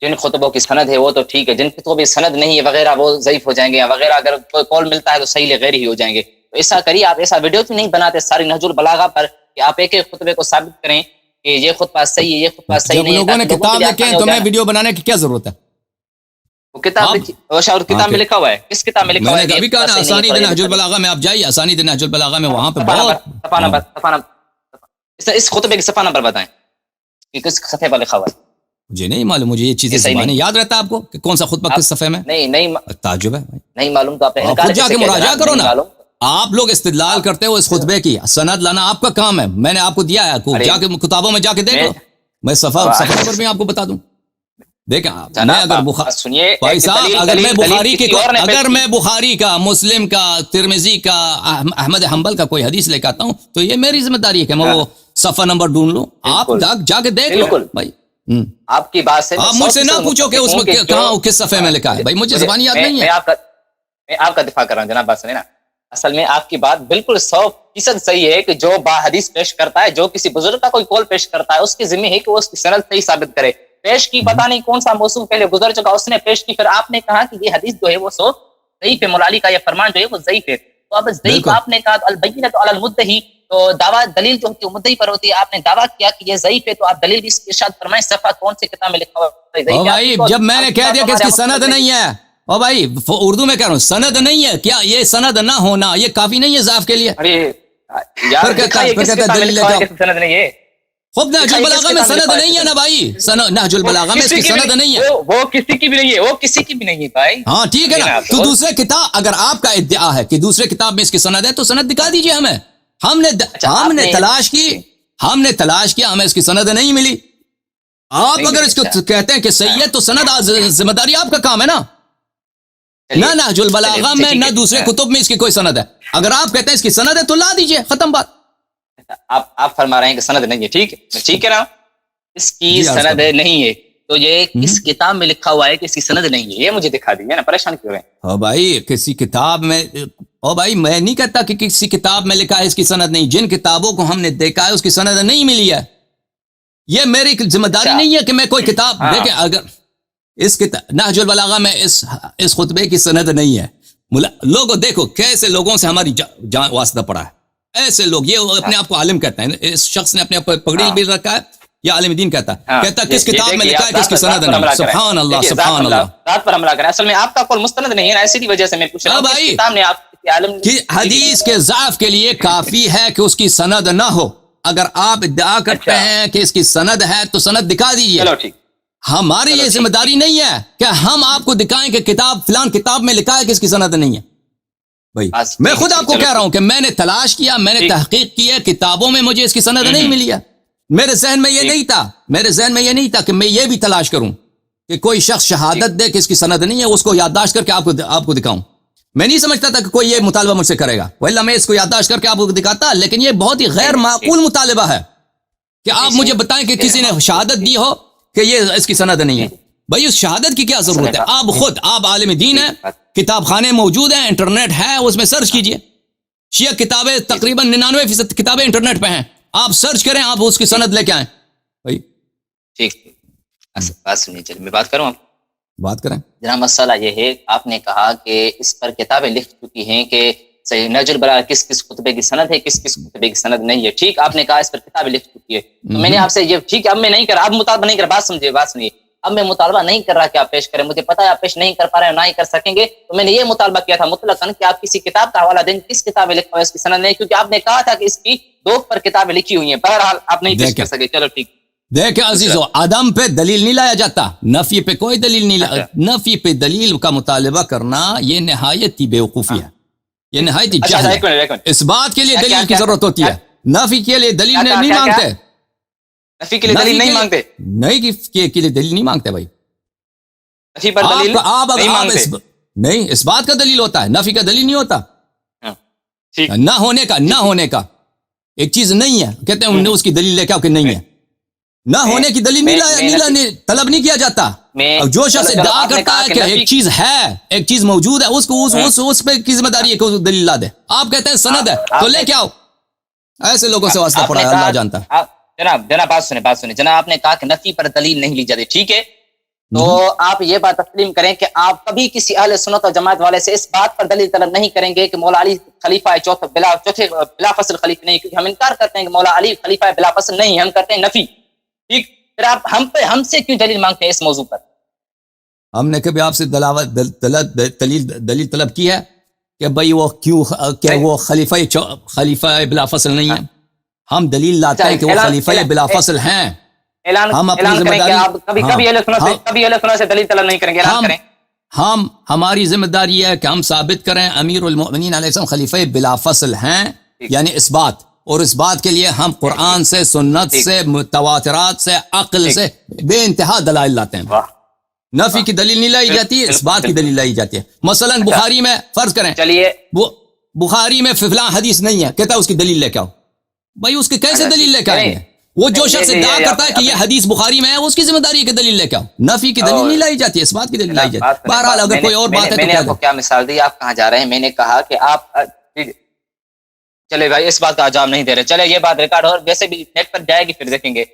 جن خطبوں کی سند ہے وہ تو ٹھیک ہے، جن خطبوں کی سند نہیں ہے وغیرہ وہ ضعیف ہو جائیں گے، یا وغیرہ اگر کوئی قول ملتا ہے تو صحیح لغیر ہی ہو جائیں گے. تو ایسا کریے، آپ ایسا ویڈیو کیوں نہیں بناتے ساری نہج البلاغہ پر کہ آپ ایک ایک خطبے کو ثابت کریں کہ یہ خطبہ صحیح ہے، یہ خطبہ صحیح جب نہیں ہے. لوگوں نے تاکہ کتاب کو بھی لکھے ہیں آسانی تو ہو میں جائے نا. ویڈیو بنانے کی کیا ضرورت ہے؟ وہ کتاب لکھی، وہ شاید کتاب میں لکھا ہوا ہے. کس کتاب میں لکھا میں ہوا نے ہے کہ کبھی یہ کہا خطبہ نا صحیح نہیں اسانید ہے؟ نہج البلاغہ میں آپ جائیے، اسانید نہج البلاغہ میں وہاں پہ صفحہ نمبر، بہت صفحہ نمبر، صفحہ نمبر، اس خطبے کی صفحہ نمبر بتائیں کہ کس صفحے پر لکھا ہوا ہے. مجھے نہیں معلوم، مجھے یہ چیزیں یہ صحیح زبانیں نہیں. یاد رہتا ہے آپ کو کہ کون سا خطبہ آپ کس صفحے میں؟ نہیں تعجب ہے. نہیں معلوم تو آپ نے آپ انکار خود جا کیسے کے کیا مراجعہ جناب؟ کرو نہیں نا. معلوم. آپ لوگ استدلال کرتے ہو اس خطبے کی، سند لانا آپ کا کام ہے. میں نے آپ کو دیا ہے، ارے جا کے کتابوں میں جا کے دیکھو. میں صفحہ پر بھی آپ کو بتا دوں. دیکھیں میں اگر سنیے بھائی صاحب، اگر میں بخاری کی اگر میں بخاری کا، مسلم کا، ترمذی کا، احمد حنبل کا کوئی حدیث لے کے آتا ہوں تو یہ میری ذمہ داری ہے کہ میں وہ صفحہ نمبر ڈھونڈ لوں. آپ جا کے دیکھ لو بھائی. آپ کی بات سے آپ مجھ سے نہ پوچھو کہ اس میں کہاں کس صفحے میں لکھا ہے. بھائی مجھے زبان یاد نہیں ہے. میں آپ کا دفاع کر رہا ہوں جناب، بات سنیں نا. اصل میں آپ کی بات بالکل 100% صحیح ہے کہ جو حدیث پیش کرتا ہے، جو کسی بزرگ کا کوئی قول پیش کرتا ہے، اس کی ذمہ ہے کہ وہ اس کی سند صحیح ثابت کرے. پیش کی پتہ نہیں کون سا موضوع پہلے گزر چکا، اس نے پیش کی، پھر آپ نے کہا کہ یہ حدیث جو ہے وہ ضعیف ہے، مولا علی کا یہ فرمان جو ہے وہ ضعیف ہے. تو اب ضعیف آپ نے کہا تو البینۃ علی المدعی، تو دعویٰ دلیل جو ہوتی ہے مدعی پر ہوتی ہے. آپ نے دعویٰ کیا کہ یہ ضعیف ہے، تو آپ دلیل بھی اس کے ارشاد فرمائیں، صفحہ کون سی کتاب میں لکھا ہوا ہے. او بھائی جب میں نے کہہ دیا کہ اس کی سند نہیں ہے، او بھائی اردو میں کہہ رہا ہوں سند نہیں ہے، کیا یہ سند نہ ہونا یہ کافی نہیں ہے ضعف کے لیے؟ یار دلیل سند نہیں ہے. خود نہج البلاغہ میں سند نہیں ہے نا بھائی، نہج البلاغہ میں اس کی سند نہیں ہے. وہ کسی کی بھی نہیں ہے، وہ کسی کی بھی نہیں ہے بھائی. ہاں ٹھیک ہے نا. تو دوسرے کتاب، اگر آپ کا ادعا ہے کہ دوسرے کتاب میں اس کی سند ہے تو سند دکھا دیجئے ہمیں. ہم نے تلاش کیا، ہمیں اس کی سند نہیں ملی. آپ اگر اس کو کہتے ہیں کہ صحیح ہے تو سند ذمہ داری آپ کا کام ہے نا. نہ نہج البلاغہ میں نہ دوسرے کتب میں اس کی کوئی سند ہے. اگر آپ کہتے ہیں اس کی سند ہے تو لا دیجئے، ختم بات. آپ فرما رہے ہیں کہ سند نہیں ہے، ٹھیک ہے نا. اس کی سند نہیں ہے تو یہ کس کتاب میں لکھا ہوا ہے کہ اس کی سند نہیں ہے، یہ مجھے دکھا دیجیے نا. پریشان کیوں رہے ہیں؟ او بھائی کسی کتاب میں، او بھائی میں نہیں کہتا کہ کسی کتاب میں لکھا ہے اس کی سند نہیں. جن کتابوں کو ہم نے دیکھا ہے اس کی سند نہیں ملی ہے. یہ میری ذمہ داری نہیں ہے کہ میں کوئی کتاب دیکھیں. اگر اس نہج البلاغہ میں اس خطبے کی سند نہیں ہے، لوگوں دیکھو کیسے لوگوں سے ہماری جان واسطہ پڑا ہے. ایسے لوگ، یہ اپنے آپ کو عالم کہتے ہیں، اس شخص نے اپنے آپ کو پگڑی بھی رکھا ہے، یا عالم دین کہتا ہے کس کتاب میں لکھا ہے کس کی سند نہیں. سبحان اللہ سبحان اللہ. ذات پر حملہ کریں. اصل میں آپ کا قول مستند نہیں ہے نا، اسی وجہ سے میں پوچھ رہا ہوں کس کتاب نے آپ کی عالم کہ حدیث کے ضعف کے لیے کافی ہے کہ اس کی سند نہ ہو. اگر آپ ادعا کرتے ہیں کہ اس کی سند ہے تو سند دکھا دیجیے. چلو ٹھیک. ہماری یہ ذمہ داری نہیں ہے کہ ہم آپ کو دکھائیں کہ کتاب فلان کتاب میں لکھا ہے کہ اس کی سند نہیں ہے. بھائی میں خود آپ کو کہہ رہا ہوں کہ میں نے تلاش کیا، میں نے تحقیق کی ہے، کتابوں میں مجھے اس کی سند نہیں ملی ہے. میرے ذہن میں یہ نہیں تھا کہ میں یہ بھی تلاش کروں کہ کوئی شخص شہادت دے کہ اس کی سند نہیں ہے، اس کو یادداشت کر کے آپ کو دکھاؤں. میں نہیں سمجھتا تھا کہ کوئی یہ مطالبہ مجھ سے کرے گا، ولا میں اس کو یادداشت کر کے آپ کو دکھاتا. لیکن یہ بہت ہی غیر معقول مطالبہ ہے کہ آپ مجھے بتائیں کہ کسی نے شہادت دی ہو کہ یہ اس کی سند نہیں ہے. بھائی اس شہادت کی کیا ضرورت ہے؟ آپ عالم دین ہیں، کتاب خانے موجود ہیں، انٹرنیٹ ہے، اس میں سرچ کیجئے. شیعہ کتابیں تقریباً 99% کتابیں انٹرنیٹ پہ ہیں، آپ سرچ کریں، آپ اس کی سند لے کے آئیں. بھائی ٹھیک بات سنیے، چلیے میں بات کروں. بات کریں جناب. مسئلہ یہ ہے، آپ نے کہا کہ اس پر کتابیں لکھ چکی ہیں کہ نہج البلاغہ کس خطبے کی سند ہے، کس خطبے کی سند نہیں ہے. ٹھیک، آپ نے کہا اس پر کتابیں لکھ چکی ہے، تو میں نے آپ سے یہ ٹھیک ہے، اب میں نہیں کر رہا، اب مطالبہ نہیں کر رہا. بات سنیے، اب میں مطالبہ نہیں کر رہا کہ آپ پیش کریں. مجھے پتا ہے آپ پیش نہیں کر پا رہے ہیں، نہ ہی کر سکیں گے. تو میں نے یہ مطالبہ کیا تھا مطلقاً کہ آپ کسی کتاب کا حوالہ دیں، کس کتاب میں لکھا ہوا ہے اس کی سند نہیں، کیونکہ آپ نے کہا تھا کہ اس کی 2 پر کتابیں لکھی ہوئی ہیں. بہرحال آپ نہیں پیش کر سکے. چلو ٹھیک. دیکھیں عزیزو، عدم پہ دلیل نہیں لایا جاتا، نفی پہ کوئی دلیل نہیں نفی پہ دلیل کا مطالبہ کرنا یہ نہایت ہی بیوقوفی ہے، یہ نہایت ہی جہل ہے. اس بات کے لیے دلیل کی ضرورت ہوتی ہے، نفی کے لیے دلیل نہیں مانگتے. نفی کے لیے دلیل نہیں مانگتے، نہیں کے لیے دلیل نہیں مانگتے. بھائی نفی پر دلیل نہیں مانگتے. نہیں، اس بات کا دلیل ہوتا ہے، نفی کا دلیل نہیں ہوتا. نہ ہونے کا ایک چیز نہیں ہے، کہتے ہیں اس کی دلیل لے کے آؤ کہ نہیں ہے. نہ ہونے کی دلیل نہیں طلب نہیں کیا جاتا. جو شخص ادعا کرتا ہے کہ ایک چیز ہے، ایک چیز موجود ہے، اس کو اس پہ کی ذمہ داری ہے کہ دلیل لا دے. آپ کہتے ہیں سند ہے تو لے کے آؤ. ایسے لوگوں سے واسطہ پڑا ہے، اللہ جانتا ہے. جناب بات سنیں. جناب آپ نے کہا کہ نفی پر دلیل نہیں لی جاتی. ٹھیک ہے، تو آپ یہ بات تسلیم کریں کہ آپ کبھی کسی اہل سنت و جماعت والے سے اس بات پر دلیل طلب نہیں کریں گے کہ مولا علی خلیفہ ہے چوتھے بلا فصل خلیفہ نہیں، کیونکہ ہم انکار کرتے ہیں کہ مولا علی خلیفہ ہے بلا فصل نہیں، ہم کرتے ہیں نفی. ٹھیک، پھر آپ ہم سے کیوں دلیل مانگتے ہیں اس موضوع پر؟ ہم نے کبھی آپ سے دلیل طلب کی ہے کہ بھئی وہ کیوں کہ وہ خلیفہ بلا فصل نہیں ہے؟ ہم دلیل لاتے ہیں کہ وہ خلیفہ بلا فصل ہیں. ہم اپنی ذمہ کریں کہ داری آپ کبھی اہل سنت سے دلیل طلب نہیں کریں گے، اعلان کریں. ہماری ذمہ داری ہے کہ ہم ثابت کریں امیر المؤمنین علیہ السلام خلیفہ بلا فصل ہیں، یعنی اس بات، اور اس بات کے لیے ہم قرآن سے، سنت سے، متواترات سے، عقل سے بے انتہا دلائل لاتے ہیں. نفی کی دلیل نہیں لائی جاتی ہے، اس بات کی دلیل لائی جاتی ہے. مثلا بخاری میں فرض کریں چلیے بخاری میں فلاں حدیث نہیں ہے، کہتا ہے اس کی دلیل لے کے آؤ. بھائی اس کی کیسے دلیل لے کے آئیں گے؟ وہ جو شخص ادعا کرتا ہے کہ یہ حدیث بخاری میں ہے، اس کی ذمہ داری ہے کہ دلیل لے کے آؤ. نفی کی دلیل نہیں لائی جاتی ہے، اس بات کی دلیل لائی جاتی ہے. بہرحال اگر کوئی اور بات ہے میں نے آپ کو کیا مثال دی، آپ کہاں جا رہے ہیں؟ میں نے کہا کہ آپ چلے بھائی اس بات کا جواب نہیں دے رہے. چلے یہ بات ریکارڈ اور ویسے بھی نیٹ پر جائے گی، پھر دیکھیں گے.